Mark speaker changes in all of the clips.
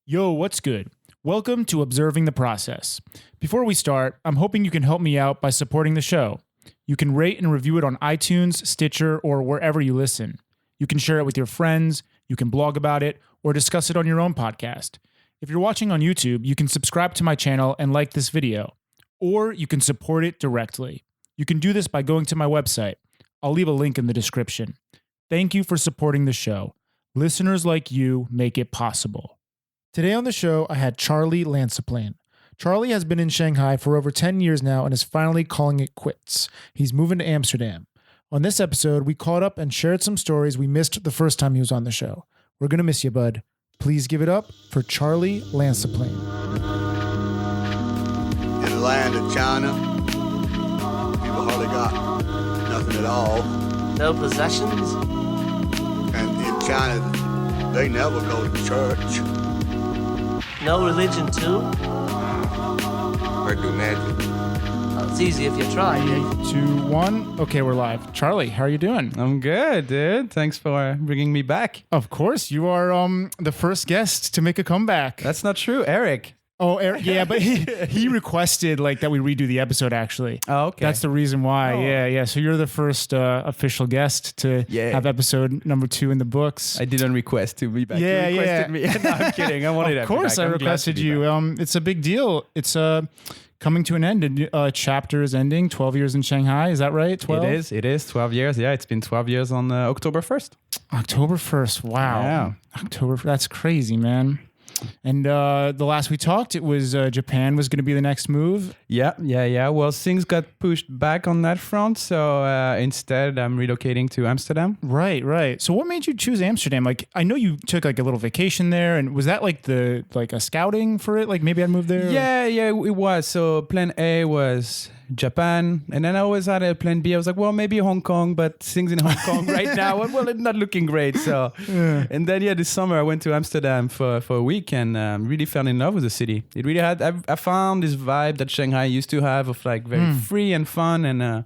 Speaker 1: Yo, what's good? Welcome to Observing the Process. Before we start, I'm hoping you can help me out by supporting the show. You can rate and review it on iTunes, Stitcher, or wherever you listen. You can share it with your friends, you can blog about it, or discuss it on your own podcast. If you're watching on YouTube, you can subscribe to my channel and like this video, or you can support it directly. You can do this by going to my website. I'll leave a link in the description. Thank you for supporting the show. Listeners like you make it possible. Today on the show, I had Charlie Lanceplaine. Charlie has been in Shanghai for over 10 years now and is finally calling it quits. He's moving to Amsterdam. On this episode, we caught up and shared some stories we missed the first time he was on the show. We're going to miss you, bud. Please give it up for Charlie Lanceplaine.
Speaker 2: In the land of China, people hardly got nothing at all.
Speaker 3: No possessions?
Speaker 2: And in China, they never go to church.
Speaker 3: No religion too?
Speaker 2: Or do magic.
Speaker 3: Well, it's easy if you try.
Speaker 1: 3, 2, 1. Okay, we're live. Charlie, how are you doing?
Speaker 4: I'm good, dude. Thanks for bringing me back.
Speaker 1: Of course, you are the first guest to make a comeback.
Speaker 4: That's not true, Eric.
Speaker 1: Oh, Eric, yeah, but he requested like that we redo the episode. Actually,
Speaker 4: Oh, okay.
Speaker 1: that's the reason why.
Speaker 4: Oh.
Speaker 1: Yeah. So you're the first official guest to have episode number 2 in the books.
Speaker 4: I didn't request to be back.
Speaker 1: Yeah,
Speaker 4: you requested me. No, I'm kidding. I wanted
Speaker 1: Of course, I requested you. It's a big deal. It's coming to an end. A chapter is ending. 12 years in Shanghai. Is that right? 12?
Speaker 4: It is 12 years. Yeah, it's been 12 years on October 1st.
Speaker 1: October 1st. Wow.
Speaker 4: Yeah.
Speaker 1: October. That's crazy, man. And the last we talked, it was Japan was going to be the next move.
Speaker 4: Yeah. Well, things got pushed back on that front. So instead, I'm relocating to Amsterdam.
Speaker 1: Right. So what made you choose Amsterdam? Like, I know you took like a little vacation there, and was that like a scouting for it? Like maybe I'd move there?
Speaker 4: Yeah, it was. So plan A was Japan, and then I always had a plan B. I was like, well, maybe Hong Kong, but things in Hong Kong right now, well, it's not looking great. So, and then this summer I went to Amsterdam for a week and really fell in love with the city. It really had. I found this vibe that Shanghai used to have of like very free and fun, and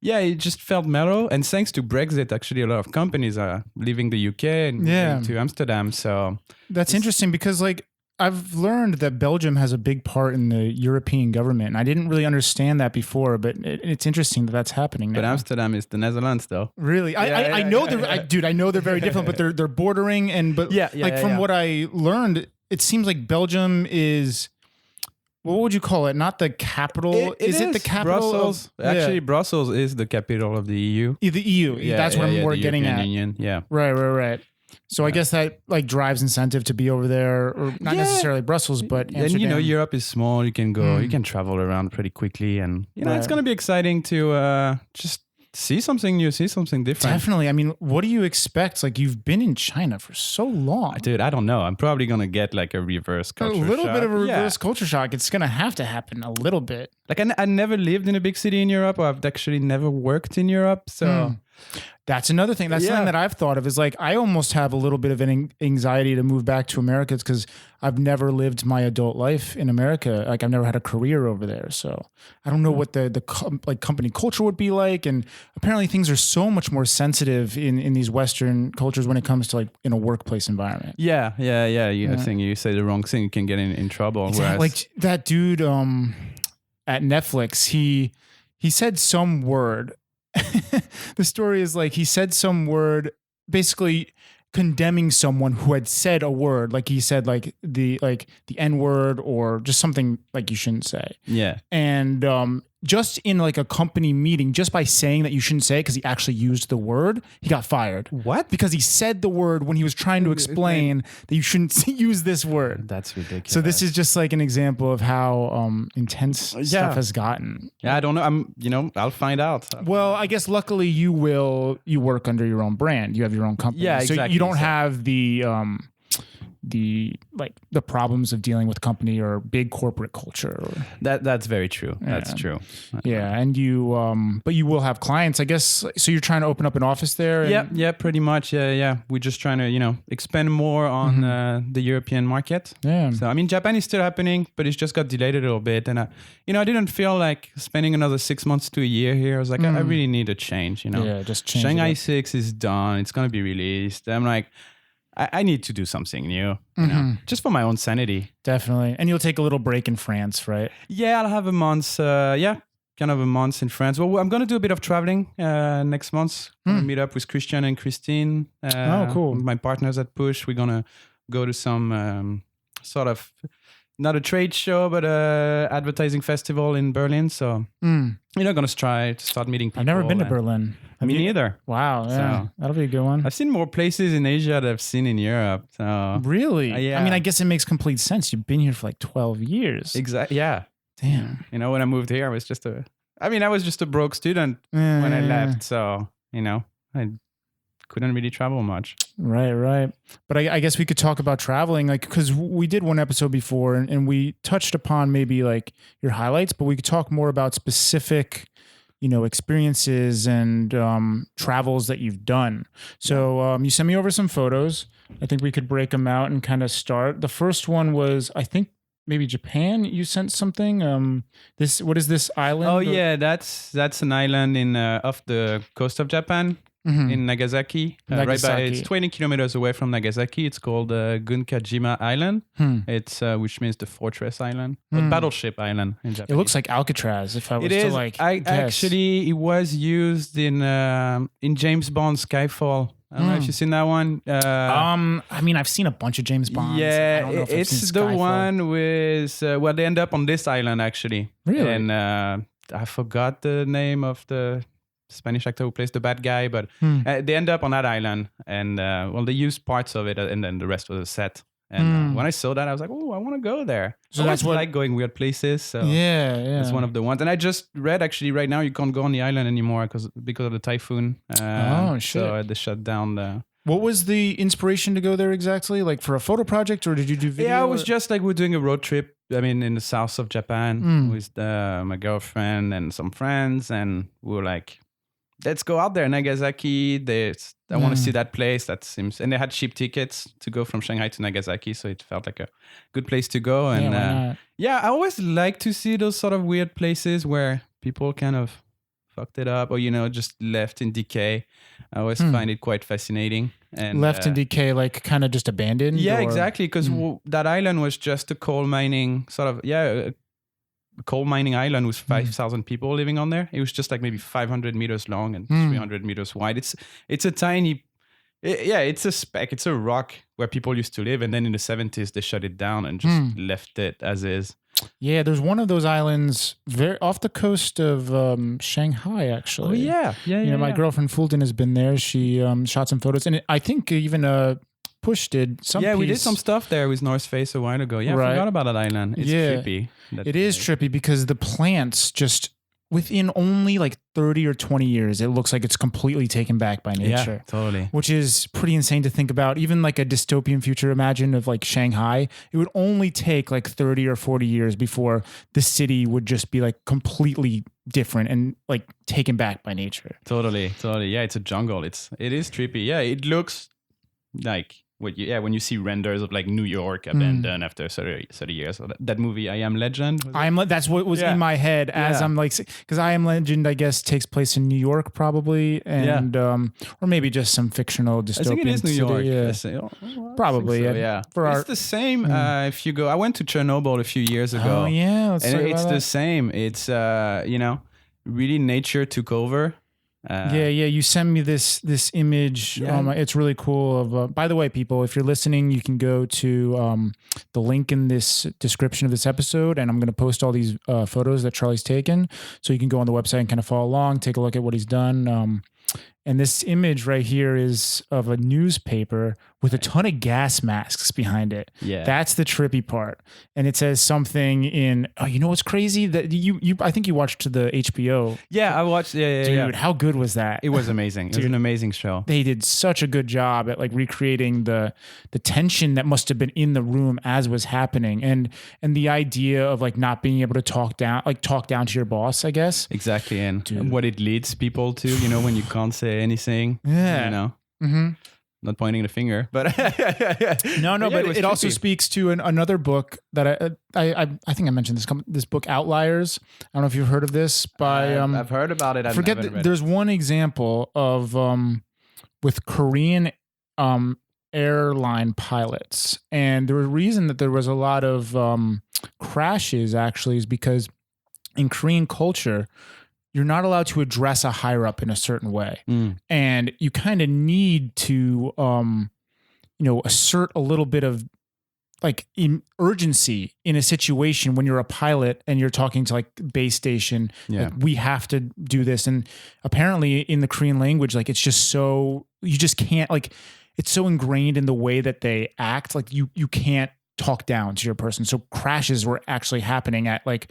Speaker 4: it just felt mellow. And thanks to Brexit, actually, a lot of companies are leaving the UK and moving to Amsterdam. So
Speaker 1: that's interesting because like, I've learned that Belgium has a big part in the European government, and I didn't really understand that before, but it's interesting that that's happening now.
Speaker 4: But Amsterdam is the Netherlands, though.
Speaker 1: Really? I know they're, I know they're very different, but they're bordering, from what I learned, it seems like Belgium is, what would you call it? Not the capital. Is it the capital?
Speaker 4: Brussels. Actually, Brussels is the capital of the EU.
Speaker 1: The EU. That's what we're getting
Speaker 4: European
Speaker 1: at.
Speaker 4: Union. Yeah.
Speaker 1: Right. So I guess that like drives incentive to be over there, or not necessarily Brussels, but Amsterdam.
Speaker 4: And Europe is small. You can go, you can travel around pretty quickly, and it's going to be exciting to just see something new, see something different.
Speaker 1: Definitely. I mean, what do you expect? Like, you've been in China for so long,
Speaker 4: dude. I don't know. I'm probably going to get like a reverse culture shock.
Speaker 1: A little bit of a reverse culture shock. It's going to have to happen a little bit.
Speaker 4: Like I never lived in a big city in Europe, or I've actually never worked in Europe, so.
Speaker 1: That's another thing. That's something that I've thought of is like, I almost have a little bit of an anxiety to move back to America because I've never lived my adult life in America. Like I've never had a career over there. So I don't know what the company culture would be like. And apparently things are so much more sensitive in these Western cultures when it comes to like in a workplace environment.
Speaker 4: Yeah. I think you say the wrong thing, you can get in trouble.
Speaker 1: Exactly. Like that dude at Netflix, he said some word. The story is like he said some word basically condemning someone who had said a word, like he said like the N word or just something like you shouldn't say.
Speaker 4: Yeah.
Speaker 1: And just in like a company meeting, just by saying that you shouldn't say it because he actually used the word, he got fired.
Speaker 4: What?
Speaker 1: Because he said the word when he was trying to explain that you shouldn't use this word.
Speaker 4: That's ridiculous.
Speaker 1: So this is just like an example of how intense stuff has gotten.
Speaker 4: Yeah, I don't know. I'll find out.
Speaker 1: Well, I guess luckily you work under your own brand. You have your own company.
Speaker 4: Yeah,
Speaker 1: so
Speaker 4: exactly.
Speaker 1: you don't have the problems of dealing with company or big corporate culture.
Speaker 4: That's very true. That's true.
Speaker 1: Yeah, and but you will have clients, I guess. So you're trying to open up an office there.
Speaker 4: Yeah, pretty much. Yeah. We're just trying to expand more on the European market.
Speaker 1: Yeah.
Speaker 4: So I mean, Japan is still happening, but it's just got delayed a little bit, and I didn't feel like spending another 6 months to a year here. I was like, I really need a change.
Speaker 1: Yeah, just change.
Speaker 4: Shanghai 6 is done. It's gonna be released. I'm like, I need to do something new, you know, just for my own sanity.
Speaker 1: Definitely. And you'll take a little break in France, right?
Speaker 4: Yeah, I'll have a month. Kind of a month in France. Well, I'm going to do a bit of traveling next month. I'm going to meet up with Christian and Christine.
Speaker 1: Cool.
Speaker 4: My partners at Push. We're going to go to some sort of, not a trade show, but a advertising festival in Berlin. So, going to try to start meeting people.
Speaker 1: I've never been to Berlin.
Speaker 4: Me neither.
Speaker 1: Wow. Yeah. That'll be a good one.
Speaker 4: I've seen more places in Asia than I've seen in Europe. So.
Speaker 1: Really?
Speaker 4: Yeah.
Speaker 1: I mean, I guess it makes complete sense. You've been here for like 12 years.
Speaker 4: Exactly. Yeah.
Speaker 1: Damn.
Speaker 4: You know, when I moved here, I was just a broke student when I left. So, you know, I couldn't really travel much.
Speaker 1: Right. But I guess we could talk about traveling, like, because we did one episode before and we touched upon maybe like your highlights, but we could talk more about specific, you know, experiences and travels that you've done. So you sent me over some photos. I think we could break them out and kind of start. The first one was, I think, maybe Japan. You sent something. What is this island?
Speaker 4: Oh yeah, that's an island in off the coast of Japan in Nagasaki. Right by, it's 20 kilometers away from Nagasaki. It's called Gunkajima Island. It's which means the fortress island, battleship island in Japan.
Speaker 1: It looks like Alcatraz. If I was
Speaker 4: it is.
Speaker 1: to like,
Speaker 4: Actually, it was used in James Bond Skyfall. I don't know if you've seen that one.
Speaker 1: I mean, I've seen a bunch of James Bonds.
Speaker 4: Yeah,
Speaker 1: I don't know if I've seen
Speaker 4: it's the
Speaker 1: Skyfall.
Speaker 4: one with well, they end up on this island actually.
Speaker 1: Really?
Speaker 4: And I forgot the name of the Spanish actor who plays the bad guy, but they end up on that island, and well, they use parts of it, and then the rest was a set. And when I saw that, I was like, "Oh, I want to go there."
Speaker 1: So
Speaker 4: I
Speaker 1: that's what
Speaker 4: like going weird places. So
Speaker 1: yeah.
Speaker 4: that's one of the ones. And I just read actually right now you can't go on the island anymore because of the typhoon.
Speaker 1: Oh shit!
Speaker 4: So they shut down the.
Speaker 1: What was the inspiration to go there exactly? Like for a photo project, or did you do video?
Speaker 4: Yeah, it was just like we're doing a road trip. I mean, in the south of Japan with my girlfriend and some friends, and we were like, let's go out there, Nagasaki. I want to see that place. That seems, and they had cheap tickets to go from Shanghai to Nagasaki, so it felt like a good place to go. And I always like to see those sort of weird places where people kind of fucked it up, or just left in decay. I always find it quite fascinating. And
Speaker 1: left in decay, like kind of just abandoned.
Speaker 4: Yeah, exactly, because that island was just a coal mining a coal mining island with 5,000 people living on there. It was just like maybe 500 meters long and 300 meters wide. It's a tiny, it's a speck. It's a rock where people used to live. And then in the 70s, they shut it down and just left it as is.
Speaker 1: Yeah, there's one of those islands very off the coast of Shanghai, actually.
Speaker 4: Oh, yeah.
Speaker 1: My girlfriend Fulton has been there. She shot some photos. And I think even Push did some
Speaker 4: we did some stuff there with North Face a while ago. Yeah,
Speaker 1: right.
Speaker 4: I forgot about that island. It's trippy.
Speaker 1: It is trippy because the plants just within only like 30 or 20 years, it looks like it's completely taken back by nature.
Speaker 4: Yeah, totally.
Speaker 1: Which is pretty insane to think about. Even like a dystopian future, imagine of like Shanghai, it would only take like 30 or 40 years before the city would just be like completely different and like taken back by nature.
Speaker 4: Totally. Yeah, it's a jungle. It is trippy. Yeah, it looks like when you see renders of like New York abandoned after 30 years. So that movie, I Am Legend.
Speaker 1: That's what was in my head as I'm like, because I Am Legend, I guess, takes place in New York probably, and or maybe just some fictional dystopian.
Speaker 4: I think it is New York.
Speaker 1: Yeah. Probably.
Speaker 4: So, yeah. It's the same. If you go, I went to Chernobyl a few years ago.
Speaker 1: Oh yeah,
Speaker 4: it's the same. It's really nature took over.
Speaker 1: You sent me this image. It's really cool. Of by the way, people, if you're listening, you can go to the link in this description of this episode, and I'm going to post all these photos that Charlie's taken, so you can go on the website and kind of follow along, take a look at what he's done. And this image right here is of a newspaper with a ton of gas masks behind it.
Speaker 4: Yeah.
Speaker 1: That's the trippy part. And it says something in, you know what's crazy? That I think you watched the HBO.
Speaker 4: Yeah, I watched. Yeah.
Speaker 1: Dude, how good was that?
Speaker 4: It was amazing. It was an amazing show.
Speaker 1: They did such a good job at like recreating the tension that must have been in the room as was happening. And the idea of like not being able to talk down to your boss, I guess.
Speaker 4: Exactly. And what it leads people to, when you can't say anything.
Speaker 1: Yeah.
Speaker 4: Not pointing the finger, but
Speaker 1: no, but it also speaks to another book that I think I mentioned this book, Outliers. I don't know if you've heard of this by
Speaker 4: I've heard about it.
Speaker 1: There's one example of with Korean airline pilots, and the reason that there was a lot of crashes actually is because in Korean culture, you're not allowed to address a higher up in a certain way, and you kind of need to, assert a little bit of like in urgency in a situation when you're a pilot and you're talking to like base station. Like, we have to do this, and apparently in the Korean language, like it's just so you just can't like it's so ingrained in the way that they act. Like you can't talk down to your person. So crashes were actually happening at like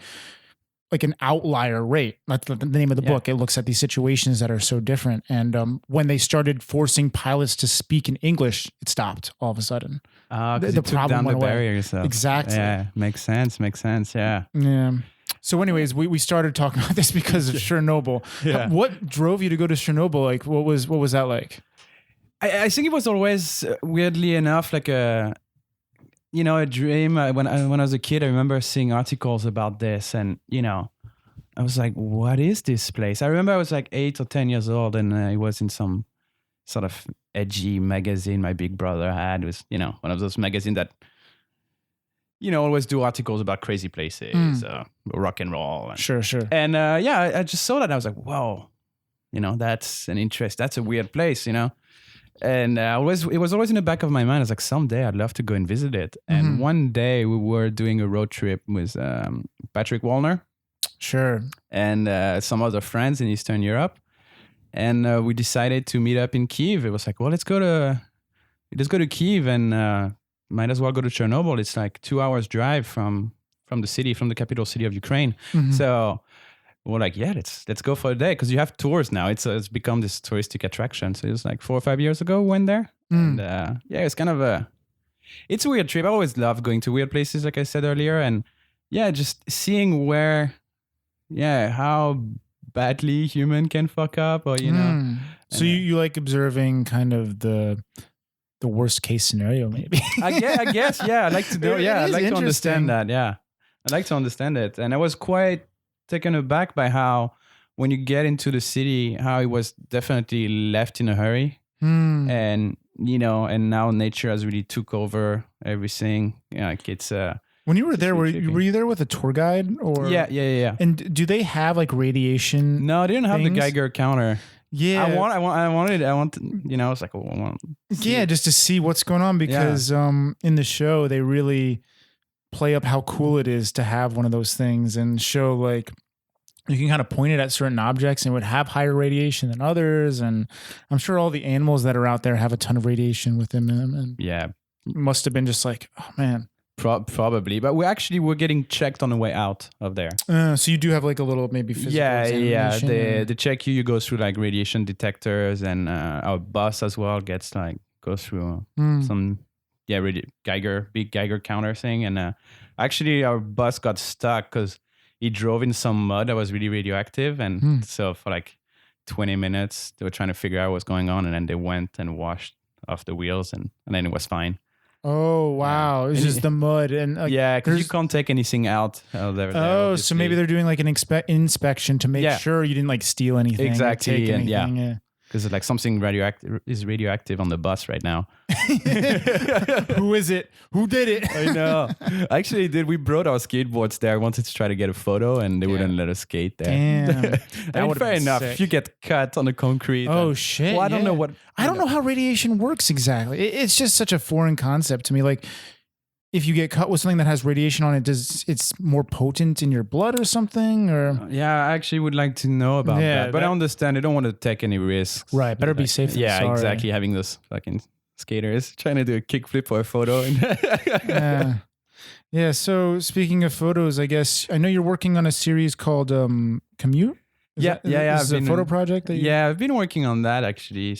Speaker 1: an outlier rate. That's the name of the book. It looks at these situations that are so different. And when they started forcing pilots to speak in English, it stopped all of a sudden.
Speaker 4: The problem went away. Barrier, so.
Speaker 1: Exactly.
Speaker 4: Yeah, makes sense. Yeah.
Speaker 1: Yeah. So anyways, we started talking about this because of Chernobyl.
Speaker 4: Yeah.
Speaker 1: What drove you to go to Chernobyl? Like, what was that like?
Speaker 4: I think it was always, weirdly enough, like a dream. When I was a kid, I remember seeing articles about this, and I was like, "What is this place?" I remember I was like 8 or 10 years old, and I was in some sort of edgy magazine my big brother had. It was one of those magazines that always do articles about crazy places, rock and roll.
Speaker 1: Sure.
Speaker 4: And I just saw that. And I was like, "Whoa, that's an interest. That's a weird place, And it was always in the back of my mind. I was like, someday I'd love to go and visit it. And one day we were doing a road trip with Patrick Wallner.
Speaker 1: Sure.
Speaker 4: And some other friends in Eastern Europe. And we decided to meet up in Kyiv. It was like, well, let's go to Kyiv and might as well go to Chernobyl. It's like 2 hours drive from the capital city of Ukraine. So we're like, yeah, let's go for a day, because you have tours now. It's become this touristic attraction. So it was like 4 or 5 years ago we went there, and it's kind of it's a weird trip. I always love going to weird places, like I said earlier, and just seeing how badly human can fuck up, or
Speaker 1: So you like observing kind of the worst case scenario, maybe.
Speaker 4: I guess, yeah. I like to know. Yeah, I'd like to understand that. Yeah, I'd like to understand it, and I was quite taken aback by how, when you get into the city, how it was definitely left in a hurry, and and now nature has really took over everything. Like it's
Speaker 1: when you were there, were you there with a tour guide or?
Speaker 4: Yeah.
Speaker 1: And do they have like radiation?
Speaker 4: No, they didn't have the Geiger counter.
Speaker 1: Yeah,
Speaker 4: I wanted. I was like,
Speaker 1: just to see what's going on, because in the show they really play up how cool it is to have one of those things, and show like you can kind of point it at certain objects and it would have higher radiation than others. And I'm sure all the animals that are out there have a ton of radiation within them. And it must have been just like, oh man.
Speaker 4: Probably, but we're getting checked on the way out of there.
Speaker 1: So you do have like a little maybe physical examination?
Speaker 4: They check you. You go through like radiation detectors, and our bus as well goes through some big Geiger counter thing. And actually our bus got stuck because he drove in some mud that was really radioactive, and so for like 20 minutes they were trying to figure out what's going on, and then they went and washed off the wheels, and then it was fine.
Speaker 1: Oh wow! It's just the mud, and
Speaker 4: because you can't take anything out of there.
Speaker 1: Oh, so maybe they're doing like an inspection to make sure you didn't like steal anything,
Speaker 4: exactly,
Speaker 1: take anything,
Speaker 4: because like something radioactive on the bus right now.
Speaker 1: Who is it? Who did it?
Speaker 4: I know. Actually, we brought our skateboards there. I wanted to try to get a photo, and they wouldn't let us skate there.
Speaker 1: Damn.
Speaker 4: Fair enough. Sick. If you get cut on the concrete.
Speaker 1: Oh shit!
Speaker 4: Well, I don't know what.
Speaker 1: I don't know how radiation works exactly. It's just such a foreign concept to me. Like, if you get cut with something that has radiation on it, it's more potent in your blood or something? Or
Speaker 4: I actually would like to know about that. But I understand. I don't want to take any risks.
Speaker 1: Right. Better be safe than sorry.
Speaker 4: Exactly. Having those fucking skaters trying to do a kickflip for a photo.
Speaker 1: Yeah. So speaking of photos, I guess I know you're working on a series called Commute. Is this a photo project?
Speaker 4: I've been working on that actually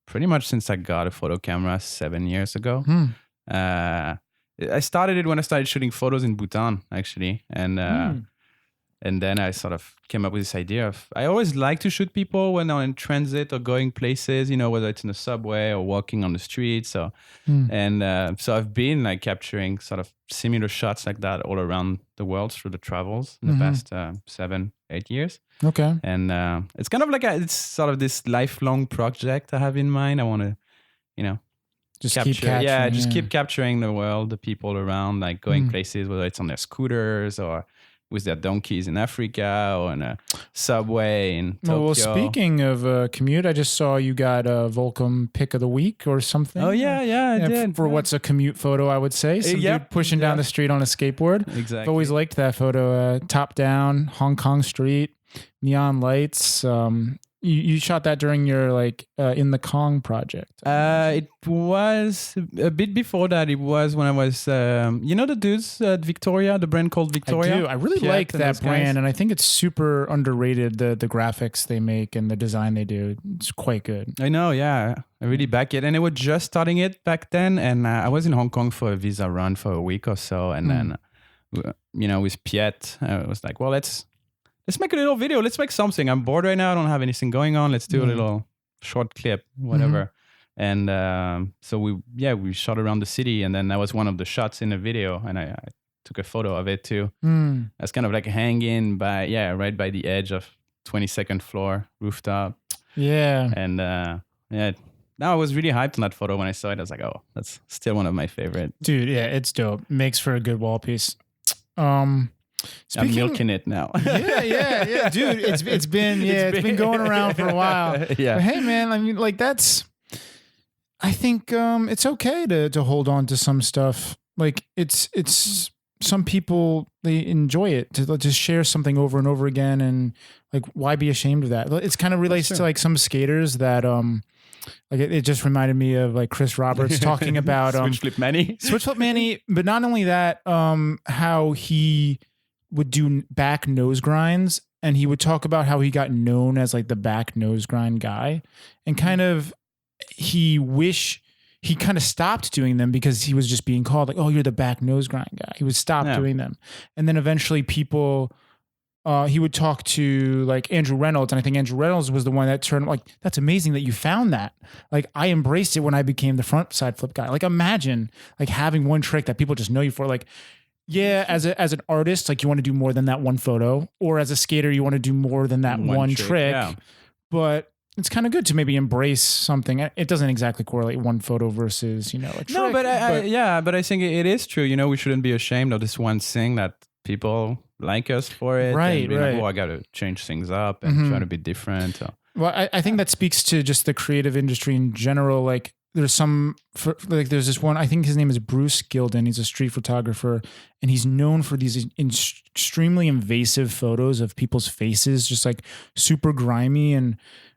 Speaker 4: pretty much since I got a photo camera 7 years ago. I started it when I started shooting photos in Bhutan, actually. And then I sort of came up with this idea of, I always like to shoot people when they're in transit or going places, whether it's in the subway or walking on the street. So, so I've been like capturing sort of similar shots like that all around the world through the travels in the past 7-8 years.
Speaker 1: Okay.
Speaker 4: And it's kind of like it's sort of this lifelong project I have in mind. I want to,
Speaker 1: Just
Speaker 4: capture,
Speaker 1: keep capturing.
Speaker 4: just keep capturing the world, the people around, like going places, whether it's on their scooters or with their donkeys in Africa or in a subway in Tokyo.
Speaker 1: Well, speaking of commute, I just saw you got a Volcom pick of the week or something.
Speaker 4: Oh yeah, I did.
Speaker 1: For what's a commute photo, I would say. Some dude pushing down the street on a skateboard.
Speaker 4: Exactly.
Speaker 1: I've always liked that photo. Top down, Hong Kong street, neon lights. You shot that during your in the Kong project.
Speaker 4: It was a bit before that. It was when I was, the dudes at Victoria, the brand called Victoria.
Speaker 1: I do. I really
Speaker 4: Piet
Speaker 1: like
Speaker 4: and
Speaker 1: that
Speaker 4: those guys.
Speaker 1: brand, and I think it's super underrated. The graphics they make and the design they do. It's quite good.
Speaker 4: I know, yeah. I really back it. And they were just starting it back then. And I was in Hong Kong for a visa run for a week or so. And then, with Piet, I was like, well, let's make a little video. Let's make something. I'm bored right now. I don't have anything going on. Let's do a little short clip, whatever. And so we shot around the city. And then that was one of the shots in the video. And I took a photo of it too. I was kind of like hanging right by the edge of 22nd floor rooftop.
Speaker 1: Yeah.
Speaker 4: And now I was really hyped on that photo when I saw it. I was like, oh, that's still one of my favorite.
Speaker 1: Dude, yeah, it's dope. Makes for a good wall piece.
Speaker 4: I'm milking it now.
Speaker 1: yeah, dude. It's been going around for a while.
Speaker 4: Yeah.
Speaker 1: But hey, man. I mean, I think it's okay to hold on to some stuff. Like it's some people, they enjoy it to just share something over and over again, and like why be ashamed of that? It's kind of relates to like some skaters that it just reminded me of like Chris Roberts talking about
Speaker 4: Switch Flip Manny,
Speaker 1: but not only that, how he would do back nose grinds, and he would talk about how he got known as like the back nose grind guy, and kind of he kind of stopped doing them because he was just being called like, oh, you're the back nose grind guy. He would stop doing them, and then eventually people. He would talk to like Andrew Reynolds, and I think Andrew Reynolds was the one that turned like, that's amazing that you found that. Like I embraced it when I became the front side flip guy. Like imagine like having one trick that people just know you for. Like, yeah, as an artist, like you want to do more than that one photo, or as a skater, you want to do more than that one trick.
Speaker 4: Yeah.
Speaker 1: But it's kind of good to maybe embrace something. It doesn't exactly correlate one photo versus, a trick.
Speaker 4: No, but I think it is true. We shouldn't be ashamed of this one thing that people like us for it.
Speaker 1: Right,
Speaker 4: and be
Speaker 1: right.
Speaker 4: Like, oh, I got to change things up and try to be different. So.
Speaker 1: Well, I think that speaks to just the creative industry in general. Like there's there's this one, I think his name is Bruce Gilden. He's a street photographer, and he's known for these extremely invasive photos of people's faces, just like super grimy and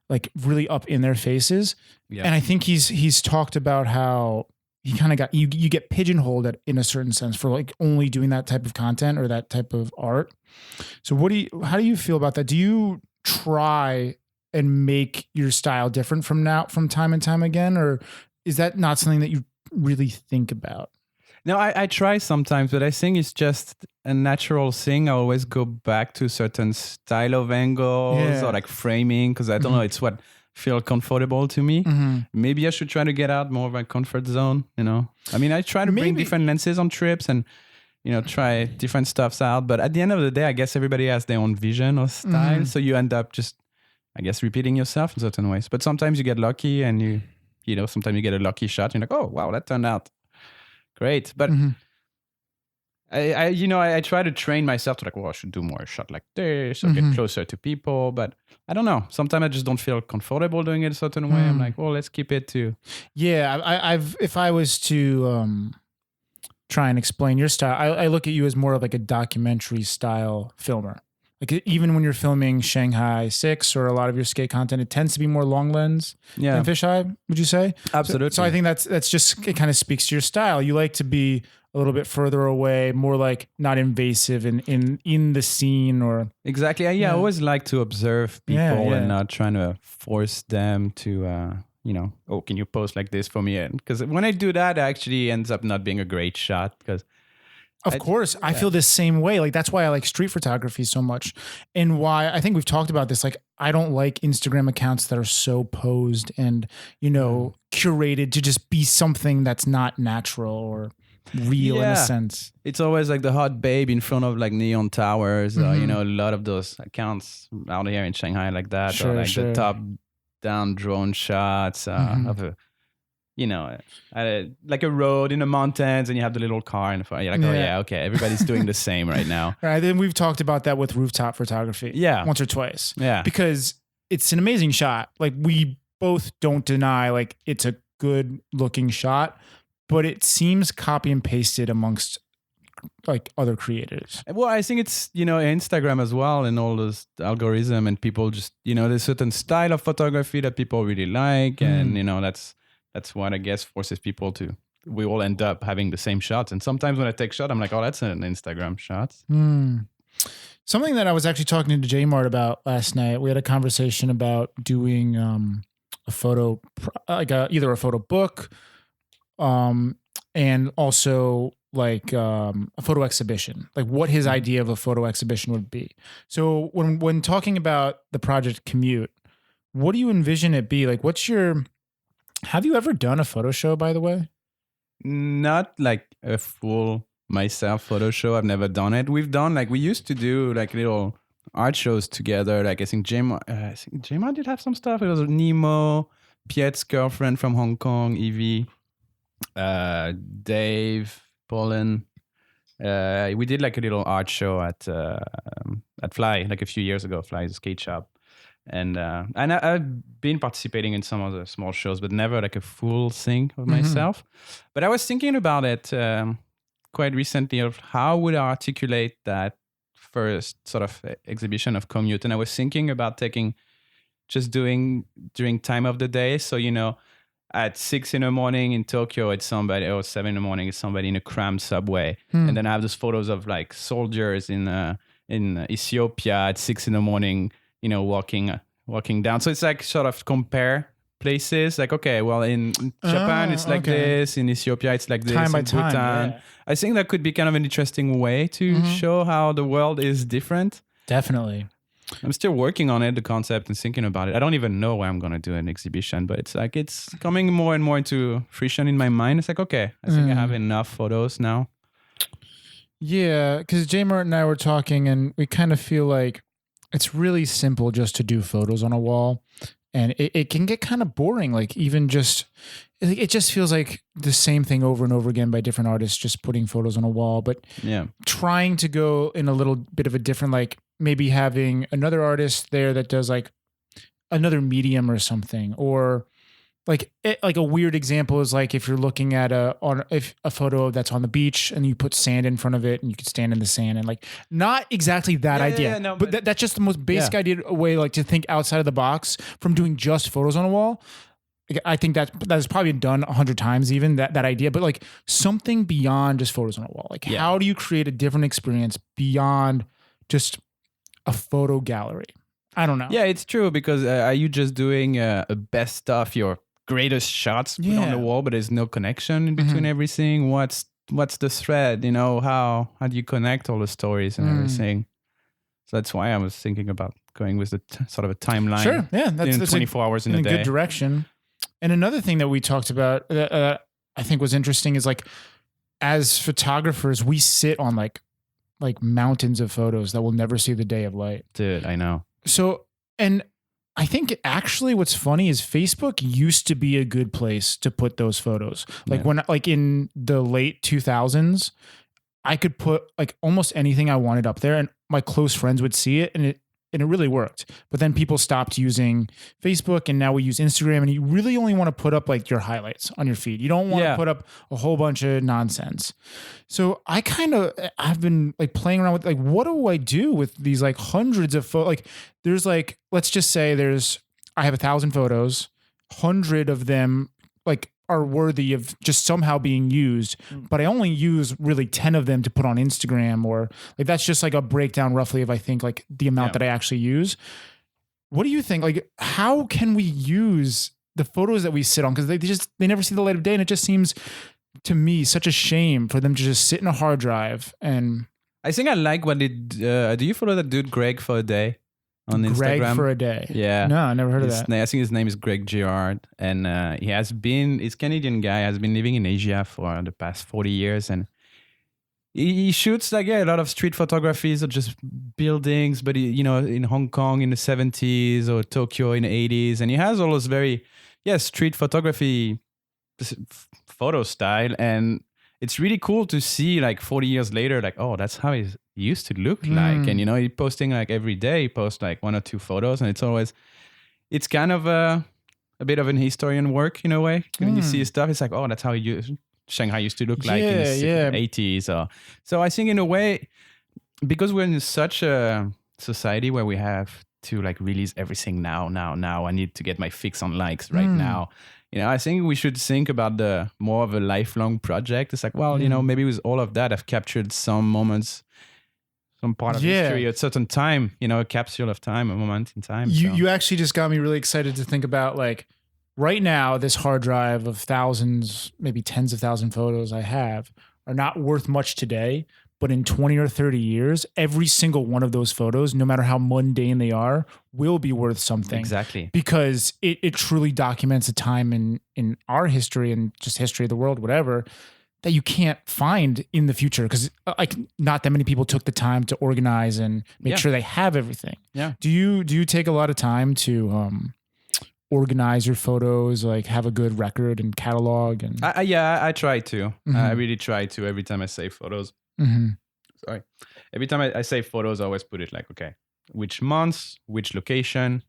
Speaker 1: like really up in their faces. Yeah. And I think he's talked about how he kind of got, you get pigeonholed in a certain sense for like only doing that type of content or that type of art. So how do you feel about that? Do you try and make your style different from time and time again? Or is that not something that you really think about?
Speaker 4: No, I try sometimes, but I think it's just a natural thing. I always go back to certain style of angles or like framing, because I don't know, it's what feel comfortable to me. Maybe I should try to get out more of my comfort zone, I mean, I try to bring different lenses on trips and try different stuffs out, but at the end of the day, I guess everybody has their own vision or style, so you end up just, I guess, repeating yourself in certain ways. But sometimes you get lucky, and sometimes you get a lucky shot, and you're like, oh wow, that turned out great. But I try to train myself to like, well, I should do more shot like this or get closer to people. But I don't know. Sometimes I just don't feel comfortable doing it a certain way. I'm like, well, let's keep it to.
Speaker 1: Yeah, if I was to try and explain your style, I look at you as more of like a documentary style filmer. Like even when you're filming Shanghai 6 or a lot of your skate content, it tends to be more long lens than fisheye, would you say?
Speaker 4: Absolutely.
Speaker 1: So I think that's just, it kind of speaks to your style. You like to be a little bit further away, more like not invasive in the scene or.
Speaker 4: Exactly. I always like to observe people and not trying to force them to, oh, can you pose like this for me? Because when I do that, it actually ends up not being a great shot because.
Speaker 1: Of course, I feel the same way. Like that's why I like street photography so much, and why I think we've talked about this. Like I don't like Instagram accounts that are so posed and curated to just be something that's not natural or real in a sense.
Speaker 4: It's always like the hot babe in front of like neon towers. A lot of those accounts out here in Shanghai like that. Or like the top down drone shots of a like a road in the mountains, and you have the little car in the front. You're like, oh yeah, okay, everybody's doing the same right now.
Speaker 1: Right. Then we've talked about that with rooftop photography.
Speaker 4: Yeah.
Speaker 1: Once or twice.
Speaker 4: Yeah.
Speaker 1: Because it's an amazing shot. Like we both don't deny like it's a good looking shot, but it seems copy and pasted amongst like other creators.
Speaker 4: Well, I think it's, Instagram as well, and all those algorithm, and people just, there's certain style of photography that people really like. And, that's what I guess forces people we all end up having the same shots. And sometimes when I take shot, I'm like, oh, that's an Instagram shot.
Speaker 1: Something that I was actually talking to J-Mart about last night, we had a conversation about doing a photo, like either a photo book and also like a photo exhibition, like what his idea of a photo exhibition would be. So when talking about the project Commute, what do you envision it be? Like have you ever done a photo show, by the way?
Speaker 4: Not like a full myself photo show. I've never done it. We used to do like little art shows together. Like I think J-Mart did have some stuff. It was Nemo, Piet's girlfriend from Hong Kong, Evie, Dave, Pauline. We did like a little art show at Fly like a few years ago. Fly is a skate shop, and I've been participating in some of the small shows, but never like a full thing of myself. But I was thinking about it quite recently of how would I articulate that first sort of exhibition of Commute, and I was thinking about doing during time of the day. So at 6 a.m. in Tokyo, it's somebody, or 7 a.m, it's somebody in a crammed subway. And then I have those photos of like soldiers in Ethiopia at 6 a.m, walking down. So it's like sort of compare places. Like, okay, well, in Japan, it's like this. In Ethiopia, it's like this.
Speaker 1: Time by
Speaker 4: in
Speaker 1: time,
Speaker 4: Bhutan.
Speaker 1: yeah.
Speaker 4: I think that could be kind of an interesting way to show how the world is different.
Speaker 1: Definitely.
Speaker 4: I'm still working on it, the concept, and thinking about it. I don't even know where I'm going to do an exhibition, but it's coming more and more into fruition in my mind. It's like, okay, I think I have enough photos now.
Speaker 1: Yeah, because J-Mart and I were talking, and we kind of feel like it's really simple just to do photos on a wall. And it can get kind of boring. Like even it just feels like the same thing over and over again by different artists, just putting photos on a wall. But trying to go in a little bit of a different, like maybe having another artist there that does like another medium or something, or like a weird example is like if you're looking at a photo that's on the beach and you put sand in front of it and you could stand in the sand, and like not exactly that idea,
Speaker 4: no,
Speaker 1: but that's just the most basic idea, a way like to think outside of the box from doing just photos on a wall. Like, I think that has probably been done 100 times, even that idea, but like something beyond just photos on a wall. Like how do you create a different experience beyond just a photo gallery? I don't know.
Speaker 4: Yeah, it's true, because are you just doing a best of your greatest shots put on the wall, but there's no connection in between everything? What's the thread? How do you connect all the stories and everything? So that's why I was thinking about going with the sort of a timeline.
Speaker 1: Sure, yeah, that's
Speaker 4: 24 hours in a day.
Speaker 1: Good direction. And another thing that we talked about that I think was interesting is like, as photographers, we sit on like mountains of photos that will never see the day of light.
Speaker 4: Dude, I know.
Speaker 1: So, and I think actually what's funny is Facebook used to be a good place to put those photos. Like when, like in the late 2000s, I could put like almost anything I wanted up there and my close friends would see it, and it really worked. But then people stopped using Facebook and now we use Instagram, and you really only want to put up like your highlights on your feed. You don't want to put up a whole bunch of nonsense. So I've been like playing around with like, what do I do with these like hundreds of photos? Like there's like, let's just say I have 1,000 photos, 100 of them like are worthy of just somehow being used, but I only use really 10 of them to put on Instagram, or like, that's just like a breakdown roughly of, I think, like the amount that I actually use. What do you think? Like, how can we use the photos that we sit on? Cause they never see the light of day. And it just seems to me such a shame for them to just sit in a hard drive. And
Speaker 4: I think I like what do you follow that dude Greg for a day? On Instagram.
Speaker 1: Greg for a day.
Speaker 4: Yeah.
Speaker 1: No, I never heard of that.
Speaker 4: I think his name is Greg Girard. And he's Canadian guy, has been living in Asia for the past 40 years. And he shoots like a lot of street photographies or just buildings, but in Hong Kong in the 70s or Tokyo in the 80s. And he has all those very, street photography photo style, and it's really cool to see like 40 years later, like, oh, that's how it used to look like. And he's posting like every day, he posts like 1 or 2 photos, and it's kind of a bit of an historian work in a way. When you see his stuff, it's like, oh, that's how Shanghai used to look like in the 80s. So I think in a way, because we're in such a society where we have to like release everything now, I need to get my fix on likes right now. I think we should think about the more of a lifelong project. It's like, well, maybe with all of that, I've captured some moments, some part of history at a certain time, a capsule of time, a moment in time.
Speaker 1: You actually just got me really excited to think about like right now, this hard drive of thousands, maybe tens of thousands photos I have are not worth much today. But in 20 or 30 years, every single one of those photos, no matter how mundane they are, will be worth something.
Speaker 4: Exactly.
Speaker 1: Because it truly documents a time in our history and just history of the world, whatever, that you can't find in the future. Because like not that many people took the time to organize and make sure they have everything.
Speaker 4: Yeah.
Speaker 1: Do you take a lot of time to organize your photos, like have a good record and catalog? And
Speaker 4: I try to. I really try to every time I save photos. Sorry. Every time I save photos, I always put it like, okay, which months, which location,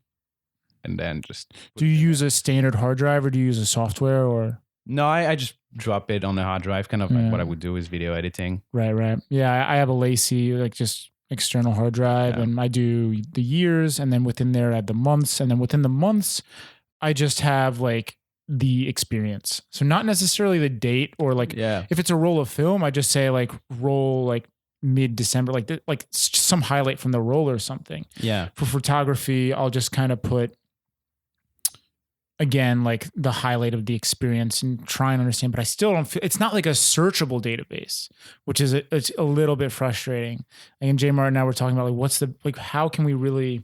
Speaker 4: and then just.
Speaker 1: Do you use a standard hard drive or do you use a software or?
Speaker 4: No, I just drop it on a hard drive, kind of like what I would do with video editing.
Speaker 1: Right. Yeah, I have a Lacy, like just external hard drive, and I do the years, and then within there I have the months, and then within the months, I just have like the experience. So not necessarily the date or like if it's a roll of film, I just say like roll like mid-December, like some highlight from the roll or something. Yeah. For photography, I'll just kind of put again like the highlight of the experience and try and understand, but I still don't feel it's not like a searchable database, which is it's a little bit frustrating. And J Martin and I were talking about like how can we really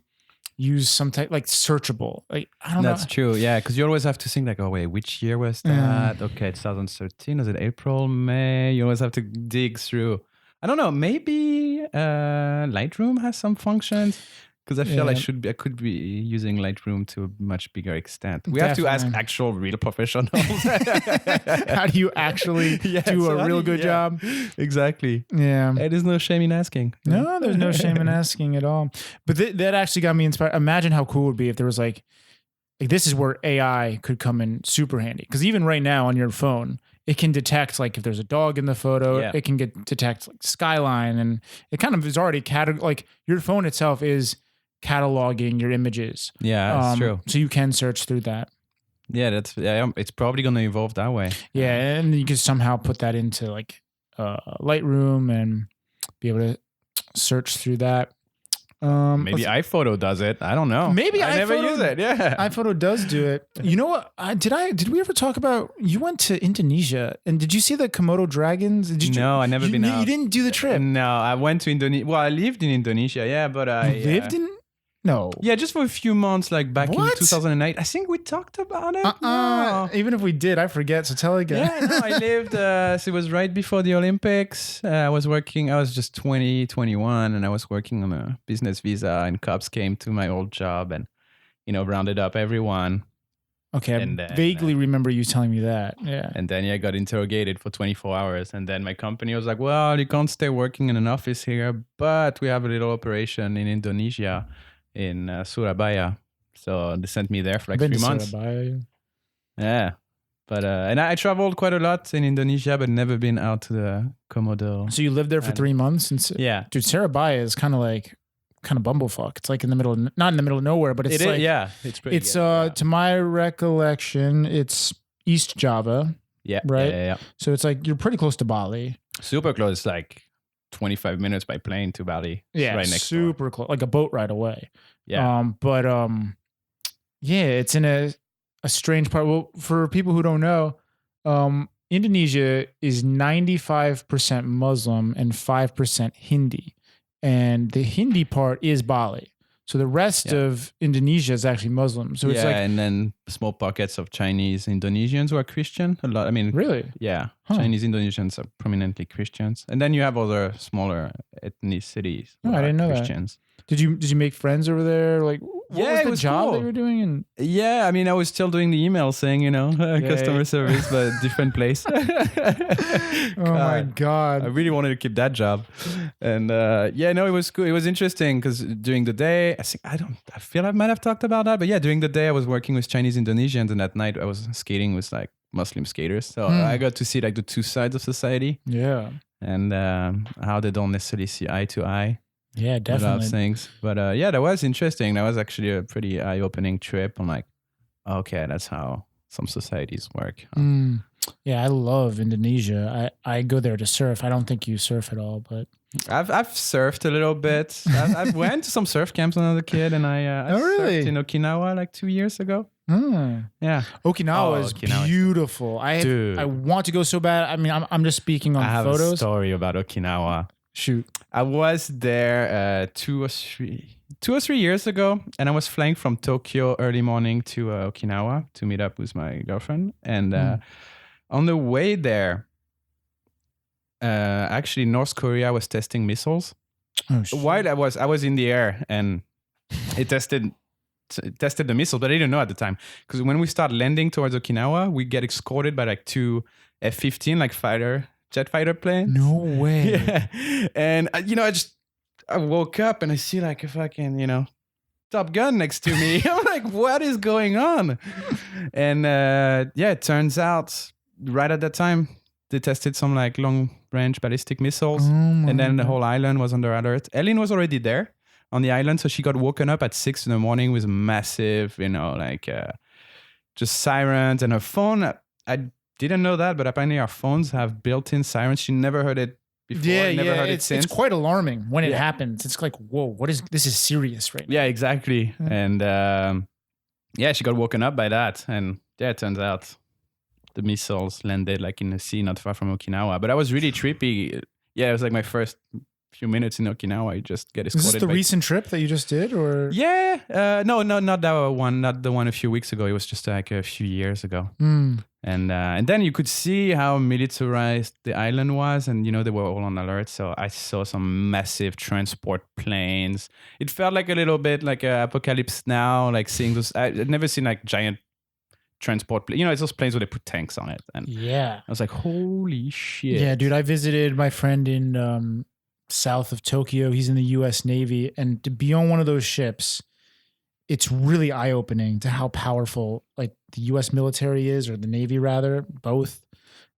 Speaker 1: use some type like searchable, like I don't know.
Speaker 4: That's true, yeah, because you always have to think like, oh wait, which year was that? Okay, 2013, was it April, May? You always have to dig through. I don't know, maybe Lightroom has some functions, because I feel I could be using Lightroom to a much bigger extent. We have to ask actual real professionals.
Speaker 1: How do you actually do a real good job?
Speaker 4: Exactly.
Speaker 1: Yeah.
Speaker 4: There's no shame in asking.
Speaker 1: No, there's no shame in asking at all. But that actually got me inspired. Imagine how cool it would be if there was like this is where AI could come in super handy. Because even right now on your phone, it can detect like if there's a dog in the photo, it can detect like skyline, and it kind of is already like your phone itself is cataloging your images. Yeah, that's true. So you can search through that.
Speaker 4: Yeah, it's probably going to evolve that way.
Speaker 1: Yeah, and you can somehow put that into like Lightroom and be able to search through that.
Speaker 4: Maybe iPhoto does it. I don't know.
Speaker 1: Maybe
Speaker 4: I never use it. Yeah,
Speaker 1: iPhoto does do it. You know what? Did we ever talk about? You went to Indonesia, and did you see the Komodo dragons?
Speaker 4: No, I never been out.
Speaker 1: You didn't do the trip.
Speaker 4: No, I went to Indonesia. Well, I lived in Indonesia. Yeah, but I
Speaker 1: lived in. No.
Speaker 4: Yeah, just for a few months, like back in 2008. I think we talked about it.
Speaker 1: No. Even if we did, I forget. So tell again.
Speaker 4: Yeah, no, I lived, so it was right before the Olympics. I was just 20, 21, and I was working on a business visa, and cops came to my old job and, rounded up everyone.
Speaker 1: Okay, and I vaguely remember you telling me that. Yeah.
Speaker 4: And then I got interrogated for 24 hours. And then my company was like, well, you can't stay working in an office here, but we have a little operation in Indonesia, in Surabaya. So they sent me there for like 3 months. Surabaya. Yeah. But and I traveled quite a lot in Indonesia, but never been out to the Komodo.
Speaker 1: So you lived there for 3 months?
Speaker 4: Yeah.
Speaker 1: Dude, Surabaya is kind of bumblefuck. It's like in the middle of, not in the middle of nowhere, but it's like,
Speaker 4: yeah, it's pretty
Speaker 1: good. To my recollection, it's East Java.
Speaker 4: Yeah.
Speaker 1: Right?
Speaker 4: Yeah.
Speaker 1: So it's like, you're pretty close to Bali.
Speaker 4: Super close, like 25 minutes by plane to Bali.
Speaker 1: Yeah.
Speaker 4: Right next
Speaker 1: super close, like a boat ride away.
Speaker 4: Yeah.
Speaker 1: It's in a strange part. Well, for people who don't know, Indonesia is 95% Muslim and 5% Hindi. And the Hindi part is Bali. So the rest of Indonesia is actually Muslim. So it's like,
Speaker 4: and then small pockets of Chinese Indonesians who are Christian. A lot. I mean,
Speaker 1: Really?
Speaker 4: yeah,
Speaker 1: Huh.
Speaker 4: Chinese Indonesians are prominently Christians, and then you have other smaller ethnicities.
Speaker 1: Oh,
Speaker 4: who
Speaker 1: I
Speaker 4: are
Speaker 1: didn't know that.
Speaker 4: Christians.
Speaker 1: Did you make friends over there? Like, what
Speaker 4: Yeah,
Speaker 1: was
Speaker 4: it
Speaker 1: the
Speaker 4: was
Speaker 1: job
Speaker 4: cool.
Speaker 1: that you were doing? And
Speaker 4: Yeah, I mean, I was still doing the email saying, customer service, but different place.
Speaker 1: oh my
Speaker 4: I
Speaker 1: god.
Speaker 4: really wanted to keep that job. And it was cool. It was interesting because during the day, I feel I might have talked about that, but yeah, during the day I was working with Chinese Indonesians, and at night I was skating with like Muslim skaters. So I got to see like the two sides of society
Speaker 1: Yeah.
Speaker 4: and how they don't necessarily see eye to eye.
Speaker 1: Yeah,
Speaker 4: A lot of
Speaker 1: definitely.
Speaker 4: things. But that was interesting. That was actually a pretty eye-opening trip. I'm like, okay, that's how some societies work.
Speaker 1: Yeah, I love Indonesia. I go there to surf. I don't think you surf at all, but
Speaker 4: I've surfed a little bit. I've went to some surf camps when I was a kid, and I
Speaker 1: Oh, really?
Speaker 4: surfed in Okinawa like 2 years ago.
Speaker 1: Okinawa
Speaker 4: Yeah,
Speaker 1: is
Speaker 4: Okinawa is
Speaker 1: beautiful.
Speaker 4: Dude.
Speaker 1: I want to go so bad. I mean, I'm just speaking on
Speaker 4: I have a
Speaker 1: photos.
Speaker 4: story about Okinawa.
Speaker 1: Shoot.
Speaker 4: I was there 2 or 3 years ago, and I was flying from Tokyo early morning to Okinawa to meet up with my girlfriend. And on the way there, actually North Korea was testing missiles.
Speaker 1: Oh, shit.
Speaker 4: While I was in the air, and it tested the missile, but I didn't know at the time, because when we start landing towards Okinawa, we get escorted by like 2 F-15 like jet fighter planes.
Speaker 1: No way.
Speaker 4: Yeah. And I woke up and I see like a fucking, Top Gun next to me. I'm like, what is going on? And it turns out right at that time they tested some like long range ballistic missiles, and then the whole island was under alert. Ellen was already there on the island, so she got woken up at 6 a.m. with massive, just sirens, and her phone. I didn't know that, but apparently our phones have built-in sirens. She never heard it before. Never heard it since.
Speaker 1: It's quite alarming when it happens. It's like, whoa, this is serious right now.
Speaker 4: Yeah, exactly. And she got woken up by that. And it turns out the missiles landed like in the sea not far from Okinawa. But that was really trippy. Yeah, it was like my first few minutes in Okinawa. I just get escorted.
Speaker 1: Is this the recent trip that you just did, or?
Speaker 4: Yeah. No, not that one. Not the one a few weeks ago. It was just like a few years ago. And then you could see how militarized the island was, and they were all on alert. So I saw some massive transport planes. It felt like a little bit like Apocalypse Now, like seeing those. I'd never seen like giant transport planes. It's those planes where they put tanks on it. And
Speaker 1: Yeah.
Speaker 4: I was like, holy shit.
Speaker 1: Yeah, dude. I visited my friend in south of Tokyo. He's in the U.S. Navy, and to be on one of those ships, it's really eye-opening to how powerful like the U.S. military is, or the Navy rather, both.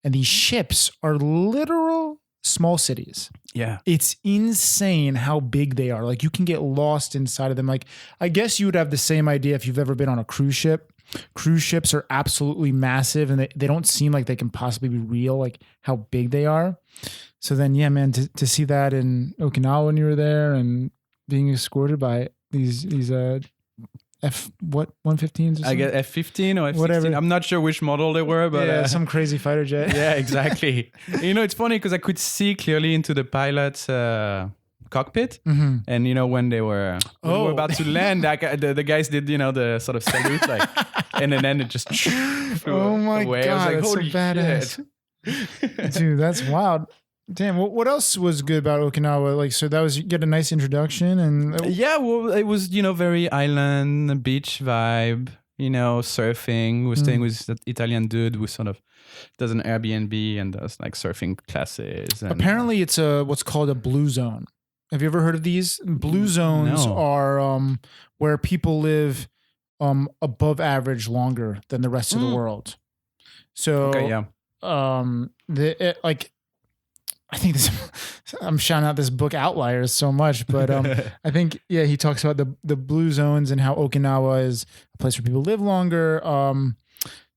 Speaker 1: And these ships are literal small cities.
Speaker 4: Yeah.
Speaker 1: It's insane how big they are. Like you can get lost inside of them. Like I guess you would have the same idea if you've ever been on a cruise ship. Cruise ships are absolutely massive, and they don't seem like they can possibly be real, like how big they are. So then, yeah, man, to see that in Okinawa when you were there and being escorted by these 115s?
Speaker 4: I guess F-15 or F-16.
Speaker 1: Whatever.
Speaker 4: I'm not sure which model they were, but
Speaker 1: some crazy fighter jet.
Speaker 4: yeah, exactly. It's funny because I could see clearly into the pilot's cockpit, and when they were about to land, the guys did the sort of salute, like, and then it just flew
Speaker 1: Oh my
Speaker 4: away.
Speaker 1: god,
Speaker 4: I was like,
Speaker 1: that's so
Speaker 4: holy
Speaker 1: badass. Dude, that's wild. Damn, what else was good about Okinawa? Like, so that was, you get a nice introduction, and
Speaker 4: Yeah, well, it was, very island, beach vibe, surfing. We were staying with that Italian dude who sort of does an Airbnb and does like surfing classes. And,
Speaker 1: apparently it's what's called a blue zone. Have you ever heard of these? Blue zones
Speaker 4: No.
Speaker 1: are where people live above average longer than the rest of the world. So,
Speaker 4: okay, yeah.
Speaker 1: I think this, I'm shouting out this book Outliers so much, but I think, he talks about the blue zones and how Okinawa is a place where people live longer.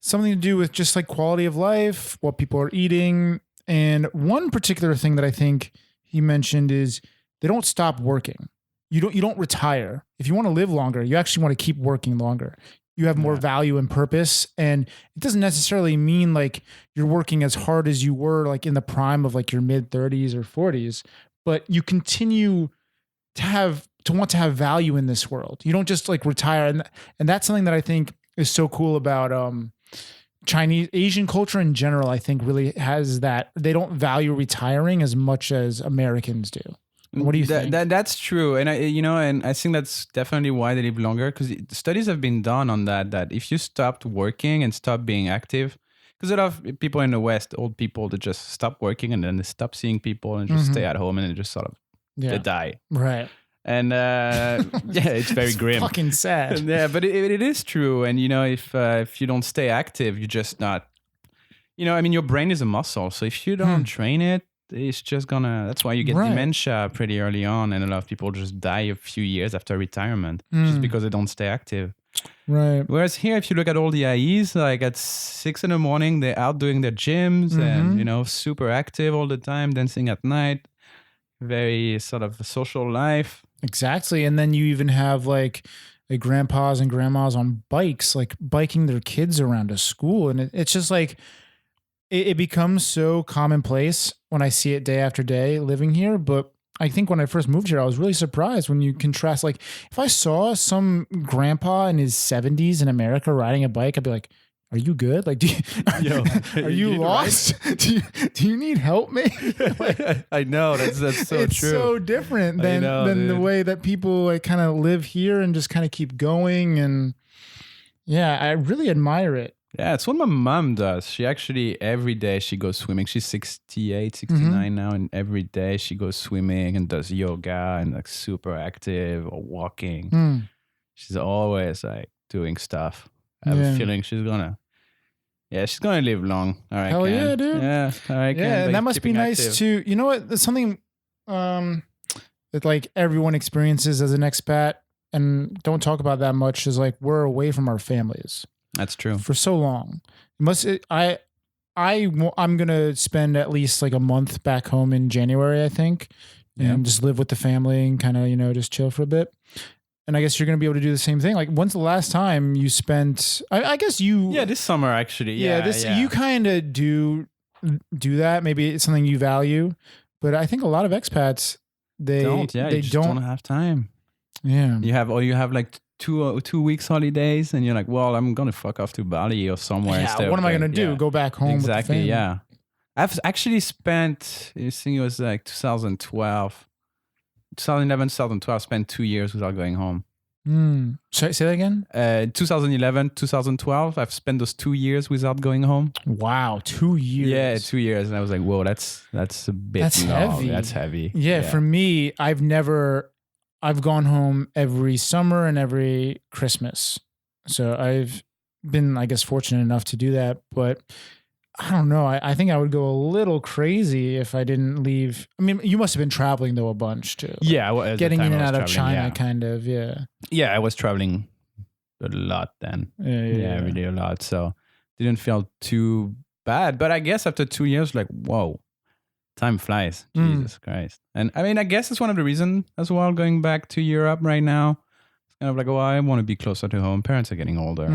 Speaker 1: Something to do with just like quality of life, what people are eating. And one particular thing that I think he mentioned is they don't stop working. You don't retire. If you want to live longer, you actually want to keep working longer. You have more value and purpose. And it doesn't necessarily mean like you're working as hard as you were like in the prime of like your mid 30s or 40s, but you continue to want to have value in this world. You don't just like retire. And that's something that I think is so cool about Asian culture in general, I think really has that. They don't value retiring as much as Americans do. What do you think?
Speaker 4: That's true. And I think that's definitely why they live longer, because studies have been done on that if you stopped working and stop being active, because a lot of people in the West, old people, they just stop working and then they stop seeing people and just stay at home and they just sort of they die.
Speaker 1: Right.
Speaker 4: And it's very grim.
Speaker 1: Fucking sad.
Speaker 4: Yeah, but it is true. And if you don't stay active, you're just not. Your brain is a muscle. So if you don't train it, it's just gonna. That's why you get dementia pretty early on, and a lot of people just die a few years after retirement just because they don't stay active.
Speaker 1: Right.
Speaker 4: Whereas here, if you look at all the IEs, like at 6 a.m, they're out doing their gyms and super active all the time, dancing at night, very sort of a social life.
Speaker 1: Exactly. And then you even have like grandpas and grandmas on bikes, like biking their kids around to school, and it's just like. It becomes so commonplace when I see it day after day living here. But I think when I first moved here, I was really surprised when you contrast, like if I saw some grandpa in his 70s in America riding a bike, I'd be like, are you good? Like, are you lost? Right? Do you need help, mate?
Speaker 4: I know that's so
Speaker 1: it's
Speaker 4: true.
Speaker 1: It's so different than the way that people like kind of live here and just kind of keep going. And yeah, I really admire it.
Speaker 4: Yeah, it's what my mom does. She actually, every day she goes swimming. She's 68, 69 now, and every day she goes swimming and does yoga and like super active or walking. She's always like doing stuff. I have a feeling she's gonna live long. All right,
Speaker 1: hell yeah, dude.
Speaker 4: Yeah, all right.
Speaker 1: Yeah, and that must be nice
Speaker 4: active.
Speaker 1: too. You know what? There's something that like everyone experiences as an expat and don't talk about that much is like we're away from our families.
Speaker 4: That's true.
Speaker 1: For so long. I'm going to spend at least like a month back home in January, I think, and just live with the family and kind of, just chill for a bit. And I guess you're going to be able to do the same thing. Like when's the last time you spent, I guess you.
Speaker 4: Yeah, this summer actually.
Speaker 1: You kind of do that. Maybe it's something you value, but I think a lot of expats, they don't
Speaker 4: have time.
Speaker 1: Yeah.
Speaker 4: You have like 2 weeks holidays and you're like, well, I'm gonna fuck off to Bali or somewhere.
Speaker 1: Yeah, what am I gonna do? Go back home?
Speaker 4: Exactly.
Speaker 1: With the family?
Speaker 4: Yeah, I've actually spent. I think it was like 2011, 2012. Spent 2 years without going home.
Speaker 1: Say that again.
Speaker 4: 2011, 2012. I've spent those 2 years without going home.
Speaker 1: Wow, 2 years.
Speaker 4: Yeah, 2 years, and I was like, whoa, that's a bit.
Speaker 1: That's
Speaker 4: long.
Speaker 1: heavy.
Speaker 4: That's heavy.
Speaker 1: Yeah, for me, I've gone home every summer and every Christmas. So I've been, I guess, fortunate enough to do that. But I don't know. I think I would go a little crazy if I didn't leave. I mean, you must have been traveling, though, a bunch, too.
Speaker 4: Yeah.
Speaker 1: Like, getting in and out of China, kind of, yeah.
Speaker 4: Yeah, I was traveling a lot then. Yeah, really a lot. So didn't feel too bad. But I guess after 2 years, like, whoa. Time flies. Jesus Christ. And I mean, I guess it's one of the reasons as well, going back to Europe right now. It's kind of like, I want to be closer to home. Parents are getting older.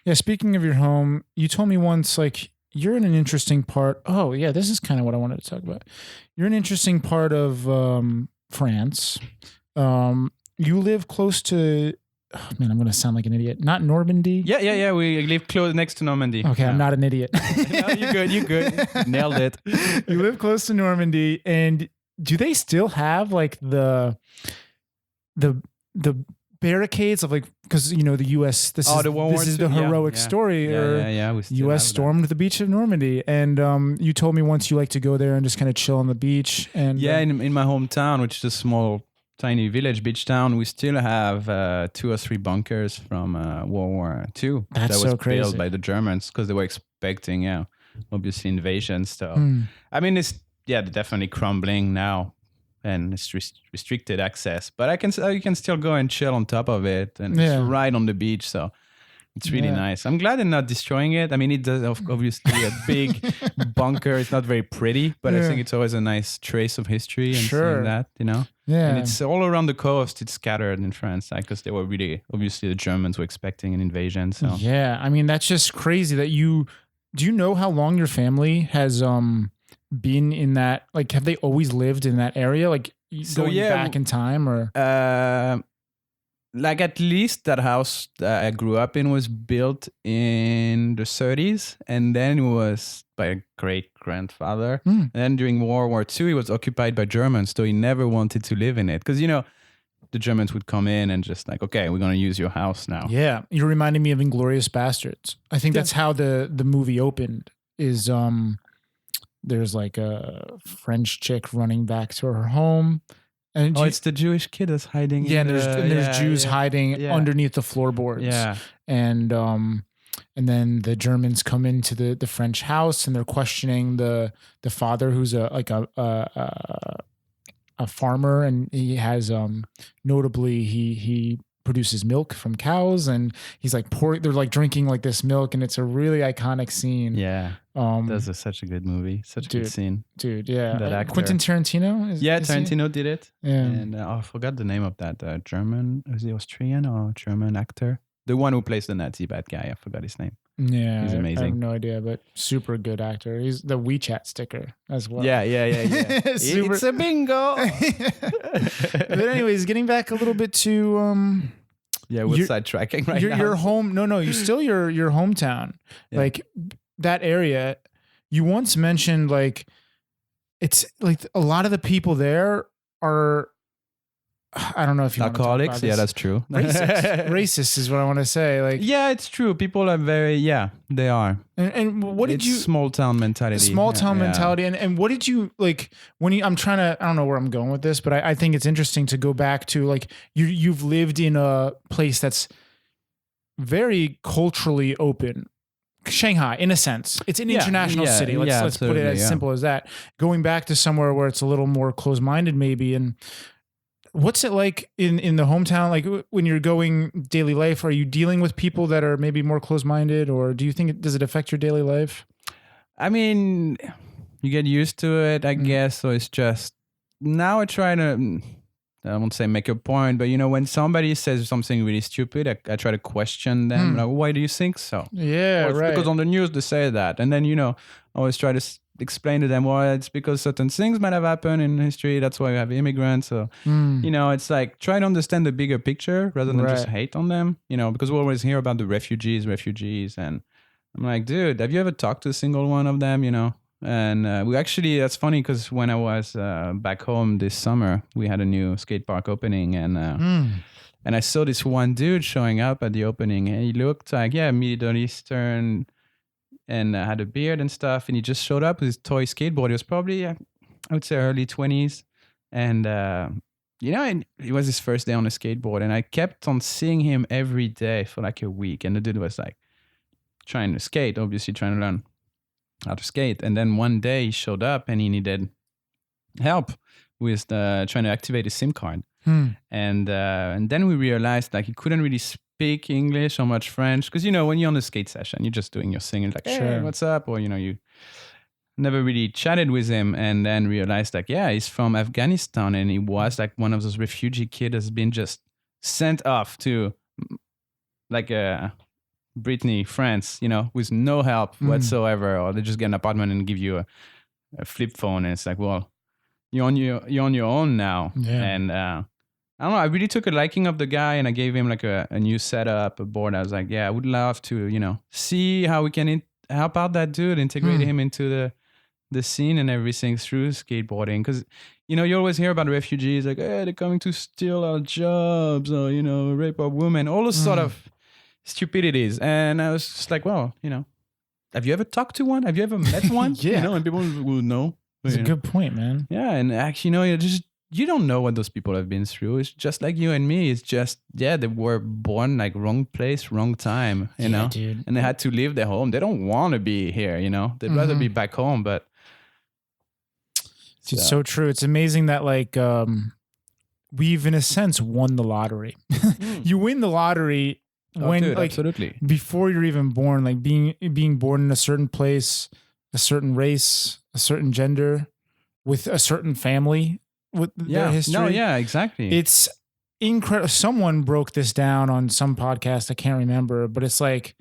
Speaker 1: Yeah, speaking of your home, you told me once, like, you're in an interesting part. Oh, yeah, this is kind of what I wanted to talk about. You're in an interesting part of France. You live close to... Oh, man, I'm going to sound like an idiot. Not Normandy?
Speaker 4: Yeah. We live close next to Normandy.
Speaker 1: Okay, I'm not an idiot.
Speaker 4: No, you're good. Nailed it.
Speaker 1: You live close to Normandy, and do they still have like the barricades of like, because the U.S. This is the heroic story. U.S. stormed the beach of Normandy, and you told me once you like to go there and just kind of chill on the beach. And
Speaker 4: in my hometown, which is a small, tiny village beach town, we still have 2 or 3 bunkers from World War II.
Speaker 1: That was so crazy.
Speaker 4: Built by the Germans because they were expecting, obviously invasion. So, I mean, it's they're definitely crumbling now, and it's restricted access. But you can still go and chill on top of it, and it's right on the beach. So it's really nice. I'm glad they're not destroying it. I mean, it does obviously a big bunker. It's not very pretty, but I think it's always a nice trace of history and seeing that,
Speaker 1: Yeah.
Speaker 4: And it's all around the coast. It's scattered in France, because they were really, obviously the Germans were expecting an invasion. So
Speaker 1: yeah, I mean, that's just crazy that do you know how long your family has been in that, like, have they always lived in that area? Like going back in time or?
Speaker 4: like at least that house that I grew up in was built in the 30s, and then it was by a great grandfather. And then during World War II, it was occupied by Germans, so he never wanted to live in it because the Germans would come in and just like, okay, we're gonna use your house now.
Speaker 1: Yeah, you're reminding me of Inglourious Bastards. I think that's how the movie opened. Is there's like a French chick running back to her home. And
Speaker 4: it's the Jewish kid that's hiding.
Speaker 1: Yeah, and there's Jews hiding underneath the floorboards.
Speaker 4: Yeah,
Speaker 1: and then the Germans come into the French house and they're questioning the father, who's a farmer, and he has notably he produces milk from cows, and he's like they're like drinking like this milk, and it's a really iconic scene.
Speaker 4: Yeah. That's such a good movie. Such a good scene.
Speaker 1: Dude, yeah.
Speaker 4: That actor.
Speaker 1: Quentin Tarantino?
Speaker 4: Tarantino did it.
Speaker 1: Yeah.
Speaker 4: And I forgot the name of that German, is he Austrian or German actor? The one who plays the Nazi bad guy. I forgot his name.
Speaker 1: Yeah.
Speaker 4: He's amazing.
Speaker 1: I have no idea, but super good actor. He's the WeChat sticker as well.
Speaker 4: Yeah. It's a bingo.
Speaker 1: But anyways, getting back a little bit to...
Speaker 4: we're sidetracking right now.
Speaker 1: Your home... No, you still your hometown. Yeah. Like... that area, you once mentioned like it's like a lot of the people there are, I don't know if you
Speaker 4: alcoholics. Yeah, that's true.
Speaker 1: Racist is what I want to say. Like,
Speaker 4: yeah, it's true. People are very, they are.
Speaker 1: And what did you?
Speaker 4: Small town mentality.
Speaker 1: Small town mentality. And what did you like when you? I don't know where I'm going with this, but I think it's interesting to go back to like you've lived in a place that's very culturally open. Shanghai, in a sense, it's an international city. Let's put it as simple as that. Going back to somewhere where it's a little more closed-minded, maybe. And what's it like in the hometown? Like when you're going daily life, are you dealing with people that are maybe more closed-minded, or do you think does it affect your daily life?
Speaker 4: I mean, you get used to it, I guess. So it's just now I try to. I won't say make a point, but when somebody says something really stupid, I try to question them. Like, why do you think so?
Speaker 1: Yeah,
Speaker 4: right. Because on the news they say that, and then I always try to explain to them, well, it's because certain things might have happened in history. That's why we have immigrants. So it's like try to understand the bigger picture rather than just hate on them. Because we always hear about the refugees, and I'm like, dude, have you ever talked to a single one of them? And we actually, that's funny because when I was back home this summer, we had a new skate park opening, and I saw this one dude showing up at the opening, and he looked like, Middle Eastern, and had a beard and stuff, and he just showed up with his toy skateboard. He was probably, I would say, early 20s, and and it was his first day on a skateboard, and I kept on seeing him every day for like a week, and the dude was like trying to skate, obviously trying to learn how to skate. And then one day he showed up and he needed help with trying to activate his SIM card. And then we realized like he couldn't really speak English or much French because when you're on a skate session, you're just doing your thing and like, hey, what's up? Or you never really chatted with him, and then realized like, he's from Afghanistan, and he was like one of those refugee kids that's been just sent off to like Brittany, France, with no help whatsoever, or they just get an apartment and give you a flip phone, and it's like, well, you're on your own now. And I don't know, I really took a liking of the guy, and I gave him like a new setup, a board. I was like, I would love to see how we can help out that dude, integrate him into the scene and everything through skateboarding, because you always hear about refugees like, hey, they're coming to steal our jobs, or rape our women, all those sort of stupidities. And I was just like, well, have you ever talked to one? Have you ever met one? And people will know.
Speaker 1: That's a good point, man.
Speaker 4: Yeah, and actually, you don't know what those people have been through. It's just like you and me. It's just, they were born like wrong place, wrong time,
Speaker 1: dude.
Speaker 4: And they had to leave their home. They don't want to be here, They'd rather be back home, but.
Speaker 1: It's so true. It's amazing that like we've in a sense won the lottery. You win the lottery when like
Speaker 4: absolutely
Speaker 1: before you're even born, like being born in a certain place, a certain race, a certain gender, with a certain family, with their history.
Speaker 4: No, yeah, exactly.
Speaker 1: It's incredible. Someone broke this down on some podcast. I can't remember, but it's like,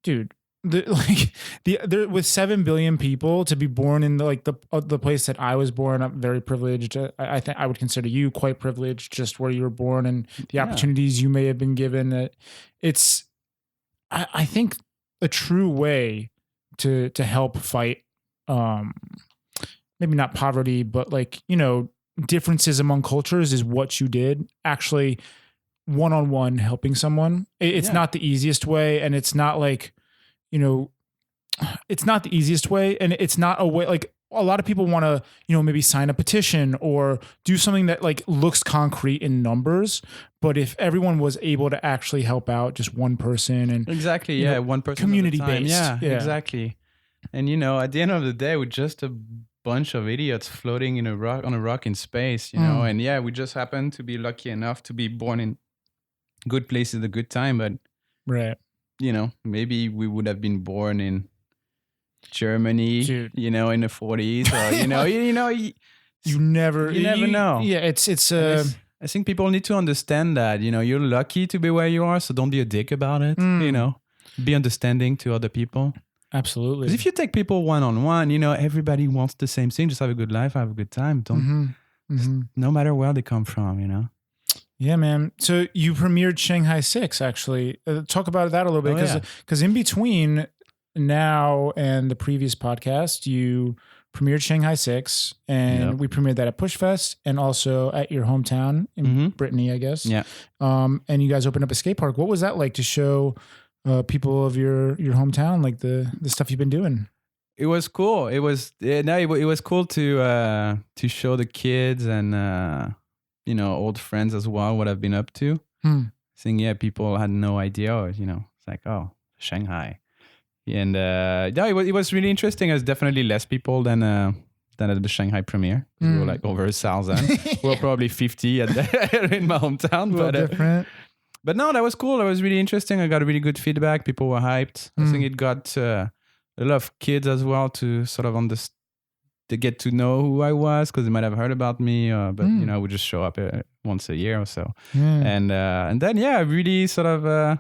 Speaker 1: dude, there with 7 billion people to be born in the place that I was born. I'm very privileged. I think I would consider you quite privileged, just where you were born and the opportunities you may have been given. That it's, I think, a true way to help fight, maybe not poverty, but differences among cultures is what you did. Actually, one-on-one helping someone. It's not the easiest way, and it's not it's not the easiest way, and it's not a way a lot of people want to, maybe sign a petition or do something that looks concrete in numbers. But if everyone was able to actually help out just one person and
Speaker 4: exactly, one person,
Speaker 1: community based,
Speaker 4: yeah, exactly. And at the end of the day, we're just a bunch of idiots floating on a rock in space, and we just happen to be lucky enough to be born in good places at a good time. But
Speaker 1: right,
Speaker 4: maybe we would have been born in Germany,
Speaker 1: dude,
Speaker 4: in the 40s, or
Speaker 1: you never know. Yeah, it's
Speaker 4: I think people need to understand that you're lucky to be where you are, so don't be a dick about it. Be understanding to other people.
Speaker 1: Absolutely.
Speaker 4: Because if you take people one-on-one, everybody wants the same thing. Just have a good life, have a good time. Don't no matter where they come from.
Speaker 1: Yeah, man. So you premiered Shanghai 6, actually. Talk about that a little bit, because in between now and the previous podcast, you premiered Shanghai 6, and we premiered that at Pushfest and also at your hometown in Brittany, I guess.
Speaker 4: Yeah.
Speaker 1: And you guys opened up a skate park. What was that like to show people of your hometown, the stuff you've been doing?
Speaker 4: It was cool. It was it was cool to show the kids and old friends as well what I've been up to. Saying people had no idea, or it's like, oh, Shanghai. And it was really interesting. There's definitely less people than at the Shanghai premiere. We were over 1,000. We were probably 50 in my hometown.
Speaker 1: A little different.
Speaker 4: But no, that was cool. That was really interesting. I got really good feedback. People were hyped. I think it got a lot of kids as well to sort of to get to know who I was, because they might have heard about me. But I would just show up once a year or so. And then I really sort of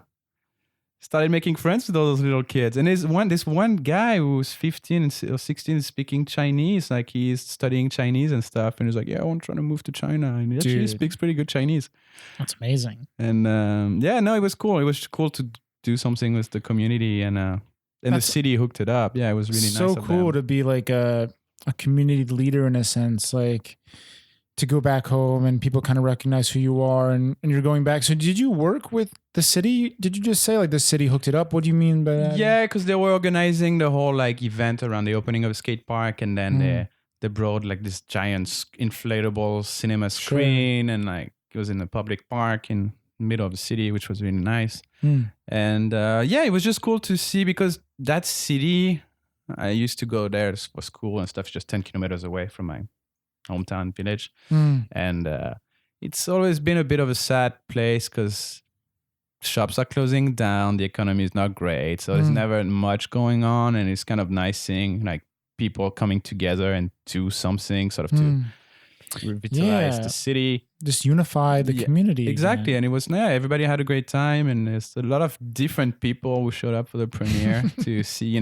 Speaker 4: started making friends with all those little kids. And this one guy who's 15 or 16 speaking Chinese, he's studying Chinese and stuff. And he's like, I want to try to move to China. And he actually speaks pretty good Chinese.
Speaker 1: That's amazing.
Speaker 4: And it was cool. It was cool to do something with the community, and the city hooked it up. Yeah, it was really nice.
Speaker 1: So cool to be a community leader in a sense, to go back home and people kind of recognize who you are, and you're going back. So did you work with the city? Did you just say the city hooked it up? What do you mean by that?
Speaker 4: Yeah, because they were organizing the whole event around the opening of a skate park, and then they brought this giant inflatable cinema screen, and it was in a public park in the middle of the city, which was really nice. And it was just cool to see, because that city, I used to go there for school and stuff, just 10 kilometers away from my hometown village. And it's always been a bit of a sad place, because shops are closing down, the economy is not great, so there's never much going on. And it's kind of nice seeing people coming together and do something sort of to revitalize the city,
Speaker 1: just unify the community.
Speaker 4: Exactly. And it was everybody had a great time, and there's a lot of different people who showed up for the premiere to see,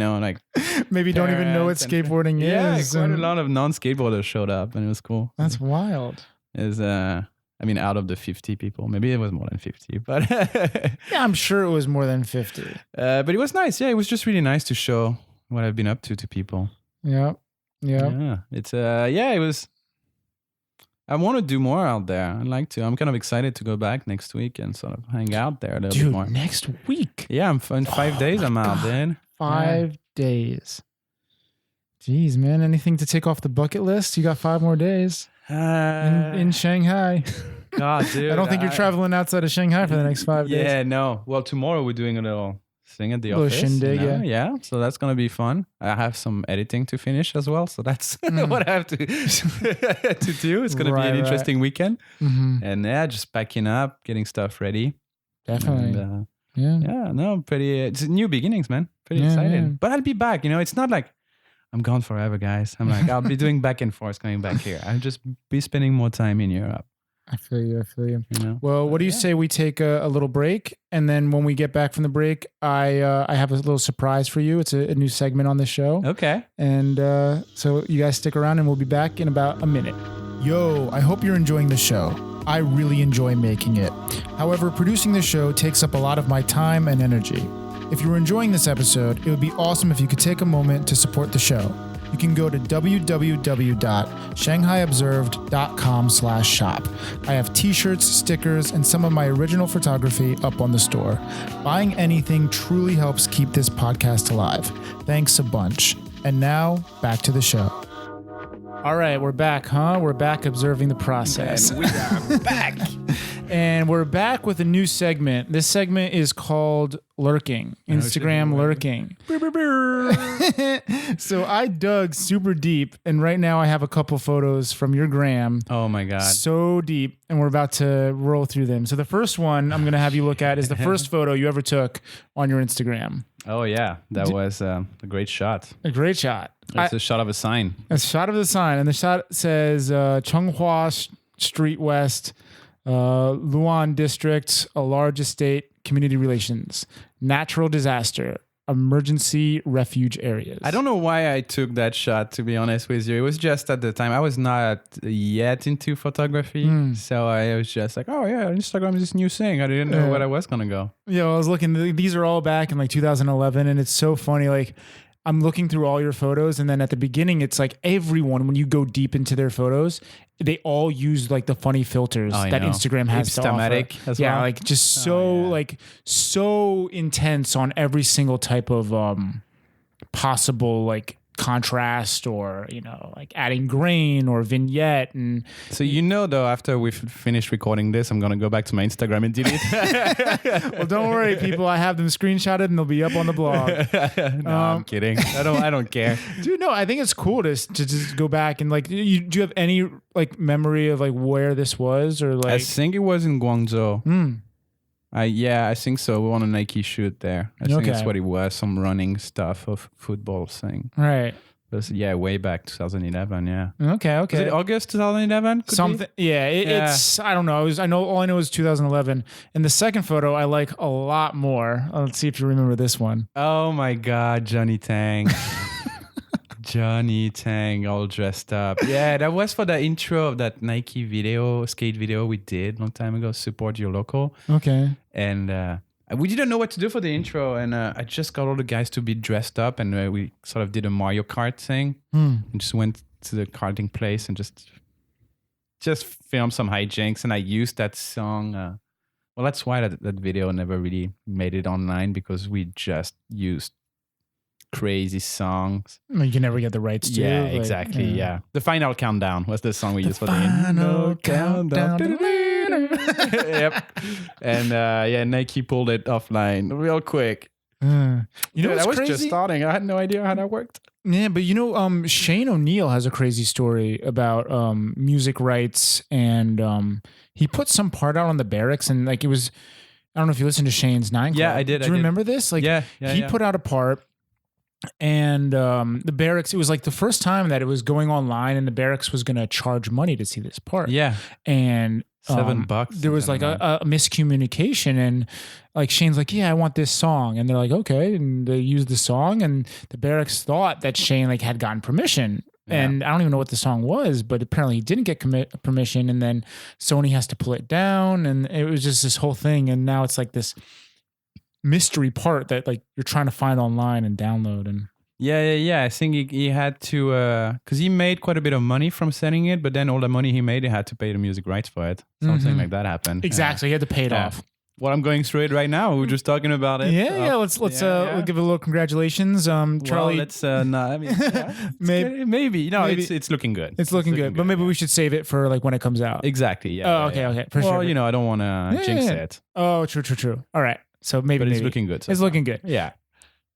Speaker 1: maybe don't even know what skateboarding is.
Speaker 4: Yeah, quite a lot of non-skateboarders showed up, and it was cool.
Speaker 1: That's wild.
Speaker 4: Is out of the 50 people, maybe it was more than 50, but
Speaker 1: yeah, I'm sure it was more than 50.
Speaker 4: But it was nice. Yeah, it was just really nice to show what I've been up to people.
Speaker 1: Yeah.
Speaker 4: It's it was. I want to do more out there. I'd like to. I'm kind of excited to go back next week and sort of hang out there a little bit more.
Speaker 1: Next week?
Speaker 4: Yeah, in 5 days I'm out, dude.
Speaker 1: 5 days. Jeez, man. Anything to take off the bucket list? You got 5 more days in Shanghai.
Speaker 4: God, dude.
Speaker 1: I don't think you're traveling outside of Shanghai for the next 5 days.
Speaker 4: Yeah, no. Well, tomorrow we're doing a little thing at the office.
Speaker 1: Shindig,
Speaker 4: yeah. So that's going to be fun. I have some editing to finish as well. So that's what I have to do. It's going to be an interesting weekend. And just packing up, getting stuff ready.
Speaker 1: Definitely.
Speaker 4: And, it's new beginnings, man. Pretty excited. But I'll be back. It's not like I'm gone forever, guys. I'll be doing back and forth, coming back here. I'll just be spending more time in Europe.
Speaker 1: I feel you.
Speaker 4: You know?
Speaker 1: Well, what do you say we take a little break, and then when we get back from the break, I have a little surprise for you. It's a new segment on the show.
Speaker 4: Okay.
Speaker 1: And so you guys stick around, and we'll be back in about a minute. Yo, I hope you're enjoying the show. I really enjoy making it. However, producing the show takes up a lot of my time and energy. If you're enjoying this episode, it would be awesome if you could take a moment to support the show. You can go to www.shanghaiobserved.com/shop. I have t-shirts, stickers, and some of my original photography up on the store. Buying anything truly helps keep this podcast alive. Thanks a bunch. And now, back to the show. All right, we're back, huh? We're back observing the process.
Speaker 4: And we are back.
Speaker 1: And we're back with a new segment. This segment is called Lurking, Instagram Lurking. So I dug super deep, and right now I have a couple photos from your gram.
Speaker 4: Oh my God.
Speaker 1: So deep, and we're about to roll through them. So the first one I'm going to have you look at is the first photo you ever took on your Instagram.
Speaker 4: Oh yeah, that was a great shot.
Speaker 1: A great shot.
Speaker 4: It's a shot of a sign.
Speaker 1: A shot of the sign, and the shot says Chonghua Street West, Luan District, a large estate, community relations, natural disaster, emergency refuge areas.
Speaker 4: I don't know why I took that shot, to be honest with you. It was just at the time I was not yet into photography. So I was just like, oh yeah, Instagram is this new thing. I didn't know what I was going to go.
Speaker 1: Yeah, I was looking, these are all back in like 2011, and it's so funny. Like, I'm looking through all your photos, and then at the beginning, it's like everyone, when you go deep into their photos, they all use like the funny filters that Instagram has to offer.
Speaker 4: As
Speaker 1: yeah,
Speaker 4: well.
Speaker 1: like just so intense on every single type of possible like contrast, or like adding grain or vignette. And
Speaker 4: so though, after we've finished recording this, I'm gonna go back to my Instagram and delete.
Speaker 1: Well, don't worry, people. I have them screenshotted, and they'll be up on the blog.
Speaker 4: No, I'm kidding. I don't care.
Speaker 1: Dude, no, I think it's cool to just go back and like. Do you have any like memory of like where this was, or like?
Speaker 4: I think it was in Guangzhou. I think so. We were on a Nike shoot there. I think that's what it was. Some running stuff of football thing.
Speaker 1: Right.
Speaker 4: But way back 2011. Yeah.
Speaker 1: Okay.
Speaker 4: Was it August 2011?
Speaker 1: Something. Yeah. It's. I don't know. All I know is 2011. And the second photo I like a lot more. Let's see if you remember this one.
Speaker 4: Oh my God, Johnny Tang. Johnny Tang all dressed up. Yeah, that was for the intro of that Nike skate video we did a long time ago, Support Your Local.
Speaker 1: Okay.
Speaker 4: And we didn't know what to do for the intro, and I just got all the guys to be dressed up, and we sort of did a Mario Kart thing, and just went to the karting place and just filmed some hijinks, and I used that song. Well, that's why that video never really made it online, because we just used crazy songs.
Speaker 1: You can never get the rights to.
Speaker 4: Yeah, exactly. Yeah. The Final Countdown was the song we used for the
Speaker 1: Final Countdown.
Speaker 4: Yep. And Nike pulled it offline real quick.
Speaker 1: That was
Speaker 4: crazy?
Speaker 1: just
Speaker 4: starting. I had no idea how that worked.
Speaker 1: Yeah, but Shane O'Neill has a crazy story about music rights, and he put some part out on the Barracks, and like it was, I don't know if you listened to Shane's 9 Club.
Speaker 4: Yeah, I did.
Speaker 1: Do you remember this? Like, he put out a part. And the Barracks, it was like the first time that it was going online, and the Barracks was going to charge money to see this part.
Speaker 4: Yeah.
Speaker 1: And
Speaker 4: $7.
Speaker 1: There was like a miscommunication, and like Shane's like, yeah, I want this song. And they're like, okay. And they used the song, and the Barracks thought that Shane like had gotten permission. Yeah. And I don't even know what the song was, but apparently he didn't get permission. And then Sony has to pull it down. And it was just this whole thing. And now it's like this mystery part that like you're trying to find online and download. And
Speaker 4: yeah. I think he had to, because he made quite a bit of money from selling it, but then all the money he made, he had to pay the music rights for it. Something like that happened.
Speaker 1: Exactly. He had to pay it off.
Speaker 4: Well, I'm going through it right now. We were just talking about it.
Speaker 1: Let's give it a little congratulations, Charlie.
Speaker 4: Well, let's not. I mean, maybe. No, it's looking good.
Speaker 1: It's looking good, but maybe we should save it for like when it comes out.
Speaker 4: Exactly. Yeah.
Speaker 1: Oh, okay. For
Speaker 4: sure.
Speaker 1: Well,
Speaker 4: I don't want to jinx it.
Speaker 1: Oh, true. All right. So maybe
Speaker 4: it's looking good.
Speaker 1: It's looking good.
Speaker 4: Yeah.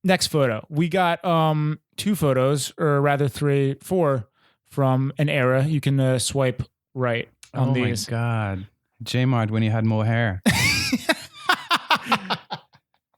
Speaker 1: Next photo. We got 2 photos, or rather 4 from an era. You can swipe right on these.
Speaker 4: Oh my God. J-Mart when he had more hair.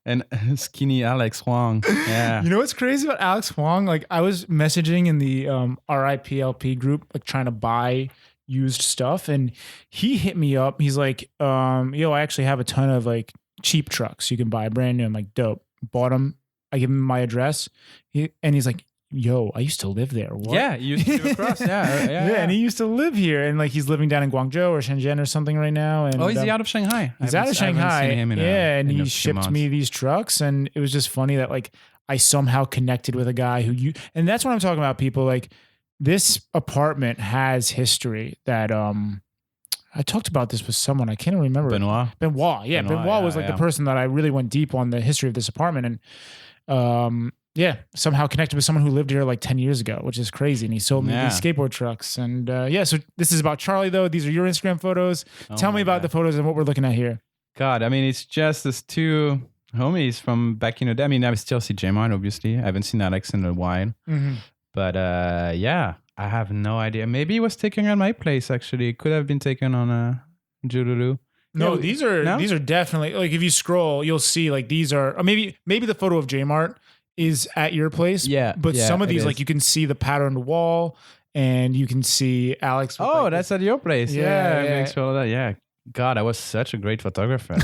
Speaker 4: And skinny Alex Huang. Yeah.
Speaker 1: You know what's crazy about Alex Huang? Like, I was messaging in the RIPLP group, like trying to buy used stuff, and he hit me up. He's like, yo, I actually have a ton of like cheap trucks you can buy brand new. I'm like, dope. Bought them. I give him my address, and he's like, yo, I used to live there. What?
Speaker 4: Yeah, you used to live across. Yeah.
Speaker 1: And he used to live here, and like he's living down in Guangzhou or Shenzhen or something right now. And
Speaker 4: Is he out of Shanghai?
Speaker 1: He's out of Shanghai. And he shipped
Speaker 4: months.
Speaker 1: me these trucks, and it was just funny that like I somehow connected with a guy and that's what I'm talking about. People like this apartment has history that I talked about this with someone. I can't remember.
Speaker 4: Benoit.
Speaker 1: Yeah. Benoit was like the person that I really went deep on the history of this apartment, and somehow connected with someone who lived here like 10 years ago, which is crazy. And he sold me these skateboard trucks. And so this is about Charlie, though. These are your Instagram photos. Tell me about the photos and what we're looking at here.
Speaker 4: God, I mean, it's just these two homies from back in the day. I mean, I still see J-Mart, obviously. I haven't seen Alex in a while.
Speaker 1: Mm-hmm.
Speaker 4: But I have no idea. Maybe it was taken on my place, actually. It could have been taken on Jululu.
Speaker 1: No, these are definitely, like, if you scroll, you'll see like these are, or maybe the photo of J-Mart is at your place.
Speaker 4: Yeah.
Speaker 1: But some of these, like, you can see the patterned wall, and you can see Alex. With,
Speaker 4: oh,
Speaker 1: like,
Speaker 4: that's at your place.
Speaker 1: Yeah.
Speaker 4: Thanks for all that. Yeah. God, I was such a great photographer.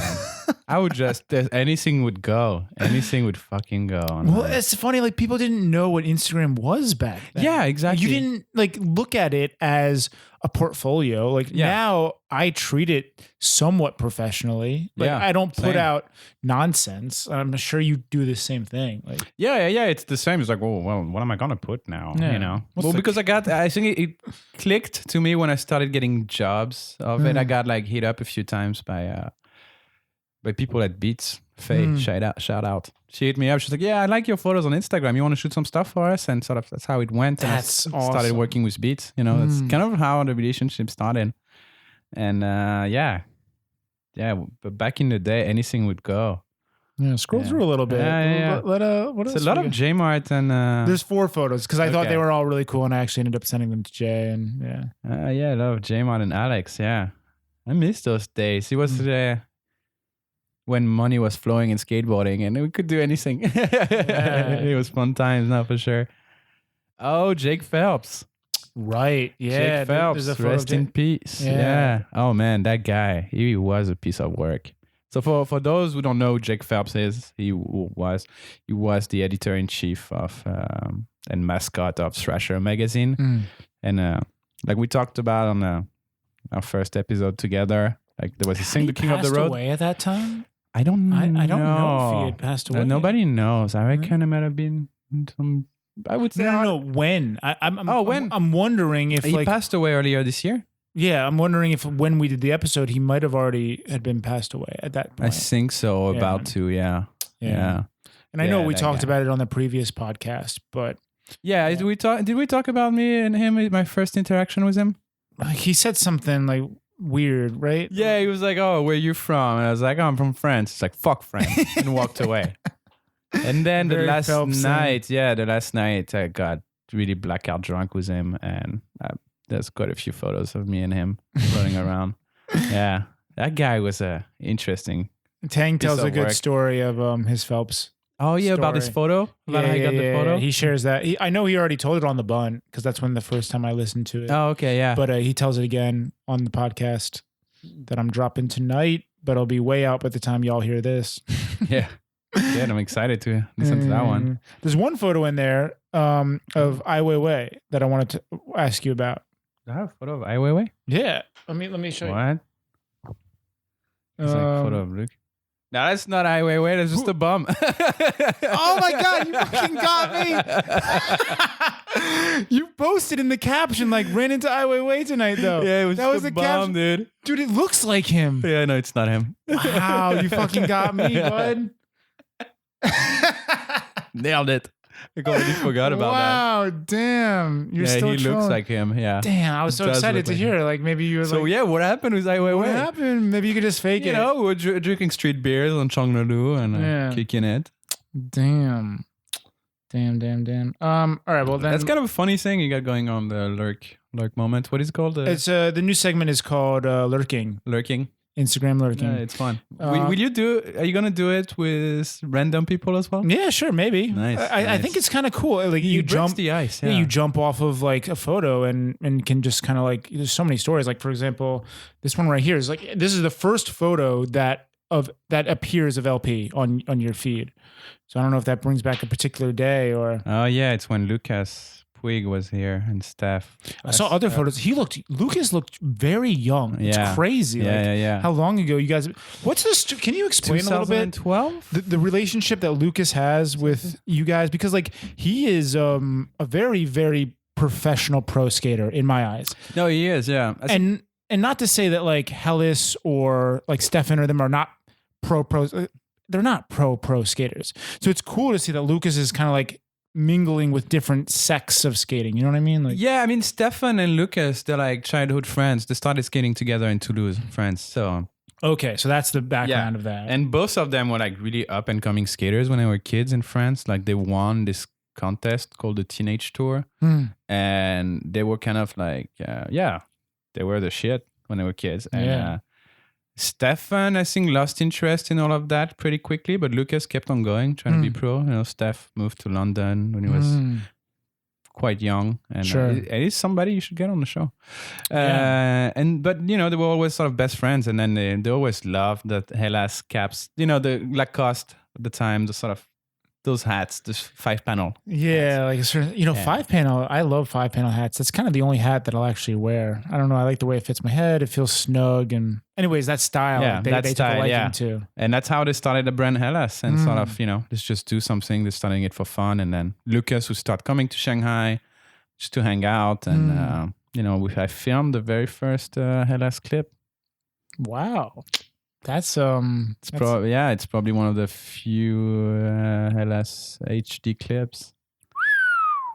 Speaker 4: I would just, anything would go. Anything would fucking go.
Speaker 1: Well, it's funny. Like, people didn't know what Instagram was back then.
Speaker 4: Yeah, exactly.
Speaker 1: You didn't like look at it as a portfolio. Like now I treat it somewhat professionally. Like I don't put out nonsense. I'm sure you do the same thing. Like
Speaker 4: yeah. It's the same. It's like, well, what am I gonna put now?
Speaker 1: Yeah.
Speaker 4: You know? Because I think it clicked to me when I started getting jobs of it. I got like hit up a few times by people at Beats. Faye, shout out. She hit me up. She's like, yeah, I like your photos on Instagram. You want to shoot some stuff for us? And sort of that's how it went.
Speaker 1: That's
Speaker 4: and I started working with Beats. You know, that's kind of how the relationship started. And but back in the day, anything would go.
Speaker 1: Yeah, scroll through a little bit.
Speaker 4: Yeah.
Speaker 1: What else?
Speaker 4: It's a lot of J-Mart and
Speaker 1: there's 4 photos because I thought they were all really cool, and I actually ended up sending them to Jay. And
Speaker 4: a lot of J-Mart and Alex. Yeah, I miss those days. It was when money was flowing in skateboarding, and we could do anything. It was fun times, now for sure. Oh, Jake Phelps.
Speaker 1: Right. Yeah.
Speaker 4: Jake Phelps. Rest in peace. Yeah. Oh man, that guy. He was a piece of work. So for those who don't know who Jake Phelps is, he was the editor-in-chief of and mascot of Thrasher magazine. And like we talked about on our first episode together, like there was a thing, The King of the Road.
Speaker 1: Away at that time?
Speaker 4: I don't know.
Speaker 1: I don't know if he had passed away.
Speaker 4: Nobody knows. I reckon it might have been some. I would say
Speaker 1: no. When?
Speaker 4: When?
Speaker 1: I'm wondering if
Speaker 4: he passed away earlier this year.
Speaker 1: Yeah, I'm wondering if when we did the episode, he might have already had been passed away at that point.
Speaker 4: I think so. About to. Yeah.
Speaker 1: And I know we talked about it on the previous podcast, but
Speaker 4: did we talk about me and him? My first interaction with him.
Speaker 1: He said something like weird, right?
Speaker 4: Yeah, he was like, "Oh, where you from?" And I was like, "Oh, I'm from France." It's like, "Fuck France," and walked away. And then the last night, I got really blackout drunk with him, and there's quite a few photos of me and him running around. Yeah, that guy was interesting.
Speaker 1: Tang tells a good story of his Phelps.
Speaker 4: Oh yeah, about his photo. About how he got the photo.
Speaker 1: He shares that. I know he already told it on the bun because that's when the first time I listened to it.
Speaker 4: Oh okay, yeah.
Speaker 1: But he tells it again on the podcast that I'm dropping tonight, but it'll be way out by the time y'all hear this.
Speaker 4: Yeah, I'm excited to listen to that one.
Speaker 1: There's one photo in there of Ai Weiwei that I wanted to ask you about.
Speaker 4: Do I have a photo of Ai Weiwei?
Speaker 1: Yeah, let me show you.
Speaker 4: What? It's like a photo of Luke. No, that's not Ai Weiwei. That's just a bum.
Speaker 1: Oh my God, you fucking got me. You posted in the caption, like, ran into Ai Weiwei tonight, though.
Speaker 4: Yeah, it was
Speaker 1: that
Speaker 4: just a bum, dude.
Speaker 1: Dude, it looks like him.
Speaker 4: Yeah, no, it's not him.
Speaker 1: Wow, you fucking got me, bud.
Speaker 4: Nailed it. I completely forgot about that.
Speaker 1: Wow, damn. You're still
Speaker 4: he
Speaker 1: trolling.
Speaker 4: looks like him, yeah.
Speaker 1: Damn, I was so excited to hear. Like, maybe you were
Speaker 4: so,
Speaker 1: like...
Speaker 4: yeah, what happened with Ai Weiwei?
Speaker 1: What happened? Maybe you could just fake it.
Speaker 4: You know, we were drinking street beers on Chongnalu and kicking it.
Speaker 1: Damn. All right, well then...
Speaker 4: That's kind of a funny thing you got going on, the lurk moment. What is it called?
Speaker 1: It's the new segment is called Lurking.
Speaker 4: Lurking?
Speaker 1: Instagram lurking.
Speaker 4: Yeah, it's fun. Are you gonna do it with random people as well?
Speaker 1: Yeah, sure, maybe.
Speaker 4: Nice.
Speaker 1: I think it's kind of cool. Like you
Speaker 4: It breaks
Speaker 1: jump
Speaker 4: the ice.
Speaker 1: Yeah, you jump off of like a photo and can just kind of like. There's so many stories. Like for example, this one right here is like this is the first photo that appears of LP on your feed. So I don't know if that brings back a particular day or.
Speaker 4: Oh yeah, it's when Lucas Puig was here and Steph.
Speaker 1: I saw other photos. Lucas looked very young. It's crazy.
Speaker 4: Yeah.
Speaker 1: How long ago you guys? What's this? Can you explain a little bit?
Speaker 4: 2012.
Speaker 1: The relationship that Lucas has with you guys, because like he is a very, very professional pro skater in my eyes.
Speaker 4: No, he is. Yeah.
Speaker 1: And not to say that like Hellas or like Stefan or them are not pros. They're not pro skaters. So it's cool to see that Lucas is kind of like mingling with different sects of skating. You know what I mean? Like,
Speaker 4: yeah, I mean, Stefan and Lucas, they're like childhood friends. They started skating together in Toulouse, France. So
Speaker 1: okay, so that's the background of that.
Speaker 4: And both of them were like really up and coming skaters when they were kids in France. Like they won this contest called the Teenage Tour, and they were kind of like, they were the shit when they were kids. And Stefan, I think, lost interest in all of that pretty quickly, but Lucas kept on going, trying to be pro. You know, Steph moved to London when he was quite young, and it is somebody you should get on the show. But you know, they were always sort of best friends, and then they always loved the Hellas caps. You know, the Lacoste at the time, the sort of those hats, this 5-panel.
Speaker 1: Yeah,
Speaker 4: hats.
Speaker 1: like you know, 5-panel. I love 5-panel hats. That's kind of the only hat that I'll actually wear. I don't know. I like the way it fits my head. It feels snug, and anyways, that style.
Speaker 4: Yeah,
Speaker 1: they took a liking to.
Speaker 4: And that's how they started the brand Hellas, and sort of, you know, let's just do something. They're starting it for fun, and then Lucas, who started coming to Shanghai just to hang out, and you know, I filmed the very first Hellas clip.
Speaker 1: Wow. That's
Speaker 4: it's probably one of the few Hellas HD clips.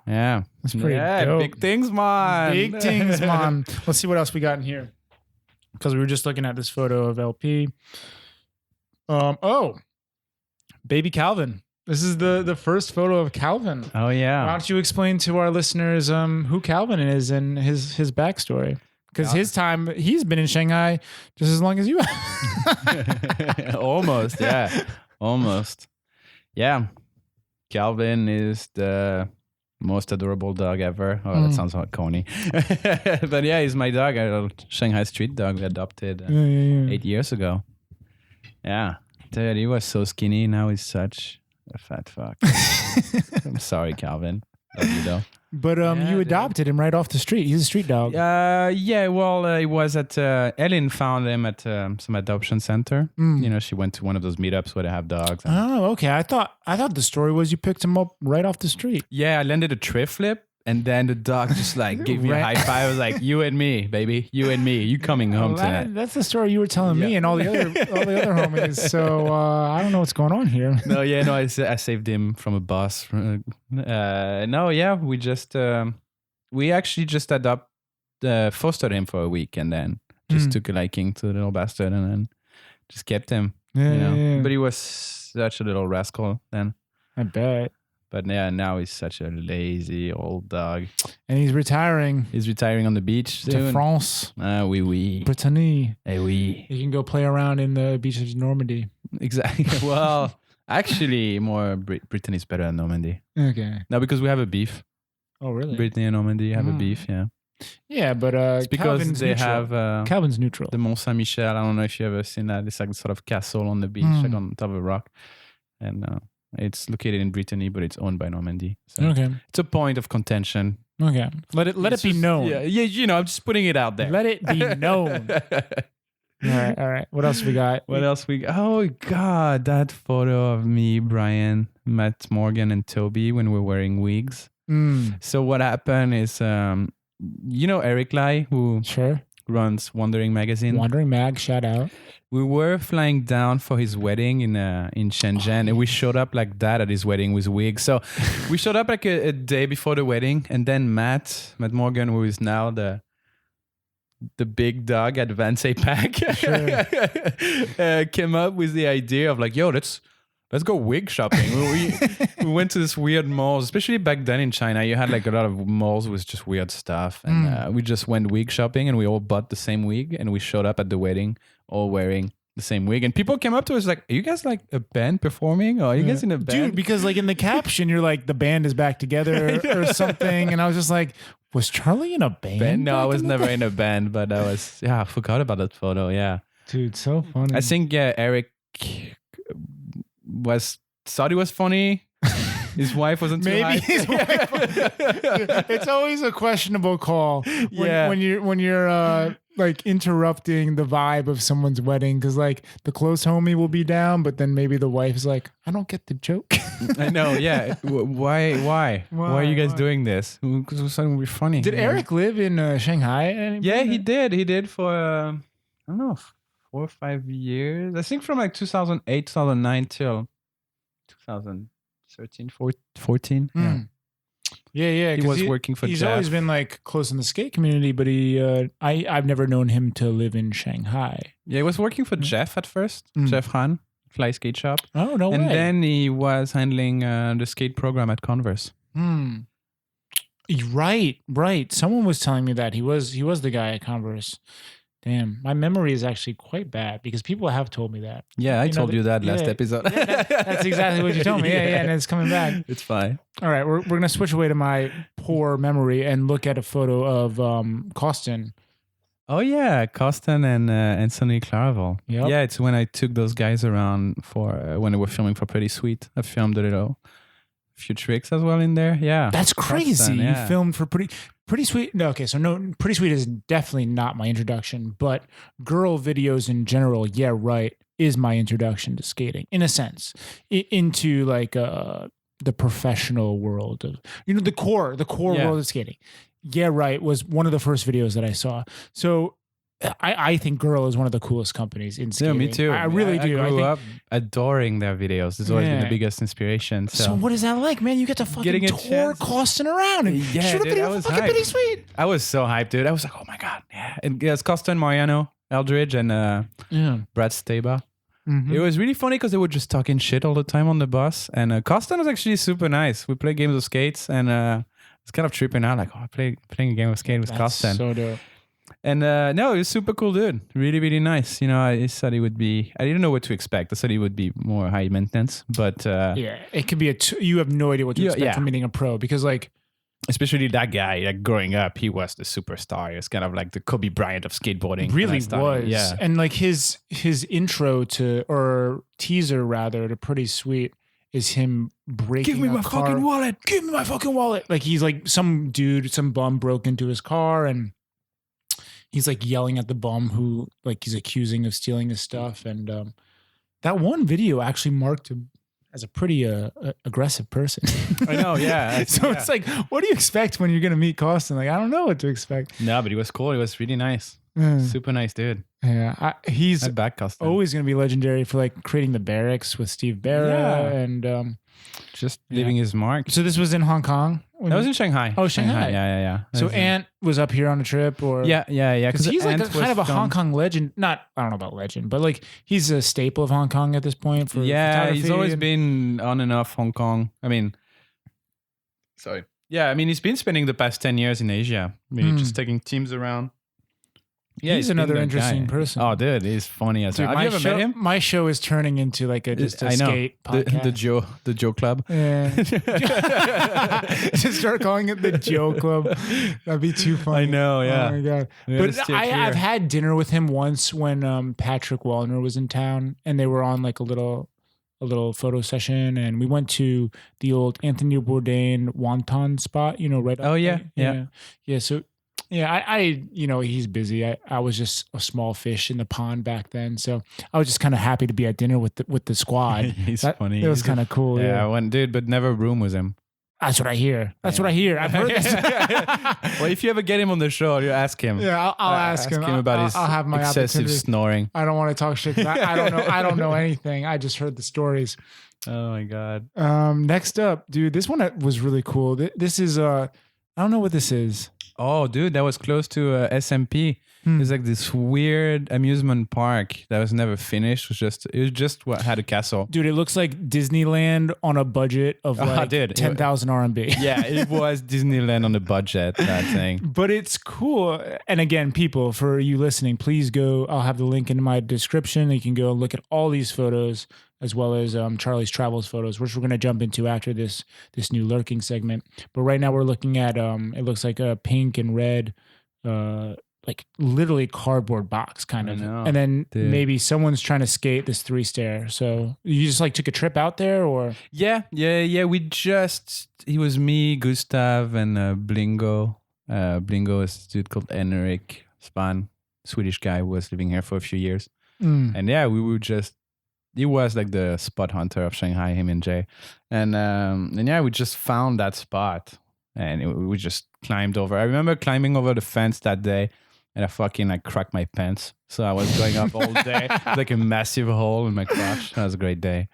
Speaker 4: Yeah,
Speaker 1: that's pretty dope.
Speaker 4: Big things, man.
Speaker 1: Big things, man. Let's see what else we got in here, because we were just looking at this photo of LP. Baby Calvin. This is the first photo of Calvin.
Speaker 4: Oh yeah.
Speaker 1: Why don't you explain to our listeners who Calvin is and his backstory? Because he's been in Shanghai just as long as you have.
Speaker 4: Almost, yeah. Almost. Yeah. Calvin is the most adorable dog ever. Oh, that sounds corny. But yeah, he's my dog. A Shanghai street dog we adopted 8 years ago. Yeah. Dude, he was so skinny. Now he's such a fat fuck. I'm sorry, Calvin. Love you though.
Speaker 1: But you adopted him right off the street. He's a street dog.
Speaker 4: Yeah, well, it was at Ellen found him at some adoption center. You know, she went to one of those meetups where they have dogs.
Speaker 1: Oh, okay. I thought the story was you picked him up right off the street.
Speaker 4: Yeah, I landed a tray flip, and then the dog just like gave me a high five. I was like, "You and me, baby. You and me. You coming home tonight."
Speaker 1: That's the story you were telling me and all the other homies. So I don't know what's going on here.
Speaker 4: No, I saved him from a bus. We actually just fostered him for a week, and then just took a liking to the little bastard, and then just kept him. Yeah. But he was such a little rascal then.
Speaker 1: I bet.
Speaker 4: But yeah, now he's such a lazy old dog.
Speaker 1: And he's retiring.
Speaker 4: He's retiring on the beach soon.
Speaker 1: To France.
Speaker 4: Oui.
Speaker 1: Brittany.
Speaker 4: Oui.
Speaker 1: He can go play around in the beaches of Normandy.
Speaker 4: Exactly. Well, actually, more Brittany's better than Normandy.
Speaker 1: Okay.
Speaker 4: No, because we have a beef.
Speaker 1: Oh, really?
Speaker 4: Brittany and Normandy have a beef, yeah.
Speaker 1: Yeah, but
Speaker 4: it's because
Speaker 1: Calvin's
Speaker 4: they
Speaker 1: neutral.
Speaker 4: have
Speaker 1: Calvin's neutral.
Speaker 4: The Mont Saint Michel. I don't know if you ever seen that. It's like a sort of castle on the beach, like on top of a rock, and it's located in Brittany, but it's owned by Normandy. So
Speaker 1: okay,
Speaker 4: it's a point of contention.
Speaker 1: Okay, let it be known.
Speaker 4: Yeah, you know, I'm just putting it out there.
Speaker 1: Let it be known. All right. What else we got?
Speaker 4: Oh God, that photo of me, Brian, Matt Morgan, and Toby when we're wearing wigs. So what happened is, you know Eric Lai, who runs Wandering Magazine.
Speaker 1: Wandering Mag, shout out.
Speaker 4: We were flying down for his wedding in Shenzhen, and we showed up like that at his wedding with wigs. So we showed up like a day before the wedding, and then Matt Morgan, who is now the big dog at Vance Pack, came up with the idea of like, yo, let's let's go wig shopping. We went to this weird malls, especially back then in China. You had like a lot of malls with just weird stuff. And we just went wig shopping and we all bought the same wig. And we showed up at the wedding all wearing the same wig. And people came up to us like, are you guys like a band performing? Or are you guys in a band?
Speaker 1: Dude, because like in the caption, you're like, the band is back together or something. And I was just like, was Charlie in a band?
Speaker 4: No, I was never in a band, but I forgot about that photo. Yeah.
Speaker 1: Dude, so funny.
Speaker 4: I think, Eric thought he was funny. His wife wasn't too
Speaker 1: Maybe
Speaker 4: hyped.
Speaker 1: his wife. It's always a questionable call when you're like interrupting the vibe of someone's wedding, because like the close homie will be down, but then maybe the wife's like, I don't get the joke.
Speaker 4: I know, yeah. Why are you guys doing this? Because something will be funny.
Speaker 1: Did Eric live in Shanghai?
Speaker 4: Yeah, he did for I don't know, 4 or 5 years. I think from like 2008, 2009 till 2013, 14.
Speaker 1: Yeah.
Speaker 4: He was working for
Speaker 1: He's
Speaker 4: Jeff.
Speaker 1: always been like close in the skate community, but I've never known him to live in Shanghai.
Speaker 4: Yeah, he was working for Jeff at first. Jeff Han, Fly Skate Shop.
Speaker 1: Oh, no way.
Speaker 4: And then he was handling the skate program at Converse.
Speaker 1: Right. Someone was telling me that he was the guy at Converse. Damn, my memory is actually quite bad because people have told me that.
Speaker 4: Yeah, I told you that last episode.
Speaker 1: That's exactly what you told me. Yeah, and it's coming back.
Speaker 4: It's fine.
Speaker 1: All right, we're gonna switch away to my poor memory and look at a photo of Costin.
Speaker 4: Oh yeah, Costin and Sonny Claraval.
Speaker 1: Yep.
Speaker 4: Yeah, it's when I took those guys around for when they were filming for Pretty Sweet. I filmed a few tricks as well in there. Yeah,
Speaker 1: that's crazy.
Speaker 4: Costin, yeah.
Speaker 1: You filmed for Pretty Sweet. No, okay, so no, Pretty Sweet is definitely not my introduction, but girl videos in general, yeah, right, is my introduction to skating in a sense, into like the professional world of the core world of skating. Yeah, right was one of the first videos that I saw. So I think Girl is one of the coolest companies in skating.
Speaker 4: Yeah, me too.
Speaker 1: I really do.
Speaker 4: I grew up adoring their videos. It's always been the biggest inspiration.
Speaker 1: So what is that like, man? You get to fucking tour Costin around and shoot a video for fucking Pretty Sweet.
Speaker 4: I was so hyped, dude. I was like, oh my God. Yeah. And it's Costin, Mariano, Eldridge, and Brad Staba. Mm-hmm. It was really funny because they were just talking shit all the time on the bus. And Costin was actually super nice. We played games of skates and it's kind of tripping out. Like, oh, playing a game of skate with Costin.
Speaker 1: So dope.
Speaker 4: And no, he was super cool dude. Really, really nice. I thought he would be, I didn't know what to expect. I thought he would be more high maintenance, but
Speaker 1: yeah, it could be you have no idea what to expect from meeting a pro because like,
Speaker 4: especially that guy, like growing up, he was the superstar. He was kind of like the Kobe Bryant of skateboarding.
Speaker 1: Really was. Yeah. And like his intro or teaser rather to Pretty Sweet is him breaking
Speaker 4: Give me my fucking wallet.
Speaker 1: Give me my fucking wallet. Like he's like some bum broke into his car and he's like yelling at the bum who like he's accusing of stealing his stuff. And that one video actually marked him as a pretty aggressive person.
Speaker 4: I know, yeah.
Speaker 1: It's like, what do you expect when you're going to meet Costin? Like, I don't know what to expect.
Speaker 4: No, but he was cool. He was really nice. Super nice dude.
Speaker 1: Yeah, he's
Speaker 4: Costin.
Speaker 1: Always going to be legendary for like creating the barracks with Steve Barra and
Speaker 4: just leaving his mark.
Speaker 1: So this was in Hong Kong?
Speaker 4: That was in Shanghai.
Speaker 1: Oh, Shanghai.
Speaker 4: Yeah.
Speaker 1: So Ant was up here on a trip or?
Speaker 4: Yeah.
Speaker 1: Because he's like kind of a Hong Kong legend. I don't know about legend, but like he's a staple of Hong Kong at this point for photography.
Speaker 4: He's always been on and off Hong Kong. I mean, sorry. Yeah, I mean, he's been spending the past 10 years in Asia. I mean, just taking teams around. Yeah,
Speaker 1: he's another interesting person.
Speaker 4: Oh, dude, he's funny as hell. Have you ever met him?
Speaker 1: My show is turning into like a skate podcast.
Speaker 4: The Joe Club.
Speaker 1: Yeah. Just start calling it the Joe Club. That'd be too funny.
Speaker 4: I know, yeah.
Speaker 1: Oh my God. But I've had dinner with him once when Patrick Wallner was in town and they were on like a little photo session and we went to the old Anthony Bourdain wonton spot, right?
Speaker 4: Oh yeah.
Speaker 1: So yeah, I he's busy. I was just a small fish in the pond back then, so I was just kind of happy to be at dinner with the squad.
Speaker 4: He's funny.
Speaker 1: It was kind of cool.
Speaker 4: Yeah, I went, dude, but never room with him.
Speaker 1: That's what I hear. I've heard this.
Speaker 4: Well, if you ever get him on the show, you ask him.
Speaker 1: Yeah, I'll ask him
Speaker 4: about his
Speaker 1: I'll have my
Speaker 4: excessive snoring.
Speaker 1: I don't want to talk shit. I don't know anything. I just heard the stories.
Speaker 4: Oh my God.
Speaker 1: Next up, dude, this one was really cool. This is I don't know what this is.
Speaker 4: Oh, dude, that was close to SMP. It's like this weird amusement park that was never finished. It was just what had a castle.
Speaker 1: Dude, it looks like Disneyland on a budget of like
Speaker 4: dude.
Speaker 1: 10,000 RMB.
Speaker 4: Yeah, it was Disneyland on a budget, that thing.
Speaker 1: But it's cool. And again, people, for you listening, please go. I'll have the link in my description. You can go and look at all these photos as well as Charlie's travels photos, which we're going to jump into after this new lurking segment. But right now we're looking at, it looks like a pink and red, like literally cardboard box kind of. And then maybe someone's trying to skate this 3-stair. So you just like took a trip out there or?
Speaker 4: Yeah. It was me, Gustav, and Blingo. Blingo is a dude called Henrik Span, Swedish guy who was living here for a few years. And yeah, he was like the spot hunter of Shanghai, him and Jay. And yeah, we just found that spot and we just climbed over. I remember climbing over the fence that day and I fucking like cracked my pants. So I was going up all day, like a massive hole in my crotch. That was a great day.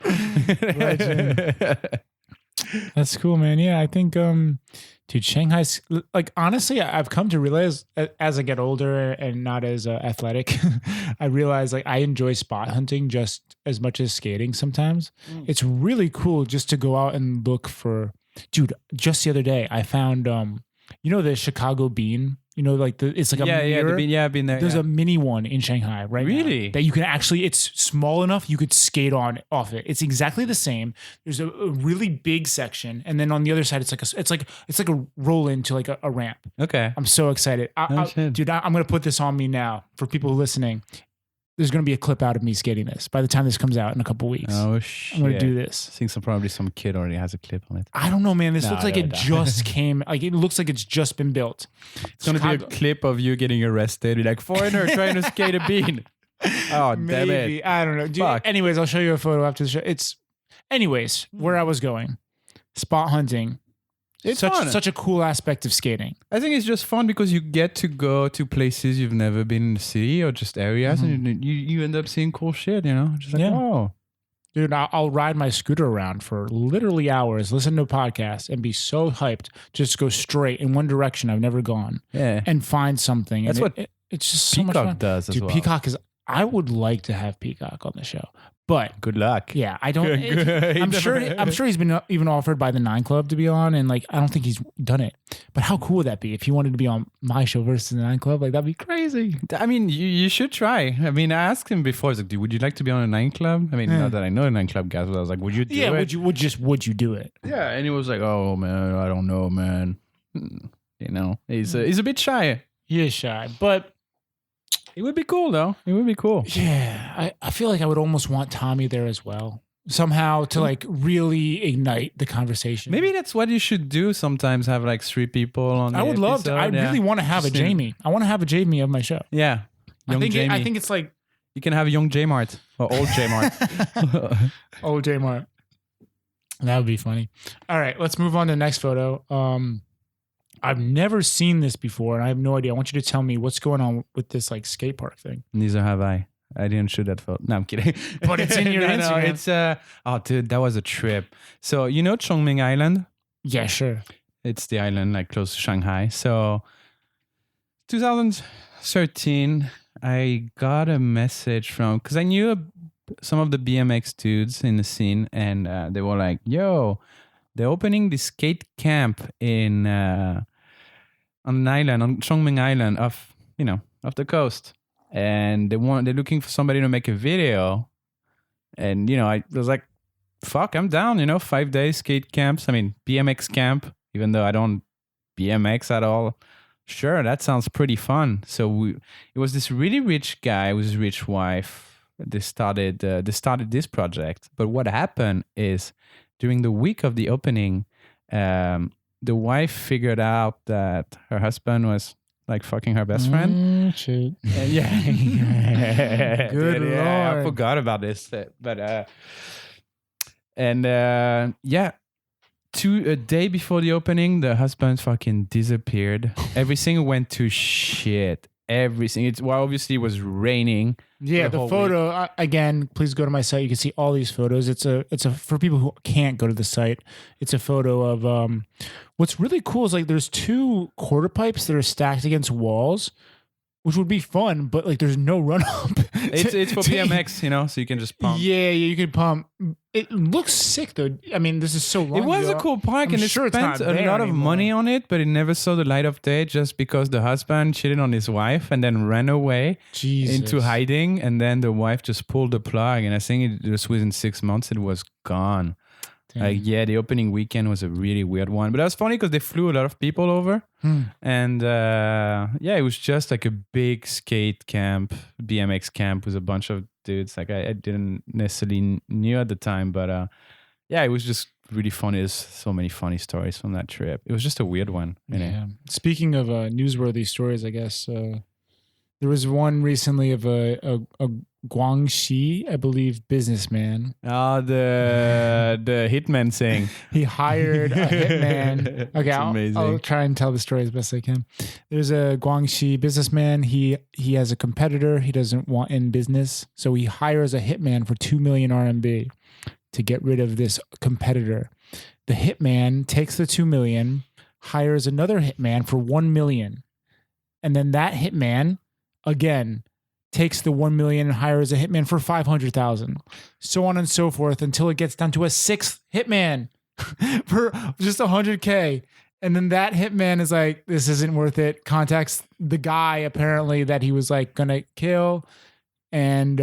Speaker 1: That's cool, man. Yeah, I think, dude, Shanghai's like, honestly, I've come to realize as I get older and not as athletic, I realize like I enjoy spot hunting just as much as skating sometimes. It's really cool just to go out and look for, dude, just the other day, I found, the Chicago bean. Like it's like a mirror.
Speaker 4: I've been there.
Speaker 1: There's a mini one in Shanghai right now.
Speaker 4: Really?
Speaker 1: That you can actually, it's small enough you could skate off it. It's exactly the same. There's a really big section, and then on the other side, it's like a roll into like a ramp.
Speaker 4: Okay.
Speaker 1: I'm so excited, dude. I'm gonna put this on me now for people listening. There's going to be a clip out of me skating this by the time this comes out in a couple weeks.
Speaker 4: Oh, shit.
Speaker 1: I'm going to do this.
Speaker 4: I think probably some kid already has a clip on it.
Speaker 1: I don't know, man. This looks like it just came. Like it looks like it's just been built.
Speaker 4: It's going to be a clip of you getting arrested. Be like, foreigner trying to skate a bean. Oh, damn it.
Speaker 1: I don't know. Dude, anyways, I'll show you a photo after the show. Anyways, where I was going. Spot hunting. It's such a cool aspect of skating.
Speaker 4: I think it's just fun because you get to go to places you've never been in the city or just areas, and you end up seeing cool shit. Just like oh,
Speaker 1: dude, I'll ride my scooter around for literally hours, listen to a podcast, and be so hyped. Just go straight in one direction I've never gone, and find something.
Speaker 4: That's what
Speaker 1: it's just so much fun.
Speaker 4: Peacock does as well.
Speaker 1: Peacock is. I would like to have Peacock on the show. But
Speaker 4: good luck.
Speaker 1: Yeah, I don't. I'm sure he's been even offered by the 9 Club to be on, and like I don't think he's done it. But how cool would that be if he wanted to be on my show versus the 9 Club? Like that'd be crazy.
Speaker 4: I mean, you should try. I mean, I asked him before. I was like, "Would you like to be on a 9 Club?" I mean, not that I know the 9 Club guys, but I was like, "Would you do it?"
Speaker 1: Yeah, would you do it?
Speaker 4: Yeah, and he was like, "Oh man, I don't know, man." He's a bit shy.
Speaker 1: He is shy, but.
Speaker 4: It would be cool, though. It would be cool.
Speaker 1: Yeah. I feel like I would almost want Tommy there as well. Somehow to like really ignite the conversation.
Speaker 4: Maybe that's what you should do sometimes, have like 3 people on the
Speaker 1: I would love to. I really want to have a Jamie. I want to have a Jamie of my show.
Speaker 4: Yeah.
Speaker 1: I think it's like...
Speaker 4: You can have a young J-Mart. Or old J-Mart.
Speaker 1: Old J-Mart. That would be funny. All right. Let's move on to the next photo. I've never seen this before, and I have no idea. I want you to tell me what's going on with this like skate park thing.
Speaker 4: Neither have I. I didn't shoot that photo. No, I'm kidding.
Speaker 1: But it's in your Instagram.
Speaker 4: No, it's dude, that was a trip. So you know Chongming Island?
Speaker 1: Yeah, sure.
Speaker 4: It's the island like close to Shanghai. So 2013, I got a message from because I knew some of the BMX dudes in the scene, and they were like, "Yo, they're opening this skate camp in." On an island, on Chongming Island, off the coast, and they're looking for somebody to make a video, and I was like, "Fuck, I'm down." 5 days skate camps. I mean, BMX camp, even though I don't BMX at all. Sure, that sounds pretty fun. So it was this really rich guy with his rich wife. They started this project. But what happened is during the week of the opening. The wife figured out that her husband was like fucking her best friend.
Speaker 1: Shit.
Speaker 4: Yeah.
Speaker 1: Good Lord.
Speaker 4: I forgot about this. But a day before the opening, the husband fucking disappeared. Everything went to shit. Everything. Obviously it was raining.
Speaker 1: Yeah, the photo again. Please go to my site. You can see all these photos. It's a for people who can't go to the site. It's a photo of what's really cool is like there's 2 quarter pipes that are stacked against walls which would be fun, but like there's no run up.
Speaker 4: It's for BMX, you know, so you can just pump.
Speaker 1: Yeah, you could pump. It looks sick though. I mean, this is so long
Speaker 4: It was
Speaker 1: ago.
Speaker 4: a cool park,
Speaker 1: I'm
Speaker 4: and they
Speaker 1: sure it's
Speaker 4: spent
Speaker 1: not
Speaker 4: a
Speaker 1: there
Speaker 4: lot of
Speaker 1: anymore.
Speaker 4: money on it, but it never saw the light of day just because the husband cheated on his wife and then ran away
Speaker 1: Jesus.
Speaker 4: into hiding, and then the wife just pulled the plug, and I think it just within 6 months it was gone.
Speaker 1: Damn.
Speaker 4: The opening weekend was a really weird one, but that was funny because they flew a lot of people over, and it was just like a big skate camp, BMX camp with a bunch of dudes. Like I didn't necessarily knew at the time, but it was just really funny. There's so many funny stories from that trip. It was just a weird one.
Speaker 1: Yeah. Speaking of newsworthy stories, I guess there was one recently of a Guangxi, I believe, businessman.
Speaker 4: Oh, the hitman thing.
Speaker 1: He hired a hitman. Okay,
Speaker 4: amazing.
Speaker 1: I'll try and tell the story as best I can. There's a Guangxi businessman. He has a competitor he doesn't want in business, so he hires a hitman for 2 million RMB to get rid of this competitor. The hitman takes the 2 million, hires another hitman for 1 million, and then that hitman again takes the 1 million and hires a hitman for 500,000, so on and so forth until it gets down to a sixth hitman for just 100K. And then that hitman is like, this isn't worth it. Contacts the guy apparently that he was like gonna kill, and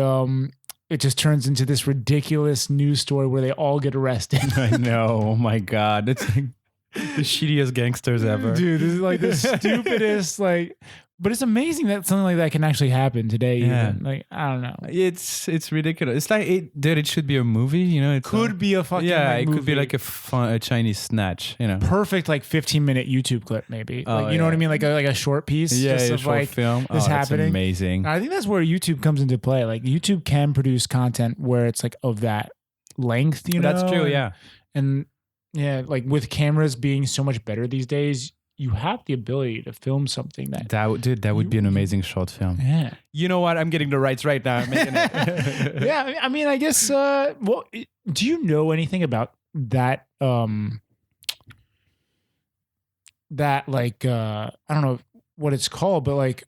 Speaker 1: it just turns into this ridiculous news story where they all get arrested.
Speaker 4: I know. Oh my God. It's like the shittiest gangsters ever.
Speaker 1: Dude, this is like the stupidest, like, but it's amazing that something like that can actually happen today.
Speaker 4: Yeah.
Speaker 1: Even. Like, I don't know.
Speaker 4: It's ridiculous. It's like it should be a movie, you know. It
Speaker 1: Could be a fucking
Speaker 4: it
Speaker 1: movie.
Speaker 4: could be like a Chinese snatch, you know.
Speaker 1: Perfect like 15-minute YouTube clip, maybe.
Speaker 4: Oh,
Speaker 1: Like, you know what I mean? Like a short piece.
Speaker 4: Yeah,
Speaker 1: just
Speaker 4: a
Speaker 1: of
Speaker 4: short
Speaker 1: like
Speaker 4: film.
Speaker 1: this
Speaker 4: That's
Speaker 1: happening.
Speaker 4: amazing.
Speaker 1: I think that's where YouTube comes into play. Like YouTube can produce content where it's like of that length, you know.
Speaker 4: That's true. Yeah.
Speaker 1: And yeah, like with cameras being so much better these days, you have the ability to film something that
Speaker 4: Would be an amazing short film.
Speaker 1: yeah.
Speaker 4: You know what? I'm getting the rights right now. I'm making it.
Speaker 1: Yeah, I mean, I guess. Do you know anything about that? That like, I don't know what it's called, but like,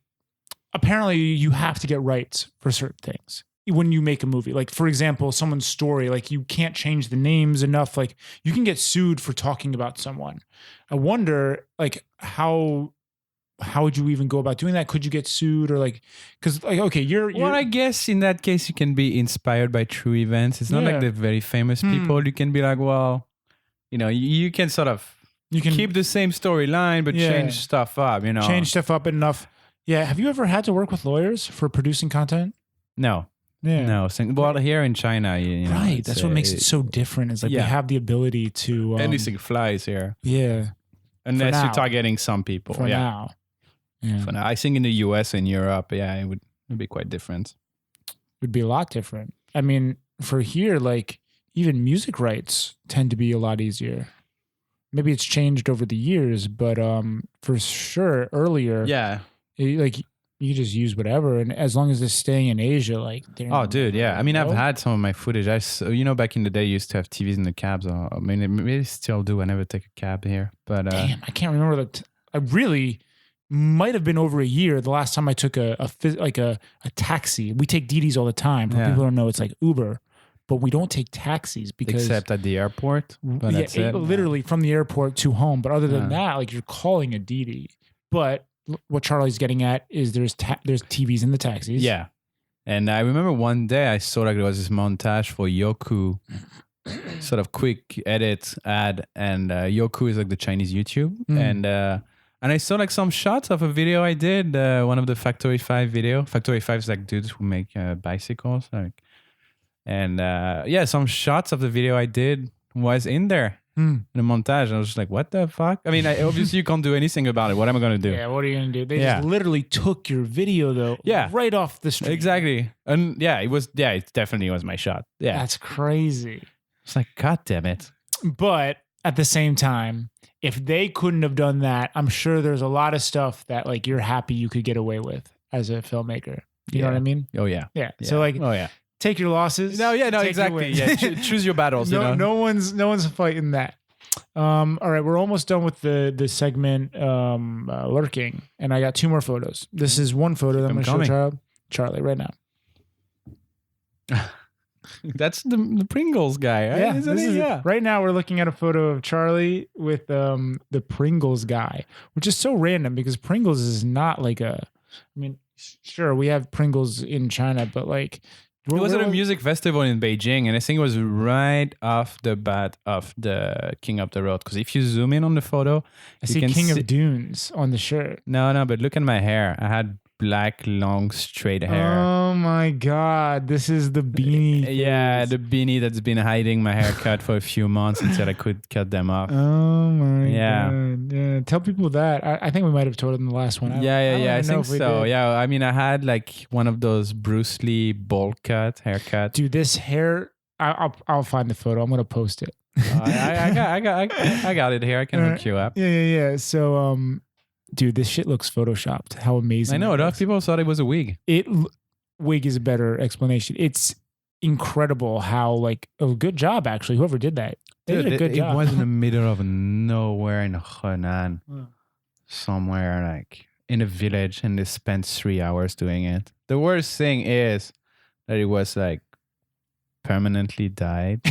Speaker 1: apparently you have to get rights for certain things when you make a movie. Like, for example, someone's story. Like, you can't change the names enough. Like, you can get sued for talking about someone. I wonder, like, how would you even go about doing that? Could you get sued or like, because like, okay, you're
Speaker 4: Well, I guess in that case, you can be inspired by true events. It's not
Speaker 1: Yeah.
Speaker 4: like the very famous people. You can be like, well, you know, you can sort of
Speaker 1: you can
Speaker 4: keep the same storyline, but
Speaker 1: Yeah.
Speaker 4: change stuff up, you know.
Speaker 1: change stuff up enough. Yeah. Have you ever had to work with lawyers for producing content?
Speaker 4: No.
Speaker 1: Yeah.
Speaker 4: No. Well, here in China, you know,
Speaker 1: Right.
Speaker 4: it's,
Speaker 1: That's what makes it so different. Is like we
Speaker 4: yeah.
Speaker 1: have the ability to
Speaker 4: anything flies here.
Speaker 1: Yeah.
Speaker 4: Unless
Speaker 1: now.
Speaker 4: you're targeting some people.
Speaker 1: For
Speaker 4: yeah.
Speaker 1: now. Yeah.
Speaker 4: For now. I think in the US and Europe, it would be quite different.
Speaker 1: Would be a lot different. I mean, for here, like even music rights tend to be a lot easier. Maybe it's changed over the years, but for sure earlier,
Speaker 4: Yeah.
Speaker 1: like you just use whatever, and as long as it's staying in Asia, like they're
Speaker 4: Oh, dude, yeah. I mean, I've
Speaker 1: No?
Speaker 4: had some of my footage. Back in the day, you used to have TVs in the cabs. I mean, maybe they still do. I never take a cab here, but
Speaker 1: Damn, I can't remember that. I really might have been over a year the last time I took a taxi. We take DDs all the time. For
Speaker 4: Yeah.
Speaker 1: people who don't know, it's like Uber, but we don't take taxis because
Speaker 4: except at the airport. But that's it.
Speaker 1: literally from the airport to home. But other than
Speaker 4: Yeah.
Speaker 1: that, like you're calling a DD. But what Charlie's getting at is there's TVs in the taxis.
Speaker 4: Yeah. And I remember one day I saw like there was this montage for Yoku, sort of quick edit ad, and Yoku is like the Chinese YouTube, and I saw like some shots of a video I did, one of the Factory 5 video. Factory 5 is like dudes who make bicycles, like, and some shots of the video I did was in there. In a montage, and I was just like, "What the fuck?" I mean, obviously you can't do anything about it. What am I gonna do?
Speaker 1: Yeah, what are you gonna do? They
Speaker 4: Yeah.
Speaker 1: just literally took your video though.
Speaker 4: Yeah.
Speaker 1: Right off the street.
Speaker 4: Exactly, and it definitely was my shot. Yeah,
Speaker 1: That's crazy.
Speaker 4: it's like, God damn it.
Speaker 1: But at the same time, if they couldn't have done that, I'm sure there's a lot of stuff that like you're happy you could get away with as a filmmaker. You know
Speaker 4: Yeah.
Speaker 1: what I mean?
Speaker 4: Oh yeah.
Speaker 1: Yeah. So like
Speaker 4: Oh yeah.
Speaker 1: take your losses. take your
Speaker 4: exactly.
Speaker 1: wins.
Speaker 4: Yeah, choose your battles.
Speaker 1: no,
Speaker 4: you know.
Speaker 1: no one's fighting that. All right, we're almost done with the segment lurking, and I got 2 more photos. This is one photo that I'm going to show Charlie right now.
Speaker 4: That's the Pringles guy, right?
Speaker 1: Yeah,
Speaker 4: Isn't
Speaker 1: this
Speaker 4: he?
Speaker 1: is
Speaker 4: Yeah.
Speaker 1: right now we're looking at a photo of Charlie with the Pringles guy, which is so random because Pringles is not like a. I mean, sure we have Pringles in China, but like.
Speaker 4: It was at a music festival in Beijing, and I think it was right off the bat of the King of the Road. Because if you zoom in on the photo,
Speaker 1: I see King of Dunes on the shirt.
Speaker 4: No, but look at my hair. I had black, long, straight hair.
Speaker 1: Oh my God, this is the beanie.
Speaker 4: Yeah, the beanie that's been hiding my haircut for a few months until I could cut them off.
Speaker 1: Oh my God. Yeah, tell people that. I think we might have told them the last one.
Speaker 4: I think so. Yeah, I mean, I had like one of those Bruce Lee bowl cut haircut.
Speaker 1: Dude, this hair. I'll find the photo. I'm gonna post it.
Speaker 4: I got it here. I can hook you up.
Speaker 1: Yeah. So, dude, this shit looks photoshopped. How amazing!
Speaker 4: I know. A lot of people thought it was a wig.
Speaker 1: Wig is a better explanation. It's incredible how good job actually. Whoever did that, they did a good job.
Speaker 4: It was in the middle of nowhere in Henan, somewhere like in a village, and they spent 3 hours doing it. The worst thing is that it was like permanently dyed,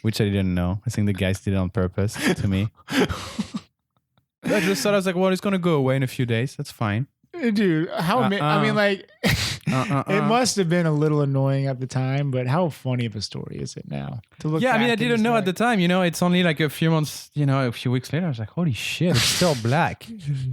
Speaker 4: which I didn't know. I think the guys did it on purpose to me. I just thought, I was like, well, it's going to go away in a few days. That's fine.
Speaker 1: Dude, I mean, like, it must have been a little annoying at the time, but how funny of a story is it now? To look
Speaker 4: I mean, I
Speaker 1: back
Speaker 4: didn't know at the time, it's only like a few months, a few weeks later, I was like, holy shit, it's still black.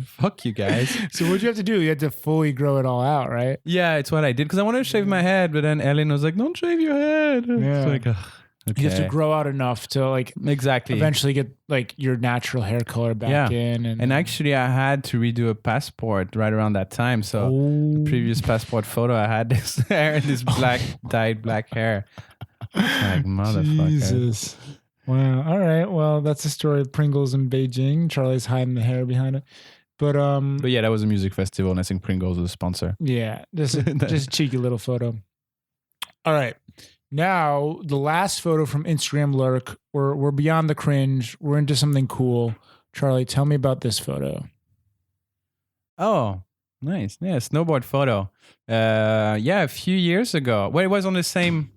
Speaker 4: Fuck you guys.
Speaker 1: So what'd you have to do? You had to fully grow it all out, right?
Speaker 4: Yeah, it's what I did because I wanted to shave my head, but then Ellen was like, don't shave your head.
Speaker 1: Yeah.
Speaker 4: It's like, ugh. Okay.
Speaker 1: You have to grow out enough to
Speaker 4: exactly
Speaker 1: eventually get your natural hair color back in. And
Speaker 4: actually, I had to redo a passport right around that time. So the previous passport photo, I had this hair, this dyed black hair. Like, motherfucker.
Speaker 1: Jesus. Wow. All right. Well, that's the story of Pringles in Beijing. Charlie's hiding the hair behind it. But
Speaker 4: yeah, that was a music festival, and I think Pringles was a sponsor.
Speaker 1: Yeah, just a cheeky little photo. All right. Now, the last photo from Instagram Lurk, we're beyond the cringe. We're into something cool. Charlie, tell me about this photo.
Speaker 4: Oh, nice. Yeah, snowboard photo. A few years ago. Well, it was on the same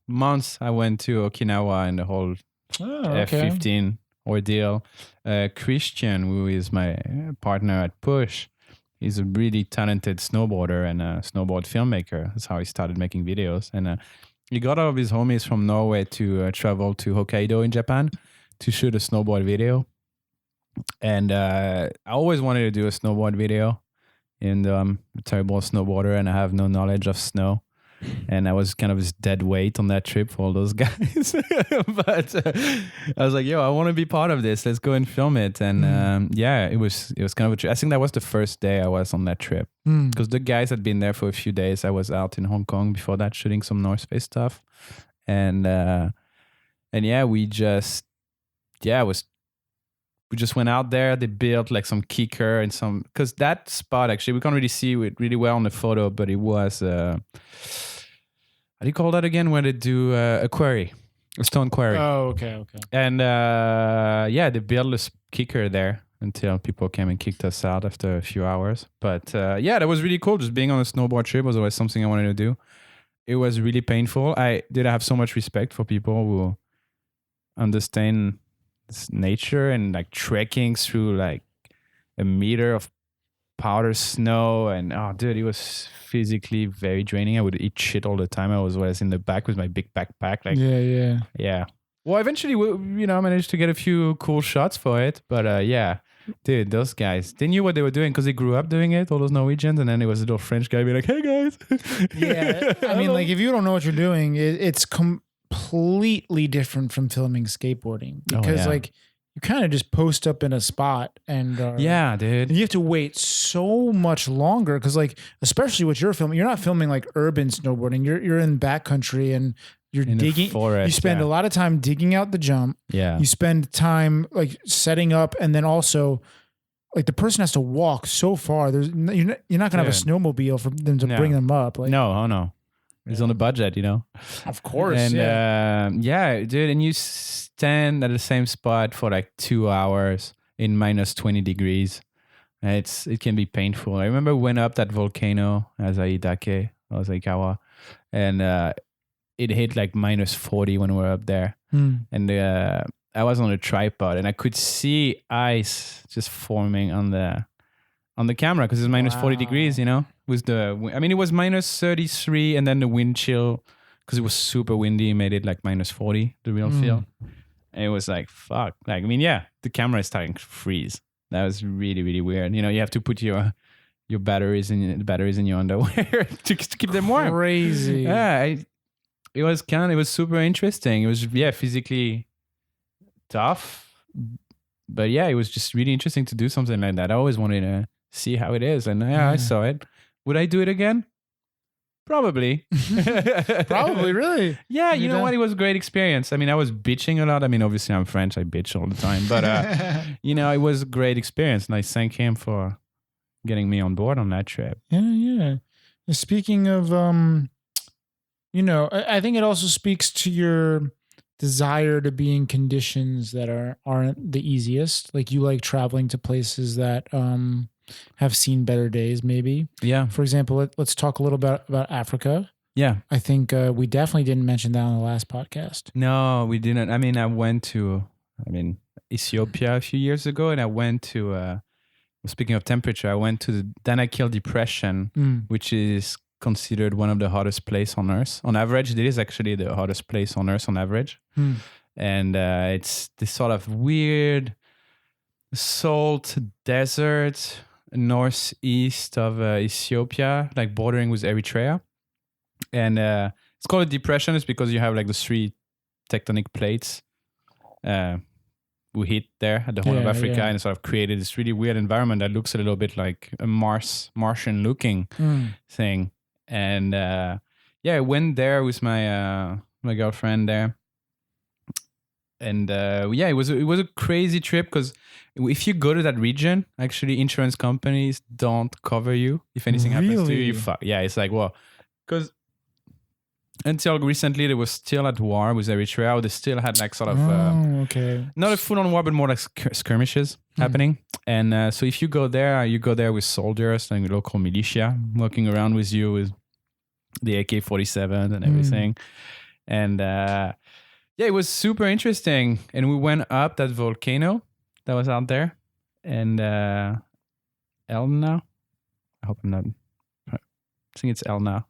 Speaker 4: month I went to Okinawa and the whole F-15 ordeal. Christian, who is my partner at Push, he's a really talented snowboarder and a snowboard filmmaker. That's how he started making videos. And he got all of his homies from Norway to travel to Hokkaido in Japan to shoot a snowboard video. And I always wanted to do a snowboard video. And I'm a terrible snowboarder and I have no knowledge of snow. And I was kind of this dead weight on that trip for all those guys. But I was like, yo, I want to be part of this. Let's go and film it. And it was kind of a trip. I think that was the first day I was on that trip. Because the guys had been there for a few days. I was out in Hong Kong before that shooting some North Face stuff. And we just went out there. They built like some kicker and some, because that spot actually, we can't really see it really well on the photo, but it was, how do you call that again? Where they do a quarry, a stone quarry.
Speaker 1: Oh, okay.
Speaker 4: And they built this kicker there until people came and kicked us out after a few hours. But that was really cool. Just being on a snowboard trip was always something I wanted to do. It was really painful. I did have so much respect for people who understand nature and like trekking through like a meter of powder snow, and it was physically very draining. I would eat shit all the time. I was always in the back with my big backpack. Like yeah. Well, eventually, I managed to get a few cool shots for it. But dude, those guys, they knew what they were doing because they grew up doing it. All those Norwegians, and then there was a little French guy being like, "Hey guys."
Speaker 1: Yeah, I mean, like if you don't know what you're doing, it's completely different from filming skateboarding because you kind of just post up in a spot and
Speaker 4: dude,
Speaker 1: you have to wait so much longer because especially what you're filming, you're not filming like urban snowboarding. You're in backcountry and you're in digging.
Speaker 4: Forest,
Speaker 1: you spend a lot of time digging out the jump.
Speaker 4: Yeah,
Speaker 1: you spend time like setting up, and then also like the person has to walk so far. You're not gonna have a snowmobile for them to bring them up.
Speaker 4: No. It's on a budget,
Speaker 1: Of course.
Speaker 4: And
Speaker 1: yeah.
Speaker 4: dude, and you stand at the same spot for like 2 hours in minus 20 degrees. It can be painful. I remember we went up that volcano, Asaidake, Osaikawa, and it hit like minus 40 when we were up there. And I was on a tripod and I could see ice just forming on the camera because it's minus 40 degrees, with it was minus 33 and then the wind chill because it was super windy made it like minus 40, the real feel. And it was like, fuck. Like, the camera is starting to freeze. That was really, really weird. You have to put your batteries in your underwear to keep them warm.
Speaker 1: Crazy.
Speaker 4: Yeah. It was super interesting. It was, physically tough. But it was just really interesting to do something like that. I always wanted to see how it is. And I saw it. Would I do it again? Probably.
Speaker 1: Probably, really?
Speaker 4: Yeah, you know what? It was a great experience. I was bitching a lot. Obviously I'm French. I bitch all the time. But, it was a great experience. And I thank him for getting me on board on that trip.
Speaker 1: Yeah. Speaking of, I think it also speaks to your desire to be in conditions that aren't the easiest. Like you like traveling to places that have seen better days, maybe.
Speaker 4: Yeah.
Speaker 1: For example, let's talk a little bit about Africa.
Speaker 4: Yeah.
Speaker 1: I think we definitely didn't mention that on the last podcast.
Speaker 4: No, we didn't. I went to, Ethiopia a few years ago, and I went to, speaking of temperature, I went to the Danakil Depression, which is considered one of the hottest places on Earth. On average, it is actually the hottest place on Earth on average. And it's this sort of weird salt desert northeast of Ethiopia, like bordering with Eritrea. And it's called a depression. It's because you have like the 3 tectonic plates who hit there at the Horn of Africa and sort of created this really weird environment that looks a little bit like a Martian looking thing. And I went there with my girlfriend there. And it was a crazy trip because if you go to that region, actually insurance companies don't cover you. If anything happens to you, you fuck. Yeah, it's like, well, because until recently they were still at war with Eritrea. They still had like sort of not a full-on war, but more like skirmishes happening. And so if you go there with soldiers and local militia walking around with you with the AK-47 and everything. And it was super interesting. And we went up that volcano that was out there. And Elna, I hope I'm not, I think it's Elna.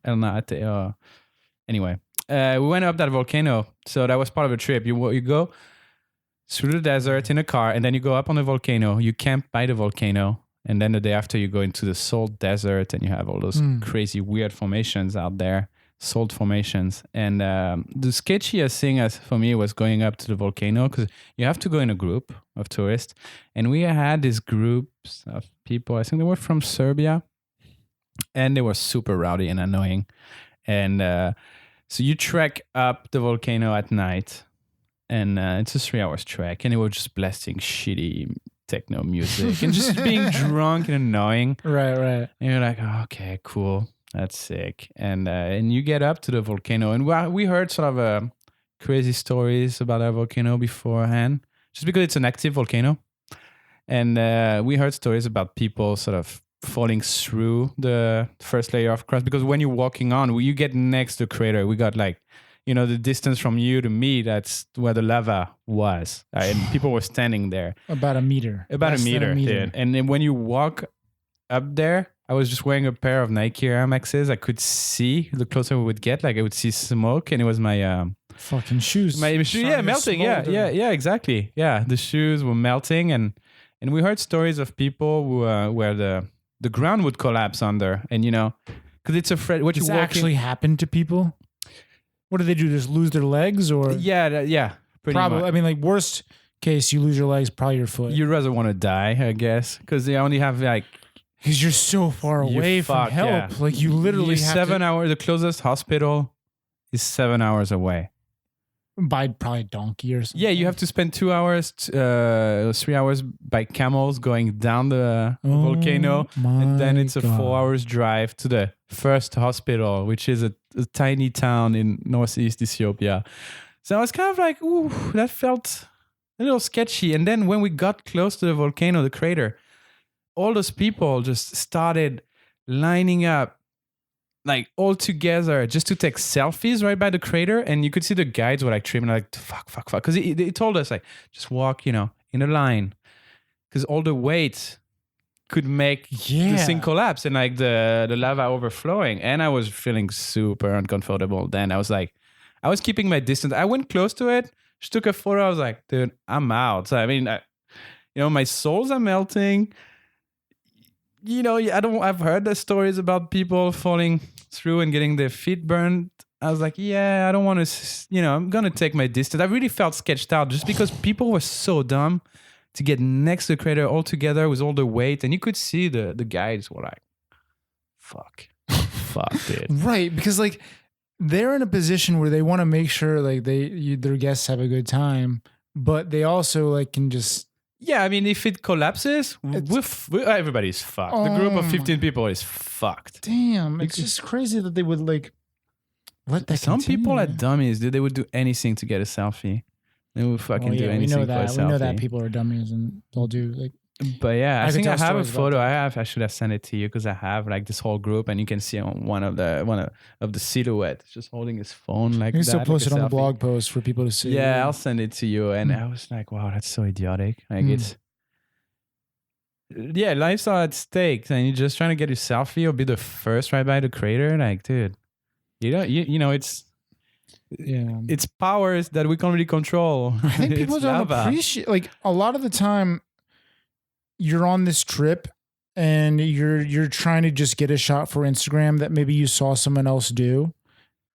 Speaker 4: Elna. Anyway, we went up that volcano. So that was part of a trip. You go through the desert in a car, and then you go up on the volcano. You camp by the volcano. And then the day after, you go into the salt desert, and you have all those crazy, weird formations out there, salt formations. And the sketchiest thing for me was going up to the volcano, because you have to go in a group of tourists. And we had these groups of people, I think they were from Serbia, and they were super rowdy and annoying. And so you trek up the volcano at night, and it's a 3 hours trek, and they were just blasting shitty techno music and just being drunk and annoying.
Speaker 1: Right.
Speaker 4: And you're like, oh, okay, cool. That's sick. And you get up to the volcano, and we heard sort of crazy stories about that volcano beforehand, just because it's an active volcano. And we heard stories about people sort of falling through the first layer of crust, because when you're walking on, you get next to the crater. We got like, the distance from you to me, that's where the lava was. And people were standing there.
Speaker 1: About a meter.
Speaker 4: About a meter. Dude. And then when you walk up there, I was just wearing a pair of Nike Air Maxes. I could see, the closer we would get, like I would see smoke, and it was my
Speaker 1: fucking shoes.
Speaker 4: My shoes, melting. Yeah, exactly. Yeah, the shoes were melting, and we heard stories of people who where the ground would collapse under, and because it's a what
Speaker 1: Does that actually happen to people? What do they do? Just lose their legs, or
Speaker 4: yeah,
Speaker 1: probably.
Speaker 4: Much.
Speaker 1: I mean, like worst case, you lose your legs, probably your foot.
Speaker 4: You'd rather want to die, I guess, because they only have like.
Speaker 1: Because you're so far away from help. Yeah. Like you literally have
Speaker 4: 7 hours. The closest hospital is 7 hours away.
Speaker 1: by probably a donkey or something.
Speaker 4: Yeah, you have to spend 2 hours, 3 hours by camels going down the volcano. And then it's a 4 hours drive to the first hospital, which is a tiny town in northeast Ethiopia. So I was kind of like, ooh, that felt a little sketchy. And then when we got close to the volcano, the crater, all those people just started lining up like all together just to take selfies right by the crater. And you could see the guides were like tripping, like, fuck. Because they told us, like, just walk, in a line. Because all the weight could make the thing collapse and like the lava overflowing. And I was feeling super uncomfortable then. I was keeping my distance. I went close to it, just took a photo. I was like, dude, I'm out. So, I mean, my soles are melting. I've heard the stories about people falling through and getting their feet burned. I was like, I don't want to, I'm going to take my distance. I really felt sketched out just because people were so dumb to get next to the crater all together with all the weight. And you could see the guides were like, fuck, dude.
Speaker 1: Right. Because like they're in a position where they want to make sure like their guests have a good time, but they also like can just.
Speaker 4: Yeah, I mean, if it collapses, everybody's fucked. The group of 15 people is fucked.
Speaker 1: Damn, it's just crazy that they would like let that
Speaker 4: Some
Speaker 1: continue.
Speaker 4: people are dummies, dude. They would do anything to get a selfie. They would fucking do anything for a selfie.
Speaker 1: We know that people are dummies and they'll do like.
Speaker 4: But yeah, I think I have a photo.
Speaker 1: that.
Speaker 4: I should have sent it to you because I have like this whole group, and you can see on one of the silhouette just holding his phone like that.
Speaker 1: You can still post it on the
Speaker 4: selfie.
Speaker 1: blog post for people to see.
Speaker 4: Yeah, I'll send it to you. And I was like, wow, that's so idiotic. Like lives are at stake, and you're just trying to get your selfie or be the first right by the crater. Like, dude, it's powers that we can't really control.
Speaker 1: I think people don't appreciate, like, a lot of the time you're on this trip and you're trying to just get a shot for Instagram that maybe you saw someone else do,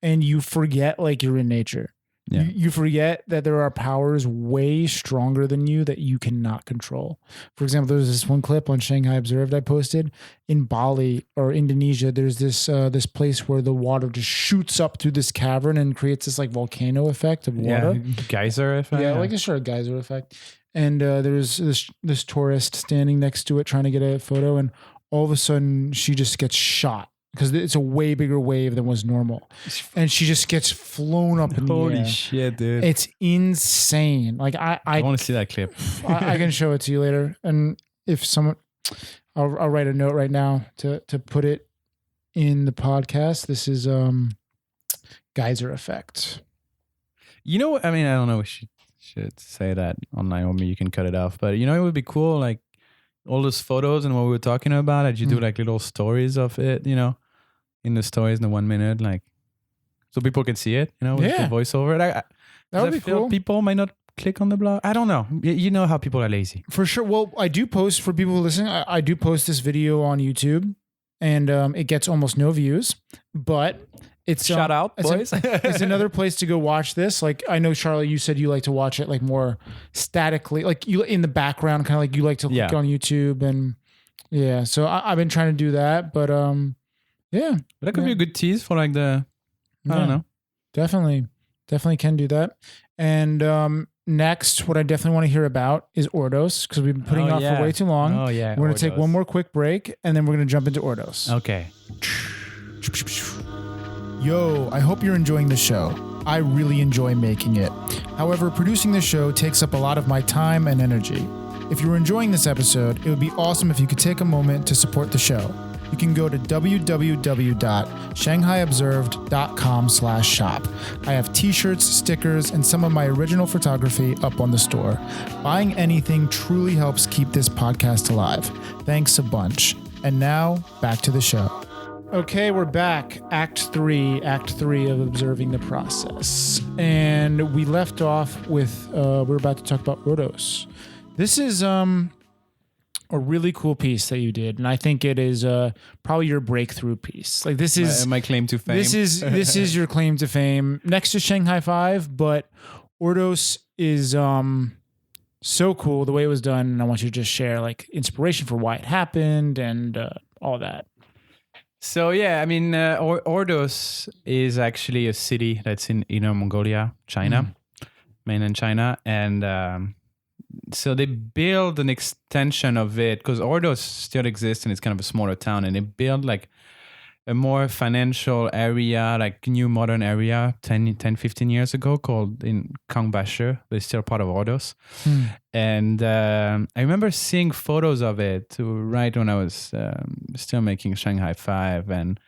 Speaker 1: and you forget like you're in nature.
Speaker 4: Yeah.
Speaker 1: You forget that there are powers way stronger than you that you cannot control. For example, there's this one clip on Shanghai Observed I posted in Bali or Indonesia. There's this place where the water just shoots up through this cavern and creates this like volcano effect of water.
Speaker 4: Geyser effect.
Speaker 1: Yeah, like a sort of geyser effect. And there's this tourist standing next to it trying to get a photo, and all of a sudden she just gets shot because it's a way bigger wave than was normal, and she just gets flown up in the air.
Speaker 4: Holy shit, dude!
Speaker 1: It's insane. Like I
Speaker 4: want to see that clip.
Speaker 1: I can show it to you later, and if someone, I'll write a note right now to put it in the podcast. This is geyser effect.
Speaker 4: You know what? I mean, I don't know. We should say that online, or maybe you can cut it off. But it would be cool, like all those photos and what we were talking about. That you do like little stories of it, in the stories in the 1 minute, like so people can see it, with the voiceover. That would be cool. People might not click on the blog. I don't know. You know how people are lazy.
Speaker 1: For sure. Well, I do post for people listening. I do post this video on YouTube, and it gets almost no views, but. It's
Speaker 4: shout out, boys.
Speaker 1: It's another place to go watch this. Like I know, Charlotte, you said you like to watch it like more statically, like you in the background, kind of like you like to click on YouTube, and So I've been trying to do that, but
Speaker 4: that could be a good tease for like I don't know.
Speaker 1: Definitely can do that. And next, what I definitely want to hear about is Ordos, because we've been putting off for way too long.
Speaker 4: Oh yeah,
Speaker 1: we're gonna take one more quick break, and then we're gonna jump into Ordos.
Speaker 4: Okay.
Speaker 1: Yo, I hope you're enjoying the show. I really enjoy making it. However, producing the show takes up a lot of my time and energy. If you're enjoying this episode, it would be awesome if you could take a moment to support the show. You can go to www.shanghaiobserved.com/shop. I have t-shirts, stickers, and some of my original photography up on the store. Buying anything truly helps keep this podcast alive. Thanks a bunch. And now, back to the show. Okay, we're back. Act 3 of Observing the Process. And we left off with, we're about to talk about Ordos. This is a really cool piece that you did. And I think it is probably your breakthrough piece. Like this is
Speaker 4: my claim to fame.
Speaker 1: This is your claim to fame next to Shanghai 5, but Ordos is so cool the way it was done. And I want you to just share like inspiration for why it happened and all that.
Speaker 4: So yeah, I mean, Ordos is actually a city that's in Inner Mongolia, China. mainland China, and so they build an extension of it because Ordos still exists and it's kind of a smaller town, and they build like a more financial area, like new modern area 10, 15 years ago called in Kangbashe, but it's still part of Ordos. And I remember seeing photos of it right when I was still making Shanghai 5, and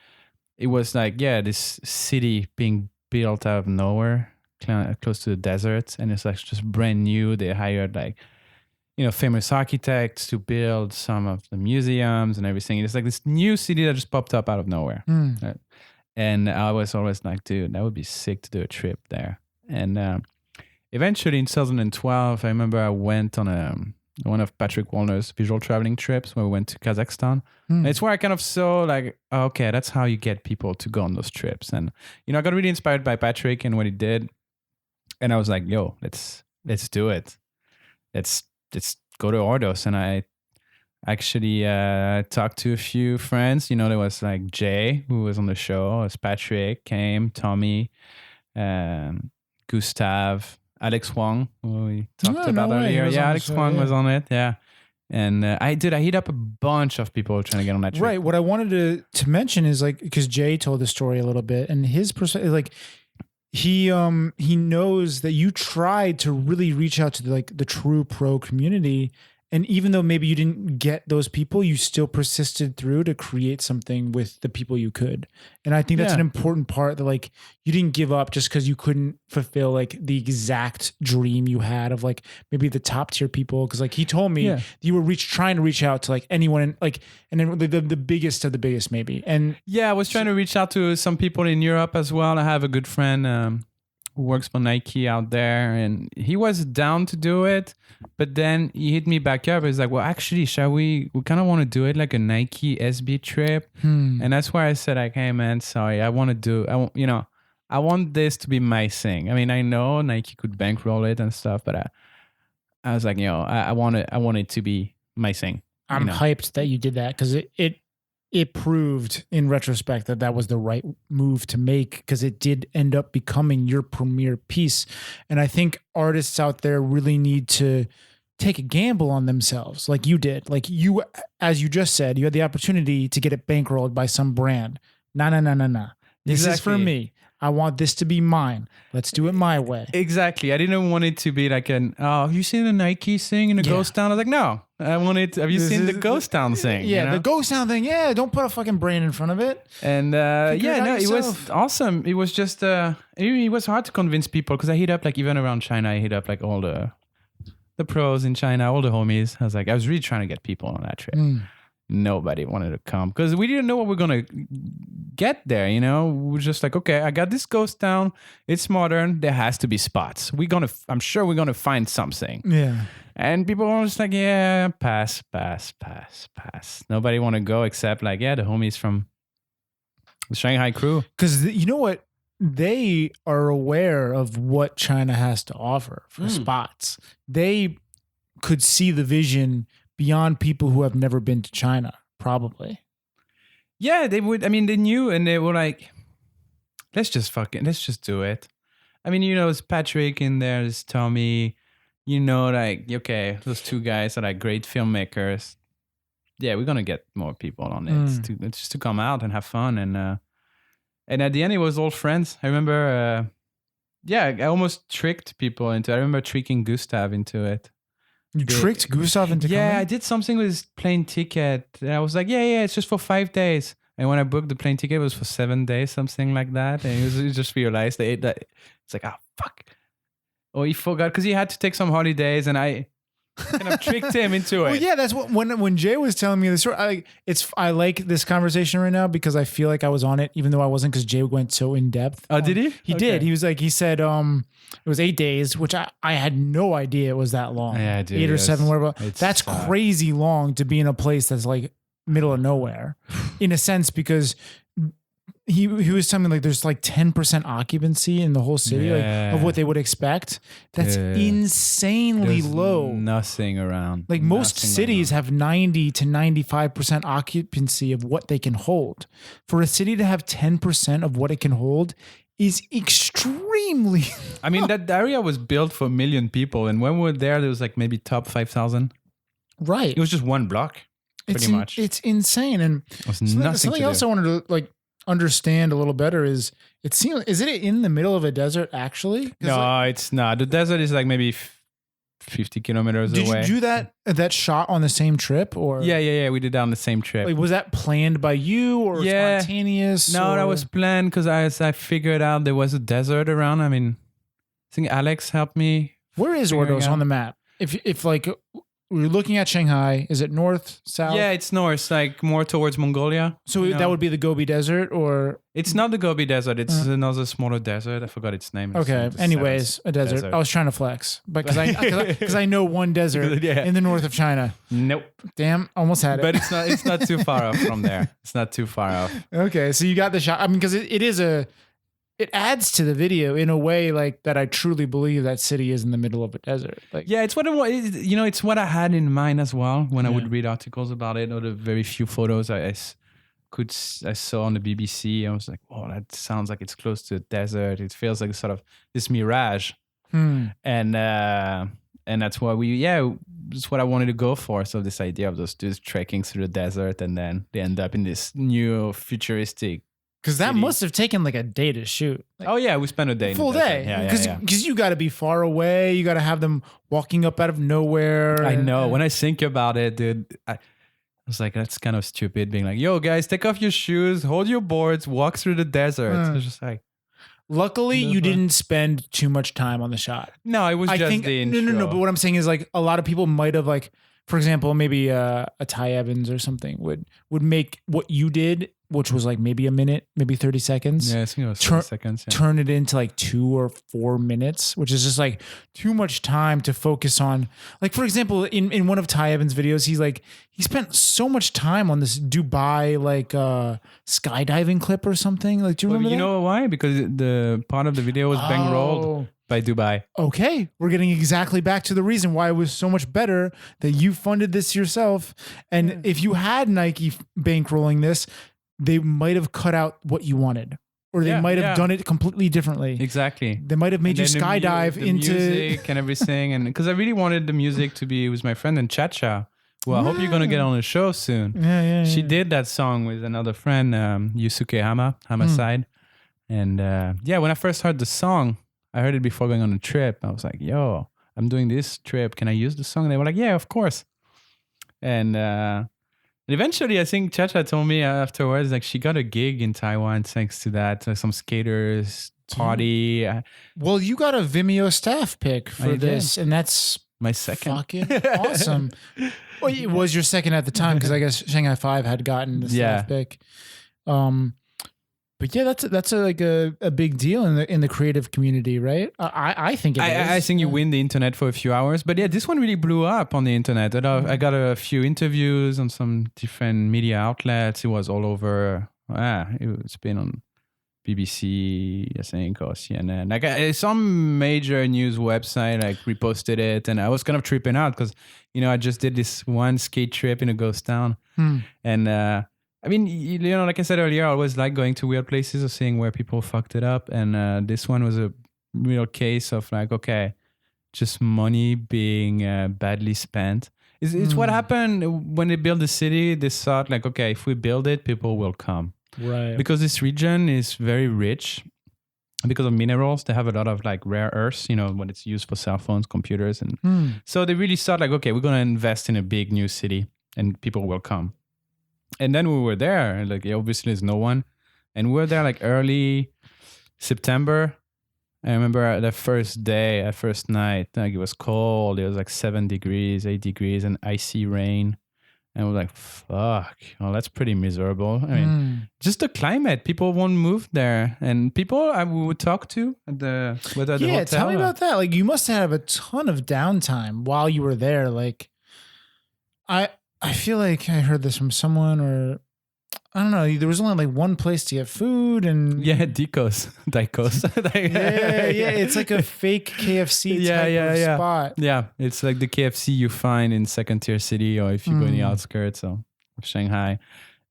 Speaker 4: it was like, this city being built out of nowhere, close to the desert, and it's like just brand new. They hired like, famous architects to build some of the museums and everything. It's like this new city that just popped up out of nowhere. Right? And I was always like, dude, that would be sick to do a trip there. And eventually in 2012, I remember I went on one of Patrick Wallner's visual traveling trips where we went to Kazakhstan. And it's where I kind of saw like, okay, that's how you get people to go on those trips. And, I got really inspired by Patrick and what he did. And I was like, yo, let's do it. Let's go to Ordos. And I actually talked to a few friends. There was like Jay, who was on the show. There was Patrick, came, Tommy, Gustav, Alex Wong, who we talked about earlier. Yeah, Alex Wong was on it. Yeah. And I hit up a bunch of people trying to get on that trip.
Speaker 1: Right. What I wanted to mention is like, because Jay told the story a little bit, and his perspective, like, he knows that you tried to really reach out to the true pro community, and even though maybe you didn't get those people, you still persisted through to create something with the people you could. And I think that's an important part, that like you didn't give up just because you couldn't fulfill like the exact dream you had of like maybe the top tier people. Because like he told me you were trying to reach out to like anyone, and then the biggest of the biggest maybe. And
Speaker 4: I was trying to reach out to some people in Europe as well. I have a good friend who works for Nike out there, and he was down to do it, but then he hit me back up. He's like, well, actually, we kind of want to do it like a Nike SB trip. And that's where I said, like, hey man, sorry, I want this to be my thing. I mean, I know Nike could bankroll it and stuff, but I was like, I want it to be my thing.
Speaker 1: I'm hyped that you did that, because it proved in retrospect that was the right move to make, because it did end up becoming your premier piece. And I think artists out there really need to take a gamble on themselves like you did. Like you, as you just said, you had the opportunity to get it bankrolled by some brand. No. This is for me. I want this to be mine. Let's do it my way.
Speaker 4: Exactly. I didn't want it to be like have you seen the Nike thing in the Ghost Town? I was like, no. I wanted. Have you seen the Ghost Town thing?
Speaker 1: Yeah, the Ghost Town thing. Yeah, don't put a fucking brand in front of it.
Speaker 4: And it was awesome. It was just it was hard to convince people, because I hit up like even around China. I hit up like all the pros in China, all the homies. I was really trying to get people on that trip. Nobody wanted to come because we didn't know what we're gonna get there. We're just like, okay, I got this Ghost Town. It's modern. There has to be spots. I'm sure we're gonna find something.
Speaker 1: Yeah.
Speaker 4: And people are just like, yeah, pass. Nobody want to go except like, the homies from the Shanghai crew.
Speaker 1: Because you know what? They are aware of what China has to offer for spots. They could see the vision beyond people who have never been to China, probably.
Speaker 4: Yeah, they would. I mean, they knew, and they were like, let's just do it. I mean, it's Patrick in there, there's Tommy, like, okay, those two guys are like great filmmakers. Yeah, we're going to get more people on it just to come out and have fun. And at the end, it was all friends. I remember, I almost tricked people into it. I remember tricking Gustav into it.
Speaker 1: You tricked Gustav into coming?
Speaker 4: Yeah, I did something with his plane ticket. And I was like, yeah, it's just for 5 days. And when I booked the plane ticket, it was for 7 days, something like that. And he just realized that it's like, oh, fuck. Oh, he forgot because he had to take some holidays, and I kind of tricked him into it.
Speaker 1: Well, yeah, that's what when Jay was telling me the story. I like this conversation right now because I feel like I was on it, even though I wasn't, because Jay went so in depth.
Speaker 4: Oh, did he?
Speaker 1: He did. He said it was 8 days, which I had no idea it was that long.
Speaker 4: Yeah, dude,
Speaker 1: 8 or 7, whatever. That's crazy long to be in a place that's like middle of nowhere, in a sense, because he was telling me like there's like 10% occupancy in the whole city like, of what they would expect. That's insanely
Speaker 4: There's
Speaker 1: low.
Speaker 4: Nothing around.
Speaker 1: Like most
Speaker 4: Nothing
Speaker 1: cities
Speaker 4: around.
Speaker 1: have 90 to 95% occupancy of what they can hold. For a city to have 10% of what it can hold is extremely.
Speaker 4: I mean, that area was built for 1 million people, and when we were there was like maybe top 5,000.
Speaker 1: Right.
Speaker 4: It was just one block, pretty much.
Speaker 1: It's insane. And
Speaker 4: It was nothing
Speaker 1: something
Speaker 4: to
Speaker 1: else
Speaker 4: do.
Speaker 1: I wanted to like understand a little better is is it in the middle of a desert actually? 'Cause,
Speaker 4: No,
Speaker 1: like,
Speaker 4: it's not. The desert is like maybe 50 kilometers
Speaker 1: did
Speaker 4: away.
Speaker 1: you do that shot on the same trip or?
Speaker 4: Yeah. We did that on the same trip.
Speaker 1: Like, was that planned by you or
Speaker 4: Yeah.
Speaker 1: spontaneous?
Speaker 4: No, that
Speaker 1: or-
Speaker 4: was planned because I figured out there was a desert around. I mean, I think Alex helped me.
Speaker 1: Where is
Speaker 4: figuring
Speaker 1: Ordos
Speaker 4: out-
Speaker 1: on the map? If like we're looking at Shanghai, is it north, south?
Speaker 4: Yeah, it's north, like more towards Mongolia.
Speaker 1: So
Speaker 4: you
Speaker 1: that
Speaker 4: know?
Speaker 1: would be the Gobi Desert, or
Speaker 4: It's not the Gobi Desert. It's another smaller desert. I forgot its name. It's
Speaker 1: okay.
Speaker 4: the
Speaker 1: Anyways,
Speaker 4: seventh
Speaker 1: a desert. I was trying to flex, but because I know one desert
Speaker 4: Yeah.
Speaker 1: in the north of China.
Speaker 4: Nope.
Speaker 1: Damn, almost had it.
Speaker 4: But it's not too far off from there. It's not too far off.
Speaker 1: Okay, so you got the shot. I mean, because it adds to the video in a way like that. I truly believe that city is in the middle of a desert. Like,
Speaker 4: Yeah, it's what it's what I had in mind as well when I would read articles about it or the very few photos I saw on the BBC. I was like, oh, that sounds like it's close to a desert. It feels like sort of this mirage. And that's why it's what I wanted to go for. So this idea of those dudes trekking through the desert and then they end up in this new futuristic.
Speaker 1: because that
Speaker 4: city.
Speaker 1: must have taken like a day to shoot. Like,
Speaker 4: Oh yeah, we spent a day. in the
Speaker 1: full
Speaker 4: desert.
Speaker 1: day.
Speaker 4: Yeah,
Speaker 1: Because you got to be far away. You got to have them walking up out of nowhere.
Speaker 4: I
Speaker 1: and-
Speaker 4: know. When I think about it, dude, I was like, that's kind of stupid. Being like, yo, guys, take off your shoes, hold your boards, walk through the desert. It's just like,
Speaker 1: Luckily, you didn't spend too much time on the shot.
Speaker 4: no, it was
Speaker 1: I
Speaker 4: just
Speaker 1: think
Speaker 4: the
Speaker 1: no.
Speaker 4: intro.
Speaker 1: But what I'm saying is like a lot of people might have like, for example, maybe a Ty Evans or something would make what you did, which was like maybe a minute, maybe 30 seconds.
Speaker 4: Yeah, I think it was
Speaker 1: Turn-
Speaker 4: 30 seconds. Yeah.
Speaker 1: Turn it into like 2 or 4 minutes, which is just like too much time to focus on. Like, for example, in one of Ty Evans' videos, he spent so much time on this Dubai like skydiving clip or something. Like, do you
Speaker 4: Well,
Speaker 1: remember
Speaker 4: you
Speaker 1: that?
Speaker 4: know why? Because the part of the video was bankrolled
Speaker 1: Oh.
Speaker 4: by Dubai.
Speaker 1: Okay, we're getting exactly back to the reason why it was so much better that you funded this yourself. And if you had Nike bankrolling this, they might have cut out what you wanted, or they
Speaker 4: Yeah,
Speaker 1: might have
Speaker 4: yeah.
Speaker 1: done it completely differently.
Speaker 4: Exactly.
Speaker 1: They might have made you
Speaker 4: And then
Speaker 1: skydive
Speaker 4: the
Speaker 1: into.
Speaker 4: music and everything, and because I really wanted the music to be with my friend in Chacha, who I hope you're gonna get on the show soon.
Speaker 1: Yeah.
Speaker 4: She did that song with another friend, Yusuke Hamaside. And when I first heard the song, I heard it before going on a trip. I was like, yo, I'm doing this trip. Can I use the song? And they were like, yeah, of course. And eventually, I think Chacha told me afterwards, like she got a gig in Taiwan thanks to that. Some skaters party.
Speaker 1: Well, you got a Vimeo staff pick for
Speaker 4: I did.
Speaker 1: this, and that's
Speaker 4: My second.
Speaker 1: fucking awesome. Well, it was your second at the time because I guess Shanghai 5 had gotten the staff pick. But yeah, that's a big deal in the creative community, right? I think it is.
Speaker 4: I think you win the internet for a few hours, but yeah, this one really blew up on the internet. I got a few interviews on some different media outlets. It was all over. It's been on BBC, I think, or CNN. Like some major news website like reposted it, and I was kind of tripping out because I just did this one skate trip in a ghost town, and. I mean, like I said earlier, I always like going to weird places or seeing where people fucked it up. And this one was a real case of like, okay, just money being badly spent. It's what happened when they built the city. They thought like, okay, if we build it, people will come.
Speaker 1: Right.
Speaker 4: Because this region is very rich because of minerals. They have a lot of like rare earths, when it's used for cell phones, computers. And so they really thought like, okay, we're going to invest in a big new city and people will come. And then we were there, and like obviously there's no one. And we were there like early September. I remember the first day, first night, like it was cold. It was like 7 degrees, 8 degrees, and icy rain. And we're like, fuck, well, that's pretty miserable. I mean, just the climate. People won't move there. And people we would talk to at the hotel.
Speaker 1: Yeah, tell me about that. Like, you must have a ton of downtime while you were there. Like, I feel like I heard this from someone, or I don't know. There was only like one place to get food, and
Speaker 4: Yeah, Dicos.
Speaker 1: yeah. It's like a fake KFC type of spot.
Speaker 4: Yeah, it's like the KFC you find in second tier city, or if you go in the outskirts of Shanghai.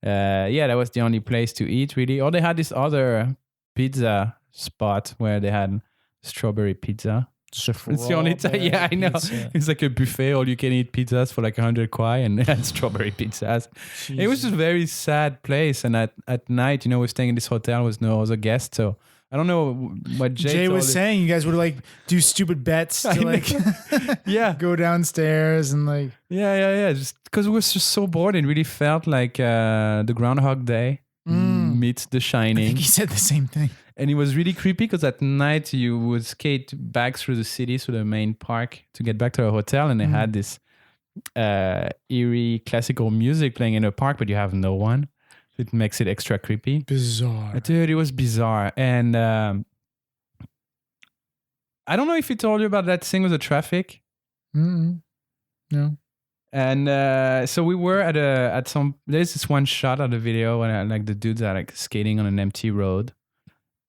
Speaker 4: That was the only place to eat really. Or they had this other pizza spot where they had strawberry pizza. It's the only time. Yeah, I know.
Speaker 1: Pizza.
Speaker 4: It's like a buffet, all you can eat pizzas for like 100 kwai, and they had strawberry pizzas. It was just a very sad place. And at night, we're staying in this hotel with no other guests. So I don't know what
Speaker 1: Jay was saying. You guys would like do stupid bets to like go downstairs and like
Speaker 4: just because we were just so bored. It really felt like the Groundhog Day meets The
Speaker 1: I
Speaker 4: Shining.
Speaker 1: think he said the same thing.
Speaker 4: And it was really creepy because at night you would skate back through the city, through the main park to get back to our hotel. And they had this eerie classical music playing in the park, but you have no one. It makes it extra creepy.
Speaker 1: Bizarre.
Speaker 4: Dude, it was bizarre. And I don't know if he told you about that thing with the traffic.
Speaker 1: No.
Speaker 4: And so we were at some, there's this one shot of the video when like the dudes are like skating on an empty road.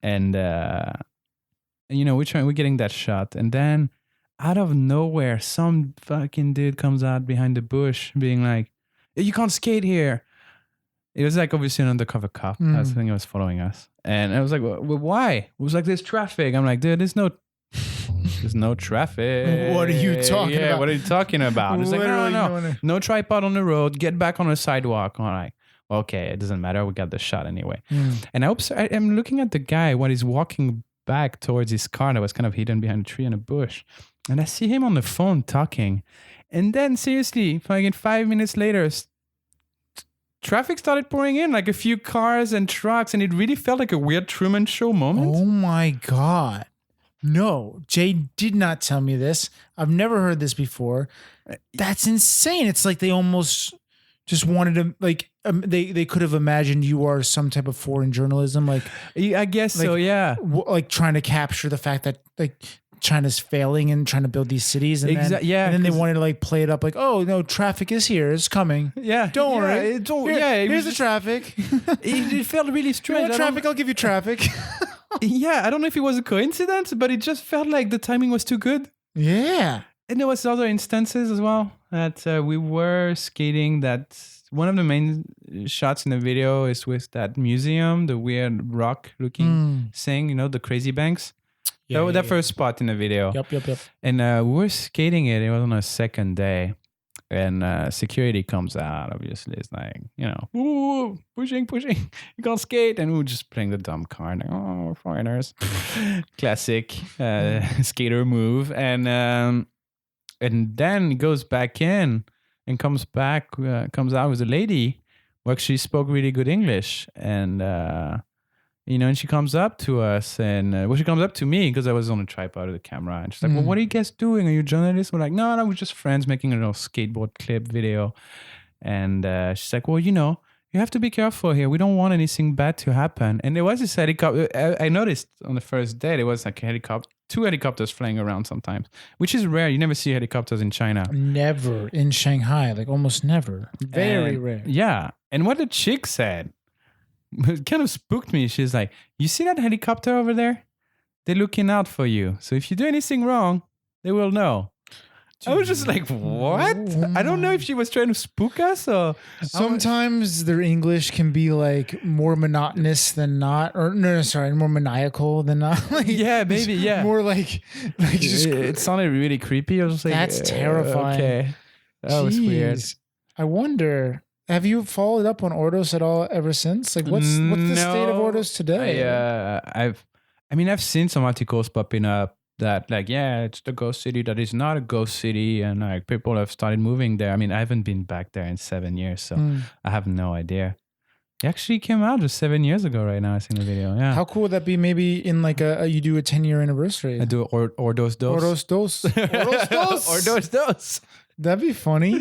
Speaker 4: And we're getting that shot. And then out of nowhere, some fucking dude comes out behind the bush being like, you can't skate here. It was like obviously an undercover cop. I think he was following us. And I was like, well, why? It was like, there's traffic. I'm like, dude, there's no traffic.
Speaker 1: What are you talking about?
Speaker 4: What are you talking about? It's like, no tripod on the road. Get back on the sidewalk. I'm like, okay, it doesn't matter. We got the shot anyway. And I'm looking at the guy while he's walking back towards his car that was kind of hidden behind a tree and a bush. And I see him on the phone talking. And then seriously, fucking 5 minutes later, traffic started pouring in, like a few cars and trucks. And it really felt like a weird Truman Show moment.
Speaker 1: Oh my God. No, Jay did not tell me this. I've never heard this before. That's insane. It's like they almost just wanted to like they could have imagined you are some type of foreign journalism, like
Speaker 4: I guess
Speaker 1: like,
Speaker 4: so, yeah.
Speaker 1: Like trying to capture the fact that like China's failing and trying to build these cities, and then they wanted to like play it up like, oh no, traffic is here, it's coming.
Speaker 4: Yeah,
Speaker 1: don't worry. Here's the traffic.
Speaker 4: It felt really strange.
Speaker 1: You want traffic? I'll give you traffic.
Speaker 4: Yeah, I don't know if it was a coincidence, but it just felt like the timing was too good.
Speaker 1: Yeah.
Speaker 4: And there was other instances as well that we were skating. That one of the main shots in the video is with that museum, the weird rock-looking thing, the crazy banks. That first spot in the video.
Speaker 1: Yep.
Speaker 4: And we were skating it. It was on a second day. And security comes out, obviously. It's like, ooh, pushing. You can't skate. And we were just playing the dumb card. Like, oh, foreigners. Classic skater move. And then he goes back in and comes out with a lady who actually spoke really good English. And, and she comes up to us and, she comes up to me because I was on a tripod of the camera. And she's like, well, what are you guys doing? Are you journalists? We're like, no, we're just friends making a little skateboard clip video. And she's like, well, you have to be careful here. We don't want anything bad to happen. And there was this helicopter. I noticed on the first day, there was like two helicopters flying around sometimes, which is rare. You never see helicopters in China.
Speaker 1: Never in Shanghai, like almost never. Very rare.
Speaker 4: Yeah. And what the chick said, it kind of spooked me. She's like, you see that helicopter over there? They're looking out for you. So if you do anything wrong, they will know. I was just like, what? I don't know if she was trying to spook us or...
Speaker 1: Sometimes their English can be like more monotonous than not. Or more maniacal than not. Like,
Speaker 4: yeah, maybe, yeah.
Speaker 1: More like just...
Speaker 4: It sounded really creepy. I was just like...
Speaker 1: That's terrifying.
Speaker 4: Okay. That was weird.
Speaker 1: I wonder... Have you followed up on Ordos at all ever since? Like, what's the state of Ordos today?
Speaker 4: I've seen some articles popping up that like, yeah, it's the ghost city that is not a ghost city, and like people have started moving there. I mean, I haven't been back there in 7 years, so I have no idea. It actually came out just 7 years ago. Right now, I seen the video. Yeah.
Speaker 1: How cool would that be? Maybe in like you do a 10-year anniversary.
Speaker 4: I do Ordos dos.
Speaker 1: Ordos dos. Ordos dos.
Speaker 4: Ordos dos.
Speaker 1: That'd be funny.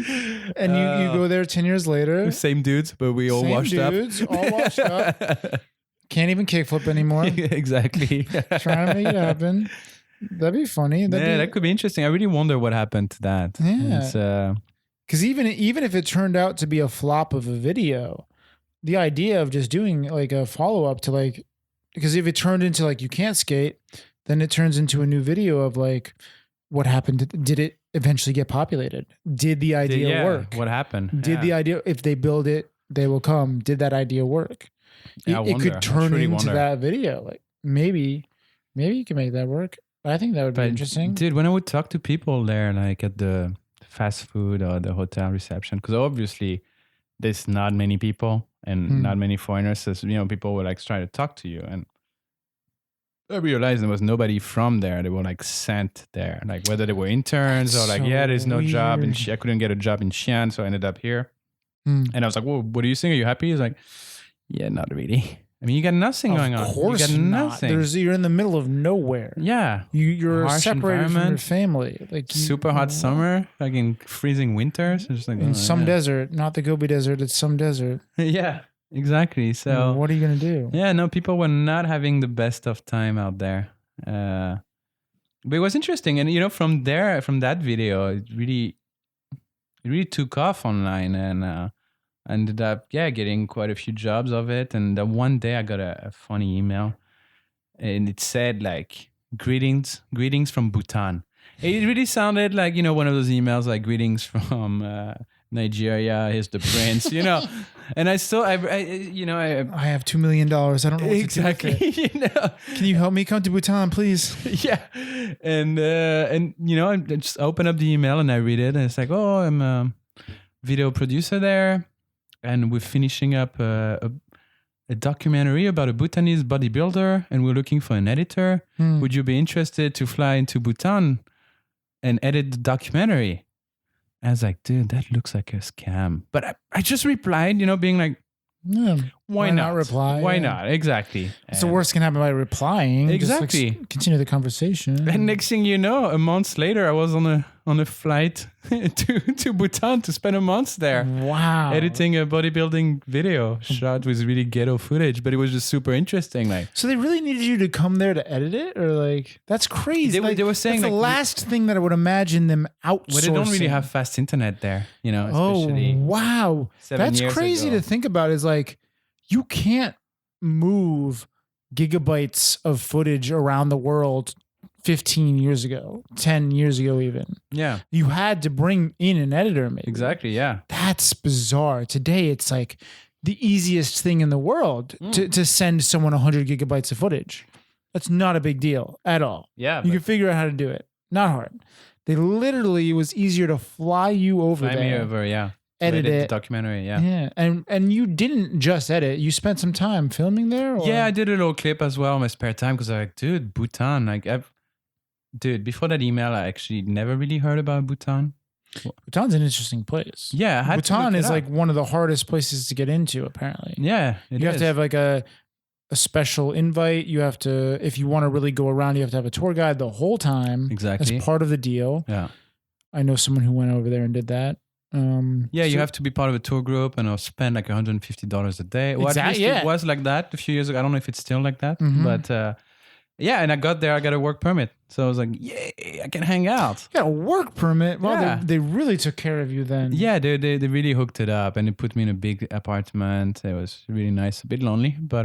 Speaker 1: And you go there 10 years later.
Speaker 4: Same dudes, but we all washed up.
Speaker 1: All washed up. Can't even kickflip anymore.
Speaker 4: Exactly.
Speaker 1: Trying to make it happen. That'd be funny.
Speaker 4: That could be interesting. I really wonder what happened to that.
Speaker 1: Yeah. Because even if it turned out to be a flop of a video, the idea of just doing like a follow up to like, because if it turned into like you can't skate, then it turns into a new video of like what happened. Did it eventually get populated? Did the idea work?
Speaker 4: What happened?
Speaker 1: Did the idea, if they build it, they will come. Did that idea work?
Speaker 4: Yeah,
Speaker 1: It could turn into that video. Like maybe you can make that work. I think that would be interesting.
Speaker 4: Dude, when I would talk to people there, like at the fast food or the hotel reception, because obviously there's not many people and not many foreigners. So, people were like trying to talk to you. And I realized there was nobody from there. They were like sent there, like whether they were interns or like, there's no job. And I couldn't get a job in Xi'an. So I ended up here. And I was like, well, what are you saying? Are you happy? He's like, yeah, not really. I mean, you got nothing going on.
Speaker 1: Of course
Speaker 4: you got
Speaker 1: not.
Speaker 4: nothing.
Speaker 1: You're in the middle of nowhere.
Speaker 4: Yeah.
Speaker 1: You're
Speaker 4: Harsh
Speaker 1: separated from your
Speaker 4: environment.
Speaker 1: family. Like
Speaker 4: Super hot summer, like in freezing winters. Just like
Speaker 1: in some desert, not the Gobi Desert. It's some desert.
Speaker 4: Yeah, exactly. So
Speaker 1: what are you gonna do?
Speaker 4: Yeah, no, people were not having the best of time out there. But it was interesting, and from that video, it really took off online, and I ended up getting quite a few jobs of it. And then one day I got a funny email, and it said like greetings from Bhutan. It really sounded like one of those emails like greetings from Nigeria. Here's the prince, And I still I
Speaker 1: have $2 million. I don't know what
Speaker 4: exactly.
Speaker 1: to do with it. Can you help me come to Bhutan, please?
Speaker 4: Yeah, and I just open up the email and I read it, and it's like, oh, I'm a video producer there. And we're finishing up a documentary about a Bhutanese bodybuilder, and we're looking for an editor. Would you be interested to fly into Bhutan and edit the documentary? I was like, dude, that looks like a scam. But I just replied, being like, why not
Speaker 1: reply?
Speaker 4: Why not? Exactly.
Speaker 1: It's the worst can happen by replying.
Speaker 4: Exactly.
Speaker 1: Just, continue the conversation.
Speaker 4: And next thing you know, a month later, I was on a flight to Bhutan to spend a month there.
Speaker 1: Wow.
Speaker 4: Editing a bodybuilding video shot with really ghetto footage, but it was just super interesting. Like,
Speaker 1: so they really needed you to come there to edit it, or like that's crazy.
Speaker 4: They were saying
Speaker 1: that's
Speaker 4: like,
Speaker 1: the last thing that I would imagine them outsourcing.
Speaker 4: Well, they don't really have fast internet there, especially.
Speaker 1: Oh wow, that's crazy to think about. Is like you can't move gigabytes of footage around the world 15 years ago, 10 years ago even.
Speaker 4: Yeah.
Speaker 1: You had to bring in an editor maybe.
Speaker 4: Exactly, yeah.
Speaker 1: That's bizarre. Today it's like the easiest thing in the world to send someone 100 gigabytes of footage. That's not a big deal at all.
Speaker 4: Yeah.
Speaker 1: You can figure out how to do it. Not hard. They literally, it was easier to fly you over there.
Speaker 4: Fly me over, yeah.
Speaker 1: Edit it.
Speaker 4: The documentary, yeah.
Speaker 1: Yeah. And you didn't just edit. You spent some time filming there? Or?
Speaker 4: Yeah, I did a little clip as well in my spare time because I was like, dude, Bhutan. Dude, before that email, I actually never really heard about Bhutan.
Speaker 1: Bhutan's an interesting place.
Speaker 4: Yeah.
Speaker 1: Bhutan is like one of the hardest places to get into, apparently.
Speaker 4: Yeah.
Speaker 1: You have to have like a special invite. You have to, if you want to really go around, you have to have a tour guide the whole time.
Speaker 4: Exactly.
Speaker 1: As part of the deal.
Speaker 4: Yeah.
Speaker 1: I know someone who went over there and did that.
Speaker 4: You have to be part of a tour group and I'll spend like $150 a day. Well, at least it was like that a few years ago. I don't know if it's still like that, but and I got there. I got a work permit, so I was like, "Yay, I can hang out."
Speaker 1: You got a work permit. Well, they really took care of you then.
Speaker 4: Yeah, they really hooked it up, and they put me in a big apartment. It was really nice, a bit lonely, but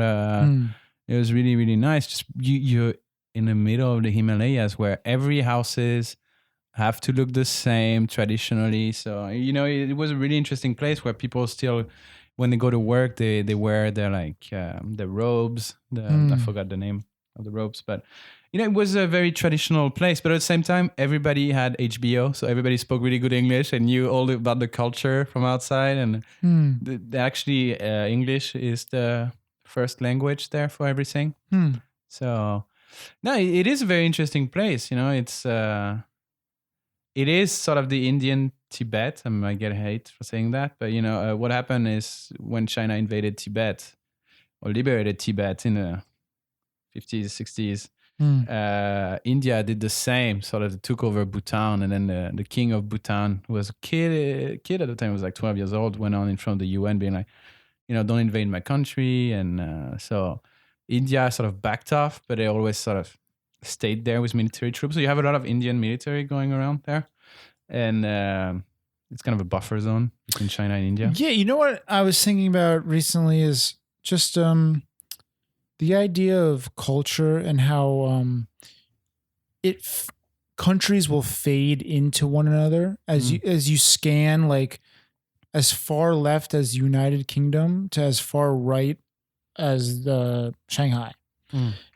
Speaker 4: it was really really nice. Just you're in the middle of the Himalayas, where every houses have to look the same traditionally. So it was a really interesting place where people still, when they go to work, they wear their like the robes. I forgot the name of the robes, but it was a very traditional place. But at the same time, everybody had HBO, so everybody spoke really good English and knew all about the culture from outside. And actually, English is the first language there for everything. So no, it is a very interesting place. It is sort of the Indian Tibet. I might get hate for saying that, but what happened is when China invaded Tibet or liberated Tibet in the 50s, 60s, India did the same. Sort of took over Bhutan, and then the king of Bhutan, who was a kid at the time, was like 12 years old, went on in front of the UN, being like, don't invade my country, and so India sort of backed off, but they always sort of stayed there with military troops. So you have a lot of Indian military going around there. And it's kind of a buffer zone between China and India.
Speaker 1: Yeah, you know what I was thinking about recently is just the idea of culture and how countries will fade into one another as you scan, like as far left as United Kingdom to as far right as the Shanghai.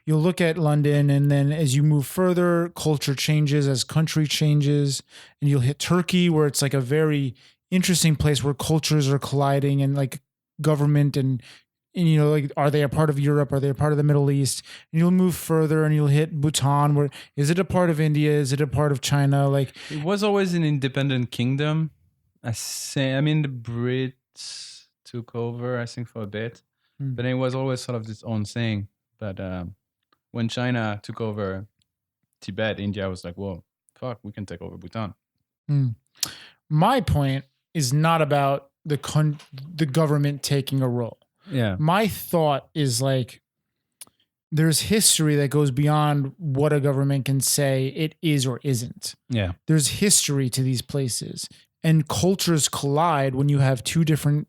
Speaker 1: You'll look at London, and then as you move further, culture changes as country changes, and you'll hit Turkey, where it's like a very interesting place where cultures are colliding, and like government and you know, like, are they a part of Europe? Are they a part of the Middle East? And you'll move further and you'll hit Bhutan, where is it a part of India? Is it a part of China? Like,
Speaker 4: it was always an independent kingdom. The Brits took over, I think, for a bit, but it was always sort of its own thing. But when China took over Tibet, India was like, "Whoa, fuck, we can take over Bhutan."
Speaker 1: My point is not about the government taking a role.
Speaker 4: Yeah.
Speaker 1: My thought is like, there's history that goes beyond what a government can say it is or isn't.
Speaker 4: Yeah.
Speaker 1: There's history to these places, and cultures collide when you have two different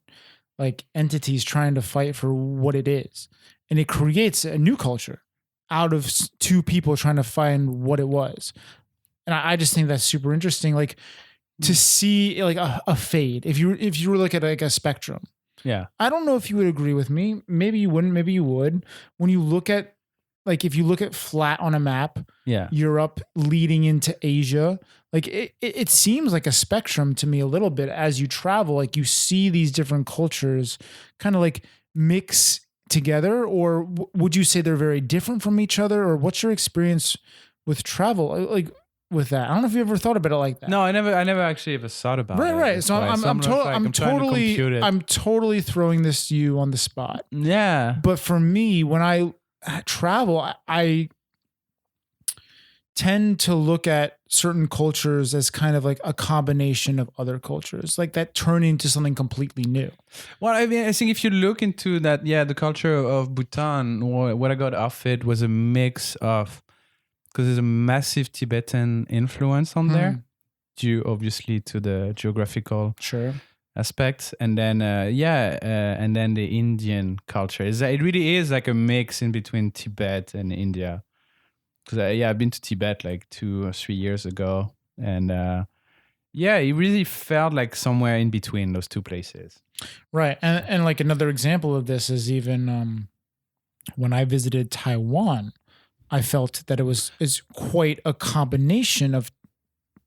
Speaker 1: like entities trying to fight for what it is. And it creates a new culture out of two people trying to find what it was. And I just think that's super interesting. Like to see like a fade, if you were looking at like a spectrum.
Speaker 4: Yeah.
Speaker 1: I don't know if you would agree with me. Maybe you wouldn't, maybe you would. When you look at, like, if you look at flat on a map,
Speaker 4: yeah,
Speaker 1: Europe leading into Asia, like it seems like a spectrum to me a little bit as you travel. Like you see these different cultures kind of like mix together, or would you say they're very different from each other? Or what's your experience with travel? Like with that, I don't know if you ever thought about it like that.
Speaker 4: No, I never actually ever thought about it.
Speaker 1: Right. So I'm totally throwing this to you on the spot.
Speaker 4: Yeah.
Speaker 1: But for me, when I travel, I tend to look at certain cultures as kind of like a combination of other cultures, like that turn into something completely new.
Speaker 4: Well, I mean, I think if you look into that, the culture of Bhutan, what I got off it was a mix of, because there's a massive Tibetan influence on there, due obviously to the geographical aspects, and then and then the Indian culture. It really is like a mix in between Tibet and India. Because I've been to Tibet like 2 or 3 years ago, and it really felt like somewhere in between those two places.
Speaker 1: Right, and like another example of this is even when I visited Taiwan. I felt that is quite a combination of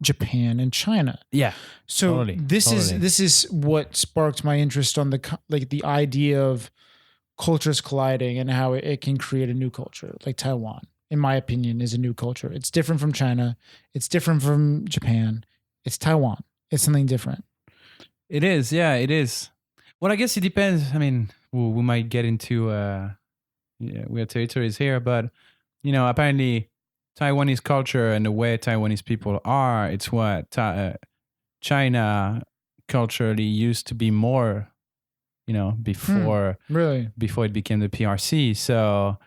Speaker 1: Japan and China.
Speaker 4: Yeah.
Speaker 1: So this is what sparked my interest on the idea of cultures colliding and how it can create a new culture. Like Taiwan, in my opinion, is a new culture. It's different from China. It's different from Japan. It's Taiwan. It's something different.
Speaker 4: It is. Yeah, it is. Well, I guess it depends. I mean, we might get into weird territories here, but apparently Taiwanese culture and the way Taiwanese people are, it's what China culturally used to be more, before it became the PRC. So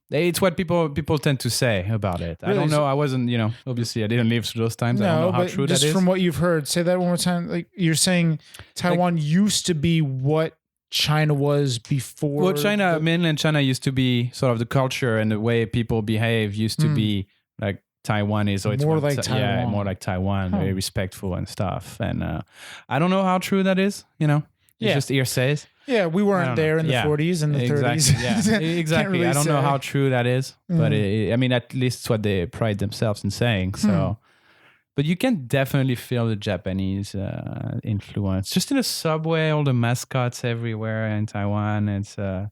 Speaker 4: it's what people tend to say about it. Really? I don't know. I wasn't, obviously I didn't live through those times. I don't know how true that is.
Speaker 1: Just from what you've heard, say that one more time. Like you're saying Taiwan used to be what China was before.
Speaker 4: Well, mainland China used to be sort of the culture and the way people behave used to be like Taiwanese, or it's
Speaker 1: more like Taiwan.
Speaker 4: Yeah, more like Taiwan, very respectful and stuff. And I don't know how true that is. It's just hearsays.
Speaker 1: Yeah, we weren't there in the 40s and the 30s.
Speaker 4: Yeah, exactly.
Speaker 1: Really
Speaker 4: I don't know how true that is, but at least it's what they pride themselves in saying. So. But you can definitely feel the Japanese influence. Just in the subway, all the mascots everywhere in Taiwan. It's they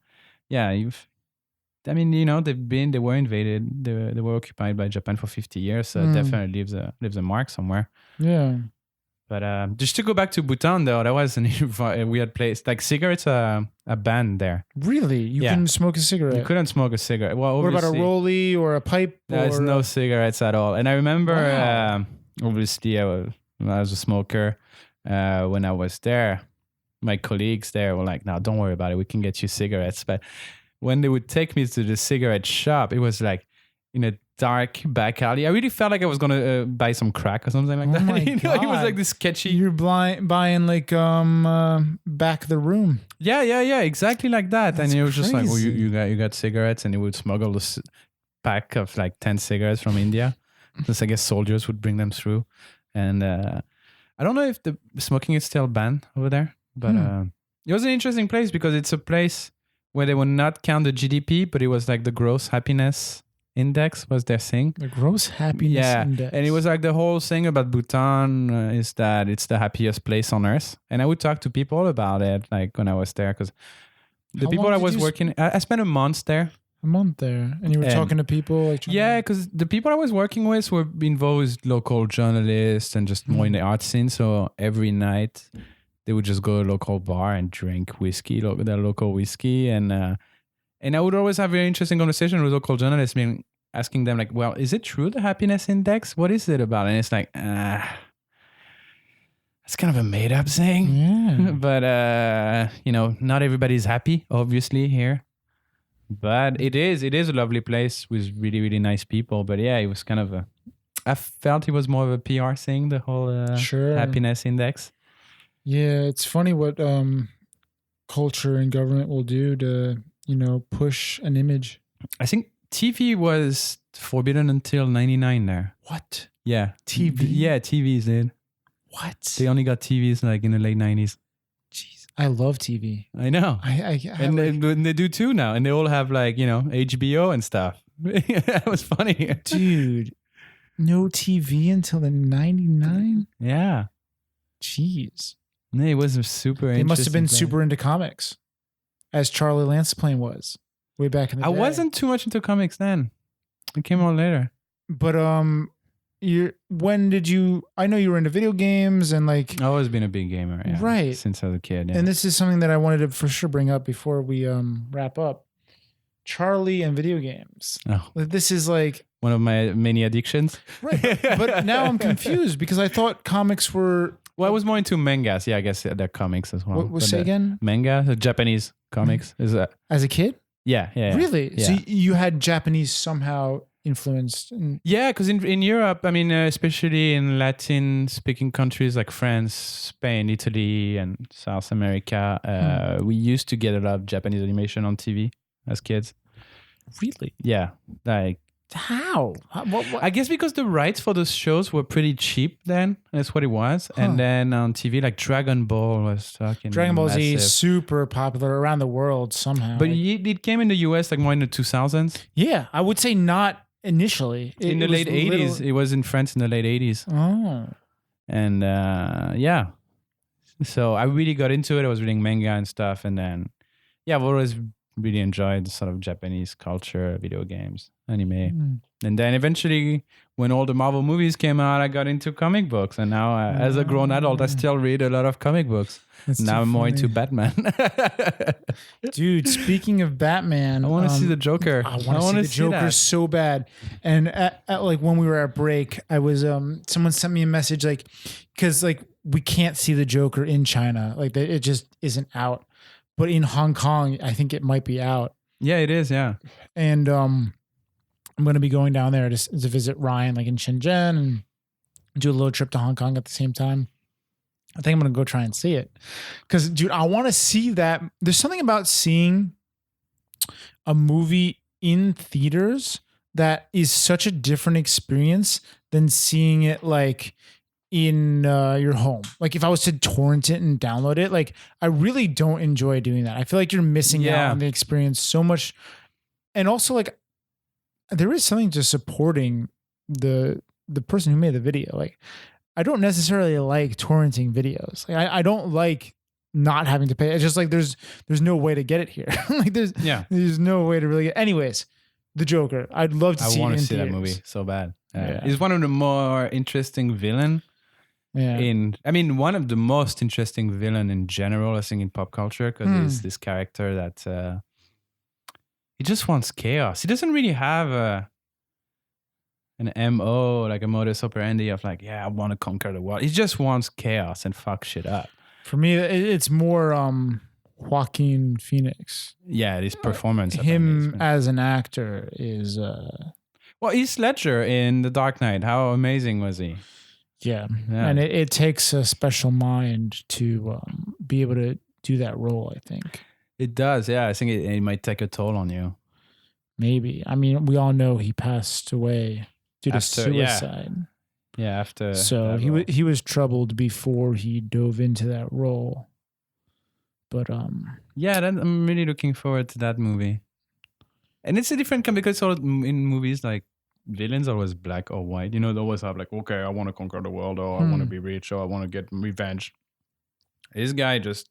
Speaker 4: were invaded. They were occupied by Japan for 50 years. So it definitely leaves a mark somewhere.
Speaker 1: Yeah.
Speaker 4: But just to go back to Bhutan, though, that was a weird place. Like cigarettes are banned there.
Speaker 1: Really? You couldn't smoke a cigarette?
Speaker 4: You couldn't smoke a cigarette. Well,
Speaker 1: what about a rollie or a pipe?
Speaker 4: There's no cigarettes at all. And I remember... Obviously, I was a smoker when I was there. My colleagues there were like, "No, don't worry about it. We can get you cigarettes." But when they would take me to the cigarette shop, it was like in a dark back alley. I really felt like I was gonna buy some crack or something like
Speaker 1: Oh
Speaker 4: that.
Speaker 1: my
Speaker 4: It was
Speaker 1: God.
Speaker 4: like this sketchy.
Speaker 1: You're buying like back the room.
Speaker 4: Yeah, exactly like that.
Speaker 1: That's
Speaker 4: and it was just like, well,
Speaker 1: crazy.
Speaker 4: you got cigarettes, and he would smuggle this pack of like 10 cigarettes from India. Just I guess soldiers would bring them through, and I don't know if the smoking is still banned over there, but it was an interesting place because it's a place where they would not count the GDP, but it was like the gross happiness index was their thing.
Speaker 1: The gross happiness index.
Speaker 4: And it was like the whole thing about Bhutan is that it's the happiest place on earth. And I would talk to people about it, like when I was there, because the
Speaker 1: How
Speaker 4: people
Speaker 1: long
Speaker 4: I
Speaker 1: did
Speaker 4: was
Speaker 1: you
Speaker 4: working, I spent a month there.
Speaker 1: a month there, and you were
Speaker 4: And-
Speaker 1: talking to people. Like, trying
Speaker 4: Yeah,
Speaker 1: to-
Speaker 4: because the people I was working with were involved with local journalists and just more in the art scene. So every night they would just go to a local bar and drink whiskey, their local whiskey, and I would always have very interesting conversation with local journalists, asking them like, "Well, is it true the happiness index? What is it about?" And it's like, it's kind of a made up thing,
Speaker 1: yeah.
Speaker 4: but not everybody's happy, obviously here. But it is a lovely place with really, really nice people. But yeah, it was kind of I felt it was more of a PR thing, the whole
Speaker 1: Sure.
Speaker 4: happiness index.
Speaker 1: Yeah, it's funny what culture and government will do to, push an image.
Speaker 4: I think TV was forbidden until 99 there.
Speaker 1: What?
Speaker 4: Yeah.
Speaker 1: TV?
Speaker 4: Yeah, TVs, dude.
Speaker 1: What?
Speaker 4: They only got TVs like in the late 90s.
Speaker 1: Jeez, I love TV.
Speaker 4: I know. And they do too now. And they all have like, HBO and stuff. That was funny.
Speaker 1: dude, no TV until the 99?
Speaker 4: Yeah.
Speaker 1: Jeez.
Speaker 4: It was a super
Speaker 1: They must have been
Speaker 4: interesting
Speaker 1: super into comics, as Charlie Lanceplaine was way back in the
Speaker 4: I
Speaker 1: day.
Speaker 4: wasn't too much into comics then. It came out later.
Speaker 1: But when did you? I know you were into video games and like,
Speaker 4: I've always been a big gamer, yeah,
Speaker 1: Right.
Speaker 4: since I was a kid. Yeah.
Speaker 1: and this is something that I wanted to for sure bring up before we wrap up. Charlie and video games.
Speaker 4: Oh.
Speaker 1: Like, this is like
Speaker 4: One of my many addictions.
Speaker 1: right, but now I'm confused because I thought comics were.
Speaker 4: Well, I was more into mangas. Yeah, I guess they're comics as well.
Speaker 1: What
Speaker 4: But,
Speaker 1: say again?
Speaker 4: Manga, the Japanese comics. Is
Speaker 1: As a kid,
Speaker 4: yeah.
Speaker 1: really? So
Speaker 4: Yeah.
Speaker 1: you had Japanese somehow influenced.
Speaker 4: Yeah, because in Europe, I mean, especially in Latin-speaking countries like France, Spain, Italy, and South America, we used to get a lot of Japanese animation on TV as kids.
Speaker 1: Really?
Speaker 4: Yeah, like
Speaker 1: How? What?
Speaker 4: I guess because the rights for those shows were pretty cheap then. That's what it was.
Speaker 1: Huh.
Speaker 4: And then on TV, like Dragon Ball was fucking
Speaker 1: Dragon Ball Z
Speaker 4: massive.
Speaker 1: is super popular around the world somehow.
Speaker 4: But it came in the US like more in the 2000s.
Speaker 1: yeah, I would say not initially.
Speaker 4: In the
Speaker 1: was
Speaker 4: late 80s.
Speaker 1: little-
Speaker 4: It was in France in the late 80s.
Speaker 1: Oh,
Speaker 4: And yeah. So I really got into it. I was reading manga and stuff. And then, yeah, I've always really enjoyed the sort of Japanese culture, video games, anime. And then eventually, when all the Marvel movies came out, I got into comic books. And now, as a grown adult, I still read a lot of comic books.
Speaker 1: That's
Speaker 4: Now
Speaker 1: too
Speaker 4: I'm more into
Speaker 1: funny.
Speaker 4: Batman.
Speaker 1: Dude, speaking of Batman,
Speaker 4: I want to see the Joker.
Speaker 1: I want to see the Joker
Speaker 4: that.
Speaker 1: so bad. And at like when we were at break, I was someone sent me a message like because like we can't see the Joker in China, like it just isn't out. But in Hong Kong, I think it might be out.
Speaker 4: Yeah, it is. Yeah.
Speaker 1: And I'm going to be going down there to visit Ryan, like in Shenzhen, and do a little trip to Hong Kong at the same time. I think I'm going to go try and see it. Because, dude, I want to see that. There's something about seeing a movie in theaters that is such a different experience than seeing it like in your home. Like if I was to torrent it and download it, like I really don't enjoy doing that. I feel like you're missing out on the experience so much. And also like there is something to supporting the person who made the video. Like I don't necessarily like torrenting videos. Like I don't like not having to pay. It's just like there's no way to get it here. Like there's no way to really get. Anyways, the Joker. I'd love to see.
Speaker 4: I want
Speaker 1: it
Speaker 4: to
Speaker 1: in
Speaker 4: see that
Speaker 1: theaters.
Speaker 4: movie so bad.
Speaker 1: Yeah.
Speaker 4: He's one of the more interesting villain.
Speaker 1: Yeah.
Speaker 4: One of the most interesting villain in general, I think, in pop culture, because he's this character that he just wants chaos. He doesn't really have an MO, like a modus operandi of like, yeah, I want to conquer the world. He just wants chaos and fuck shit up.
Speaker 1: For me, it's more Joaquin Phoenix.
Speaker 4: Yeah, this performance.
Speaker 1: Him as an actor is
Speaker 4: Well, Heath Ledger in The Dark Knight. How amazing was he?
Speaker 1: Yeah.
Speaker 4: Yeah.
Speaker 1: And it takes a special mind to be able to do that role, I think.
Speaker 4: It does, yeah. I think it might take a toll on you.
Speaker 1: Maybe. I mean, we all know he passed away due to
Speaker 4: After- yeah.
Speaker 1: suicide.
Speaker 4: Yeah, after.
Speaker 1: So
Speaker 4: that
Speaker 1: he
Speaker 4: role.
Speaker 1: he was troubled before he dove into that role. But
Speaker 4: Yeah, I'm really looking forward to that movie. And it's a different because sort of in movies like villains are always black or white. You know, they always have like, okay, I want to conquer the world, or I want to be rich, or I want to get revenge. This guy just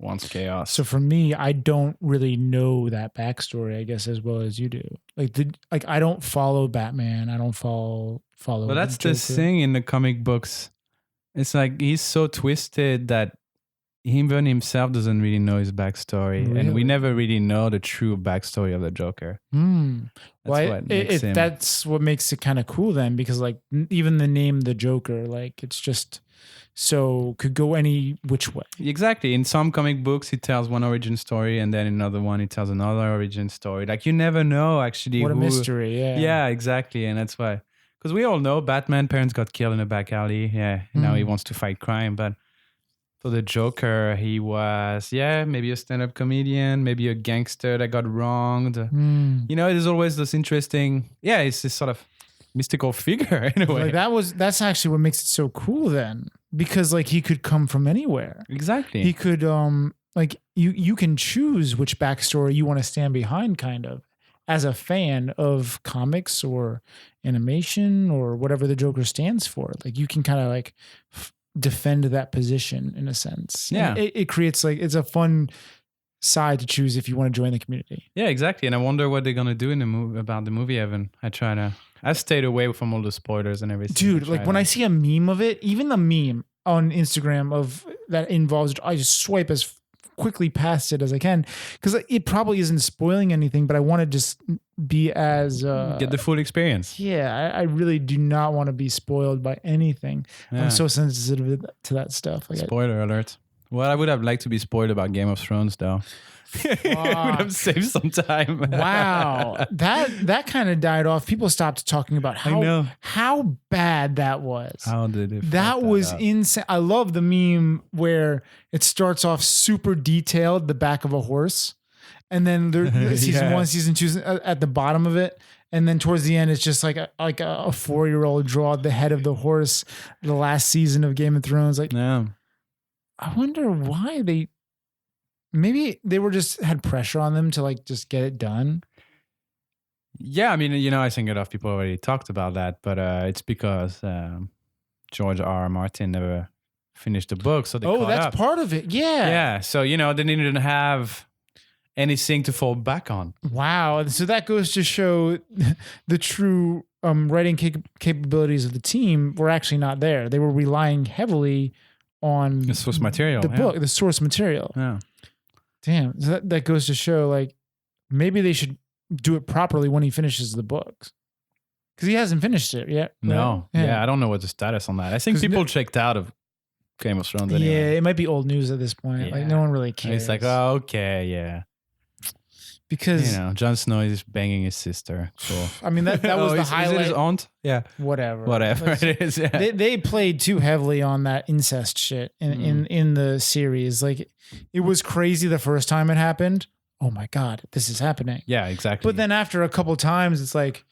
Speaker 4: wants chaos.
Speaker 1: so for me, I don't really know that backstory, I guess, as well as you do. Like I don't follow Batman. I don't follow.
Speaker 4: But that's
Speaker 1: Joker.
Speaker 4: the thing in the comic books. It's like he's so twisted that even himself doesn't really know his backstory, and we
Speaker 1: Really?
Speaker 4: never really know the true backstory of the Joker.
Speaker 1: Hmm.
Speaker 4: That's what makes him.
Speaker 1: That's what makes it kind of cool then, because like even the name the Joker, like it's just so could go any which way.
Speaker 4: Exactly. In some comic books, he tells one origin story, and then in another one, he tells another origin story. Like you never know actually.
Speaker 1: What a mystery! Yeah.
Speaker 4: Yeah, exactly, and that's why. Because we all know Batman parents got killed in a back alley. Yeah, now he wants to fight crime, but for the Joker, he was maybe a stand-up comedian, maybe a gangster that got wronged. You know, there's always this interesting. Yeah, it's this sort of mystical figure in a way.
Speaker 1: Like that's actually what makes it so cool then, because like he could come from anywhere.
Speaker 4: Exactly.
Speaker 1: He could like you can choose which backstory you want to stand behind, kind of, as a fan of comics or animation or whatever the Joker stands for. Like you can kind of like defend that position in a sense.
Speaker 4: Yeah.
Speaker 1: And it creates like it's a fun side to choose if you want to join the community.
Speaker 4: Yeah, exactly. And I wonder what they're gonna do in the movie about the movie, Evan. I've stayed away from all the spoilers and everything.
Speaker 1: Dude, like when I see a meme of it, even the meme on Instagram of that involves, I just swipe as quickly past it as I can, because it probably isn't spoiling anything, but I want to just be as
Speaker 4: get the full experience.
Speaker 1: Yeah, I really do not want to be spoiled by anything.
Speaker 4: Yeah.
Speaker 1: I'm so sensitive to that stuff. Like
Speaker 4: Spoiler alert. Well, I would have liked to be spoiled about Game of Thrones, though. It would have saved some time.
Speaker 1: Wow, that kind of died off. People stopped talking about how bad that was.
Speaker 4: How did it?
Speaker 1: That was insane. I love the meme where it starts off super detailed, the back of a horse, and then season 1, season 2 at the bottom of it, and then towards the end, it's just like a 4-year-old draw the head of the horse. The last season of Game of Thrones, like,
Speaker 4: Yeah.
Speaker 1: I wonder why maybe they were just had pressure on them to like just get it done.
Speaker 4: Yeah, I mean, you know, I think a lot of people already talked about that, but it's because George R.R. Martin never finished the book, so they caught
Speaker 1: that's
Speaker 4: up.
Speaker 1: part of it. Yeah.
Speaker 4: Yeah, so you know, they didn't have anything to fall back on.
Speaker 1: Wow. So that goes to show the true writing capabilities of the team were actually not there. They were relying heavily on
Speaker 4: The source material.
Speaker 1: the book, the source material.
Speaker 4: Yeah.
Speaker 1: Damn. So that goes to show like maybe they should do it properly when he finishes the books. Because he hasn't finished it yet.
Speaker 4: No.
Speaker 1: Right?
Speaker 4: Yeah, I don't know what the status on that. I think
Speaker 1: 'Cause
Speaker 4: people checked out of Game of Thrones anyway.
Speaker 1: Yeah, it might be old news at this point. Like
Speaker 4: Yeah.
Speaker 1: no one really cares.
Speaker 4: It's like, oh, okay, yeah.
Speaker 1: because
Speaker 4: You know, Jon Snow is banging his sister. Cool.
Speaker 1: I mean that was the
Speaker 4: Is it
Speaker 1: highlight.
Speaker 4: his aunt? Yeah.
Speaker 1: Whatever.
Speaker 4: Whatever it is. Yeah.
Speaker 1: They played too heavily on that incest shit in the series. Like it was crazy the first time it happened. Oh my God, this is happening.
Speaker 4: Yeah, exactly.
Speaker 1: But then after a couple times, it's like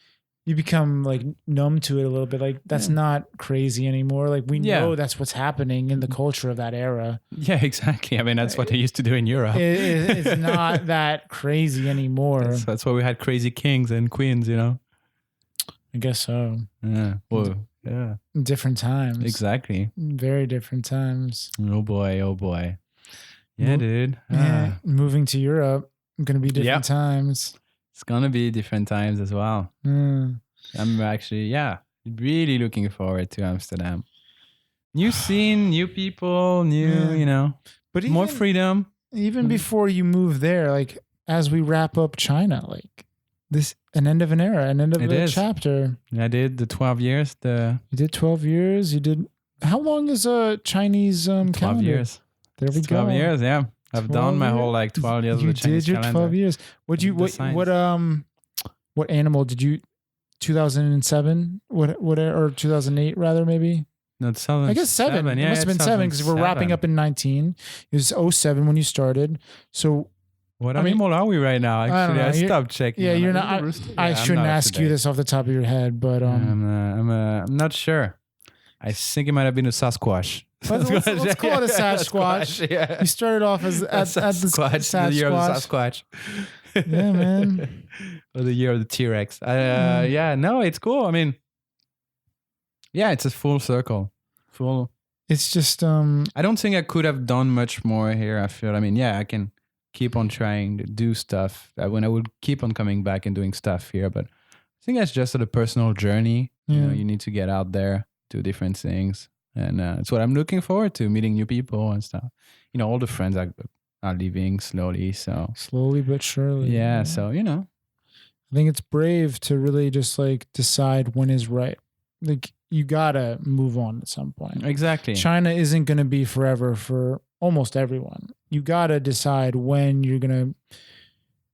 Speaker 1: you become like numb to it a little bit. Like that's not crazy anymore. Like we know that's what's happening in the culture of that era.
Speaker 4: Yeah, exactly. I mean, that's what they used to do in Europe.
Speaker 1: It's not that crazy anymore.
Speaker 4: That's why we had crazy kings and queens, you know?
Speaker 1: I guess so.
Speaker 4: Yeah. Well, yeah.
Speaker 1: Different times.
Speaker 4: Exactly.
Speaker 1: Very different times.
Speaker 4: Oh boy. Oh boy. Yeah, dude.
Speaker 1: Yeah. Moving to Europe, going to be different
Speaker 4: Yep.
Speaker 1: times.
Speaker 4: It's going to be different times as well.
Speaker 1: Mm.
Speaker 4: I'm actually, really looking forward to Amsterdam. New scene, new people, you know,
Speaker 1: But
Speaker 4: more
Speaker 1: even-
Speaker 4: freedom.
Speaker 1: Even before you move there, like as we wrap up China, like this an end of an era, an end of
Speaker 4: It
Speaker 1: a
Speaker 4: is.
Speaker 1: chapter.
Speaker 4: I did the 12 years,
Speaker 1: You did 12 years. You did. How long is a Chinese
Speaker 4: 12
Speaker 1: calendar?
Speaker 4: years.
Speaker 1: There we
Speaker 4: It's
Speaker 1: go.
Speaker 4: 12 years, yeah. I've
Speaker 1: 12
Speaker 4: done my
Speaker 1: years.
Speaker 4: whole 12 years
Speaker 1: You
Speaker 4: of the Chinese
Speaker 1: did your
Speaker 4: calendar.
Speaker 1: 12 years. What
Speaker 4: The science.
Speaker 1: what animal did you 2007, or 2008 rather, maybe.
Speaker 4: No, it's 7.
Speaker 1: I guess 7.
Speaker 4: Yeah,
Speaker 1: It must have been 7 because we're wrapping up in 19. It was 07 when you started. So
Speaker 4: what animal are we right now? Actually,
Speaker 1: know.
Speaker 4: I stopped checking.
Speaker 1: yeah,
Speaker 4: on
Speaker 1: you're
Speaker 4: that.
Speaker 1: not.
Speaker 4: Is it a rooster?
Speaker 1: I
Speaker 4: Yeah, I'm
Speaker 1: shouldn't
Speaker 4: not up
Speaker 1: ask
Speaker 4: to
Speaker 1: you
Speaker 4: date.
Speaker 1: this off the top of your head, but
Speaker 4: I'm not sure. I think it might have been a Sasquatch.
Speaker 1: let's call it a Sasquatch.
Speaker 4: Yeah.
Speaker 1: You started off as at the
Speaker 4: Sasquatch, the year of the Sasquatch.
Speaker 1: Yeah, man.
Speaker 4: Or the year of the T-Rex. Yeah, no, it's cool. I mean, yeah, it's a full circle.
Speaker 1: It's just
Speaker 4: I don't think I could have done much more here. I feel. I mean, yeah, I can keep on trying to do stuff. When I would keep on coming back and doing stuff here, but I think that's just a personal journey. You know, you need to get out there, do different things, and it's what I'm looking forward to: meeting new people and stuff. You know, all the friends are leaving slowly. So
Speaker 1: slowly but surely.
Speaker 4: yeah. So
Speaker 1: I think it's brave to really just like decide when is right. Like you gotta move on at some point.
Speaker 4: Exactly.
Speaker 1: China isn't gonna be forever for almost everyone. You gotta decide when you're gonna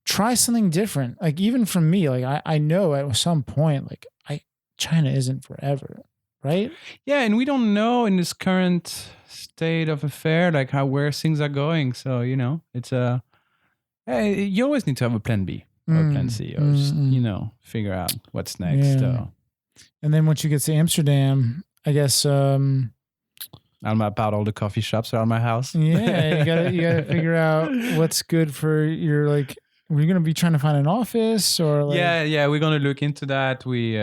Speaker 1: try something different. Like even for me, like I know at some point, like China isn't forever, right?
Speaker 4: Yeah, and we don't know in this current state of affair like where things are going. So it's you always need to have a plan B or plan C, or just, figure out what's next.
Speaker 1: Yeah.
Speaker 4: So.
Speaker 1: And then once you get to Amsterdam, I guess
Speaker 4: I'll map out all the coffee shops around my house.
Speaker 1: Yeah, you gotta figure out what's good for your like. We're gonna be trying to find an office or like,
Speaker 4: yeah, we're gonna look into that. We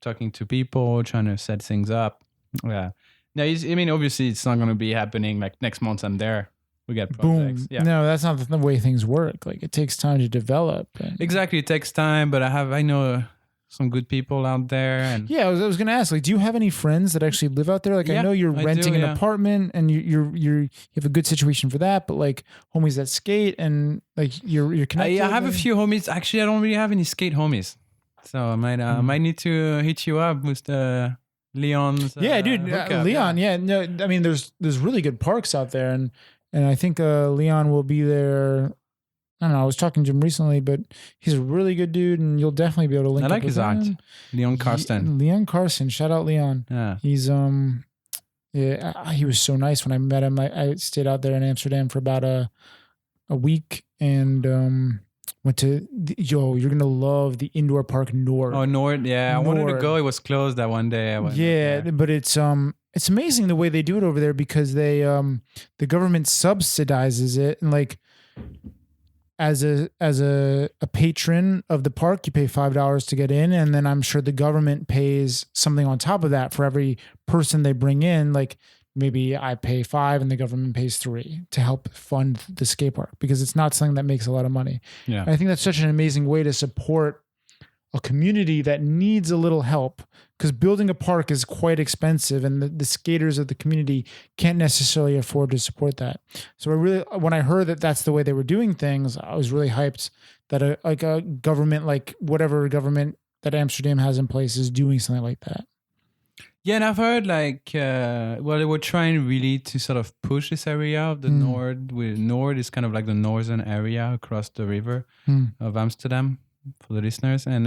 Speaker 4: talking to people, trying to set things up. Yeah. Now, I mean, obviously, it's not gonna be happening like next month. I'm there. We get projects.
Speaker 1: boom.
Speaker 4: Yeah.
Speaker 1: No, that's not the way things work. Like it takes time to develop.
Speaker 4: Exactly, it takes time, but I know some good people out there. And
Speaker 1: yeah, I was gonna ask, like, do you have any friends that actually live out there? Like, I
Speaker 4: Yeah,
Speaker 1: know you're
Speaker 4: I
Speaker 1: renting
Speaker 4: do,
Speaker 1: an
Speaker 4: yeah.
Speaker 1: apartment and you have a good situation for that, but like homies that skate and like you're connected.
Speaker 4: I have a
Speaker 1: like-
Speaker 4: few homies. Actually, I don't really have any skate homies, so I might need to hit you up with the Leon's.
Speaker 1: Yeah, dude,
Speaker 4: hookup,
Speaker 1: Leon. Yeah, no, I mean, there's really good parks out there, and I think Leon will be there. I don't know. I was talking to him recently, but he's a really good dude, and you'll definitely be able to link
Speaker 4: I
Speaker 1: up
Speaker 4: like
Speaker 1: with
Speaker 4: his art,
Speaker 1: him.
Speaker 4: Leon Karsten.
Speaker 1: Leon Carson. Shout out Leon.
Speaker 4: Yeah.
Speaker 1: He's he was so nice when I met him. I stayed out there in Amsterdam for about a week and went to you're gonna love the indoor park Nord.
Speaker 4: Oh, Nord. Yeah, I wanted to
Speaker 1: Nord.
Speaker 4: go. It was closed that one day. I went
Speaker 1: Yeah,
Speaker 4: there.
Speaker 1: but it's amazing the way they do it over there because they the government subsidizes it, and like as a patron of the park, you pay $5 to get in, and then I'm sure the government pays something on top of that for every person they bring in. Like maybe I pay $5 and the government pays $3 to help fund the skate park because it's not something that makes a lot of money.
Speaker 4: Yeah.
Speaker 1: And I think that's such an amazing way to support a community that needs a little help because building a park is quite expensive and the skaters of the community can't necessarily afford to support that. So when I heard that that's the way they were doing things, I was really hyped that a government, like whatever government that Amsterdam has in place is doing something like that.
Speaker 4: Yeah, and I've heard like, they were trying really to sort of push this area of the Nord. Nord is kind of like the northern area across the river of Amsterdam for the listeners. And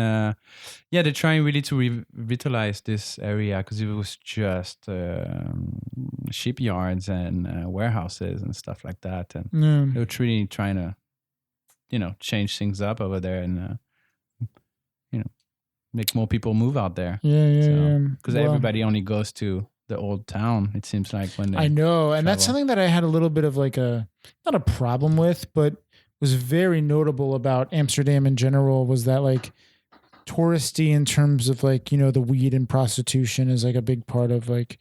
Speaker 4: they're trying really to revitalize this area because it was just shipyards and warehouses and stuff like that. And they were really trying to, change things up over there and, make more people move out there.
Speaker 1: Yeah.
Speaker 4: Because everybody only goes to the old town, it seems like, when they
Speaker 1: I know. And that's
Speaker 4: travel.
Speaker 1: something that I had a little bit of like not a problem with, but was very notable about Amsterdam in general was that like touristy in terms of like, the weed and prostitution is like a big part of like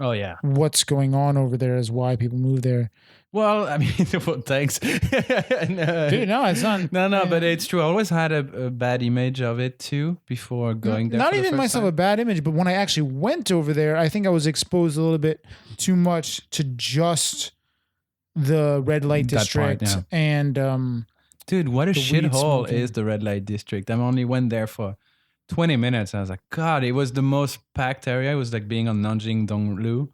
Speaker 4: Oh, yeah.
Speaker 1: what's going on over there is why people move there.
Speaker 4: Well, I mean, well, thanks.
Speaker 1: Dude, no, it's not.
Speaker 4: No, but it's true. I always had a bad image of it too before going there.
Speaker 1: Not
Speaker 4: for the
Speaker 1: even
Speaker 4: first
Speaker 1: myself
Speaker 4: time.
Speaker 1: a bad image, but when I actually went over there, I think I was exposed a little bit too much to just the red light
Speaker 4: That part,
Speaker 1: district
Speaker 4: yeah.
Speaker 1: and
Speaker 4: Dude, what a
Speaker 1: the weed
Speaker 4: shithole
Speaker 1: smoking.
Speaker 4: is the red light district. I only went there for 20 minutes. I was like, God, it was the most packed area. It was like being on Nanjing Donglu,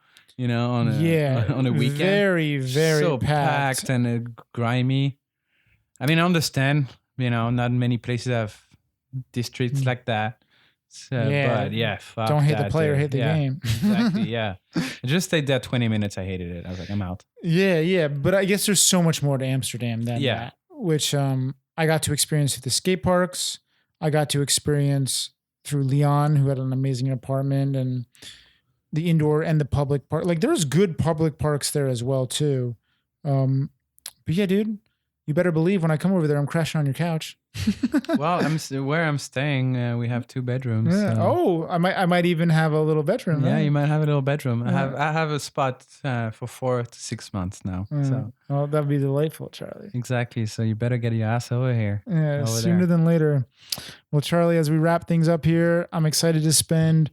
Speaker 4: on a weekend.
Speaker 1: very, very
Speaker 4: so
Speaker 1: packed.
Speaker 4: and grimy. I mean, I understand, not many places have districts like that. So,
Speaker 1: Yeah.
Speaker 4: but yeah, fuck
Speaker 1: Don't hate the
Speaker 4: that,
Speaker 1: player,
Speaker 4: dude.
Speaker 1: hate the
Speaker 4: Yeah,
Speaker 1: game.
Speaker 4: Exactly. Yeah. I just stayed there 20 minutes. I hated it. I was like, I'm out.
Speaker 1: Yeah. But I guess there's so much more to Amsterdam than
Speaker 4: Yeah.
Speaker 1: that, which I got to experience at the skate parks. I got to experience through Leon, who had an amazing apartment, and the indoor and the public park. Like there's good public parks there as well too. But yeah, dude, you better believe when I come over there, I'm crashing on your couch.
Speaker 4: Well, where I'm staying, we have 2 bedrooms.
Speaker 1: Yeah.
Speaker 4: So.
Speaker 1: Oh, I might even have a little bedroom.
Speaker 4: Yeah,
Speaker 1: huh?
Speaker 4: you might have a little bedroom.
Speaker 1: Yeah.
Speaker 4: I have a spot for 4 to 6 months now. So
Speaker 1: Oh, that'd be delightful, Charlie.
Speaker 4: exactly. So you better get your ass over here.
Speaker 1: Yeah,
Speaker 4: over
Speaker 1: sooner
Speaker 4: there.
Speaker 1: than later. Well, Charlie, as we wrap things up here, I'm excited to spend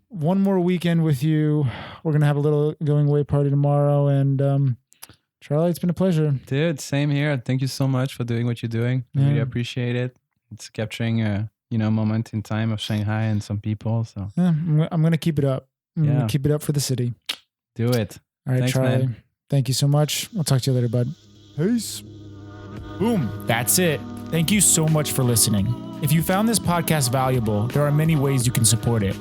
Speaker 1: one more weekend with you. We're gonna have a little going away party tomorrow, and Charlie, it's been a pleasure.
Speaker 4: Dude, same here. Thank you so much for doing what you're doing. I
Speaker 1: Yeah.
Speaker 4: really appreciate it. It's capturing a moment in time of Shanghai and some people. So
Speaker 1: Yeah, I'm gonna keep it up. I'm
Speaker 4: Yeah.
Speaker 1: gonna keep it up for the city.
Speaker 4: do it.
Speaker 1: All right,
Speaker 4: Thanks,
Speaker 1: Charlie.
Speaker 4: man.
Speaker 1: Thank you so much. I'll talk to you later, bud. Peace. Boom. That's it. Thank you so much for listening. If you found this podcast valuable, there are many ways you can support it.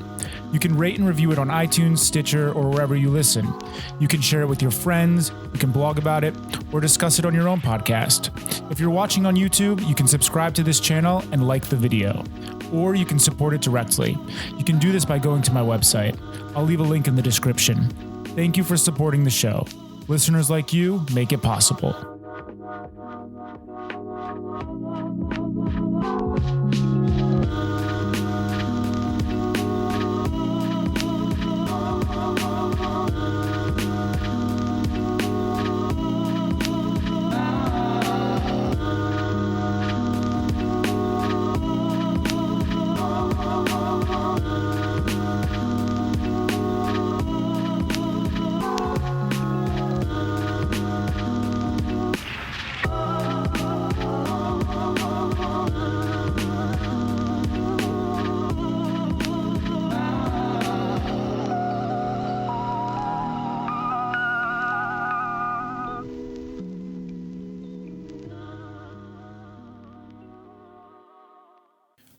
Speaker 1: You can rate and review it on iTunes, Stitcher, or wherever you listen. You can share it with your friends, you can blog about it, or discuss it on your own podcast. If you're watching on YouTube, you can subscribe to this channel and like the video. Or you can support it directly. You can do this by going to my website. I'll leave a link in the description. Thank you for supporting the show. Listeners like you make it possible.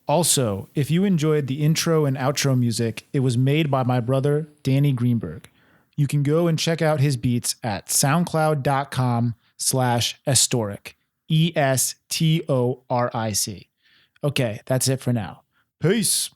Speaker 1: Also, if you enjoyed the intro and outro music, it was made by my brother, Danny Greenberg. You can go and check out his beats at soundcloud.com/estoric. ESTORIC. Okay, that's it for now. Peace.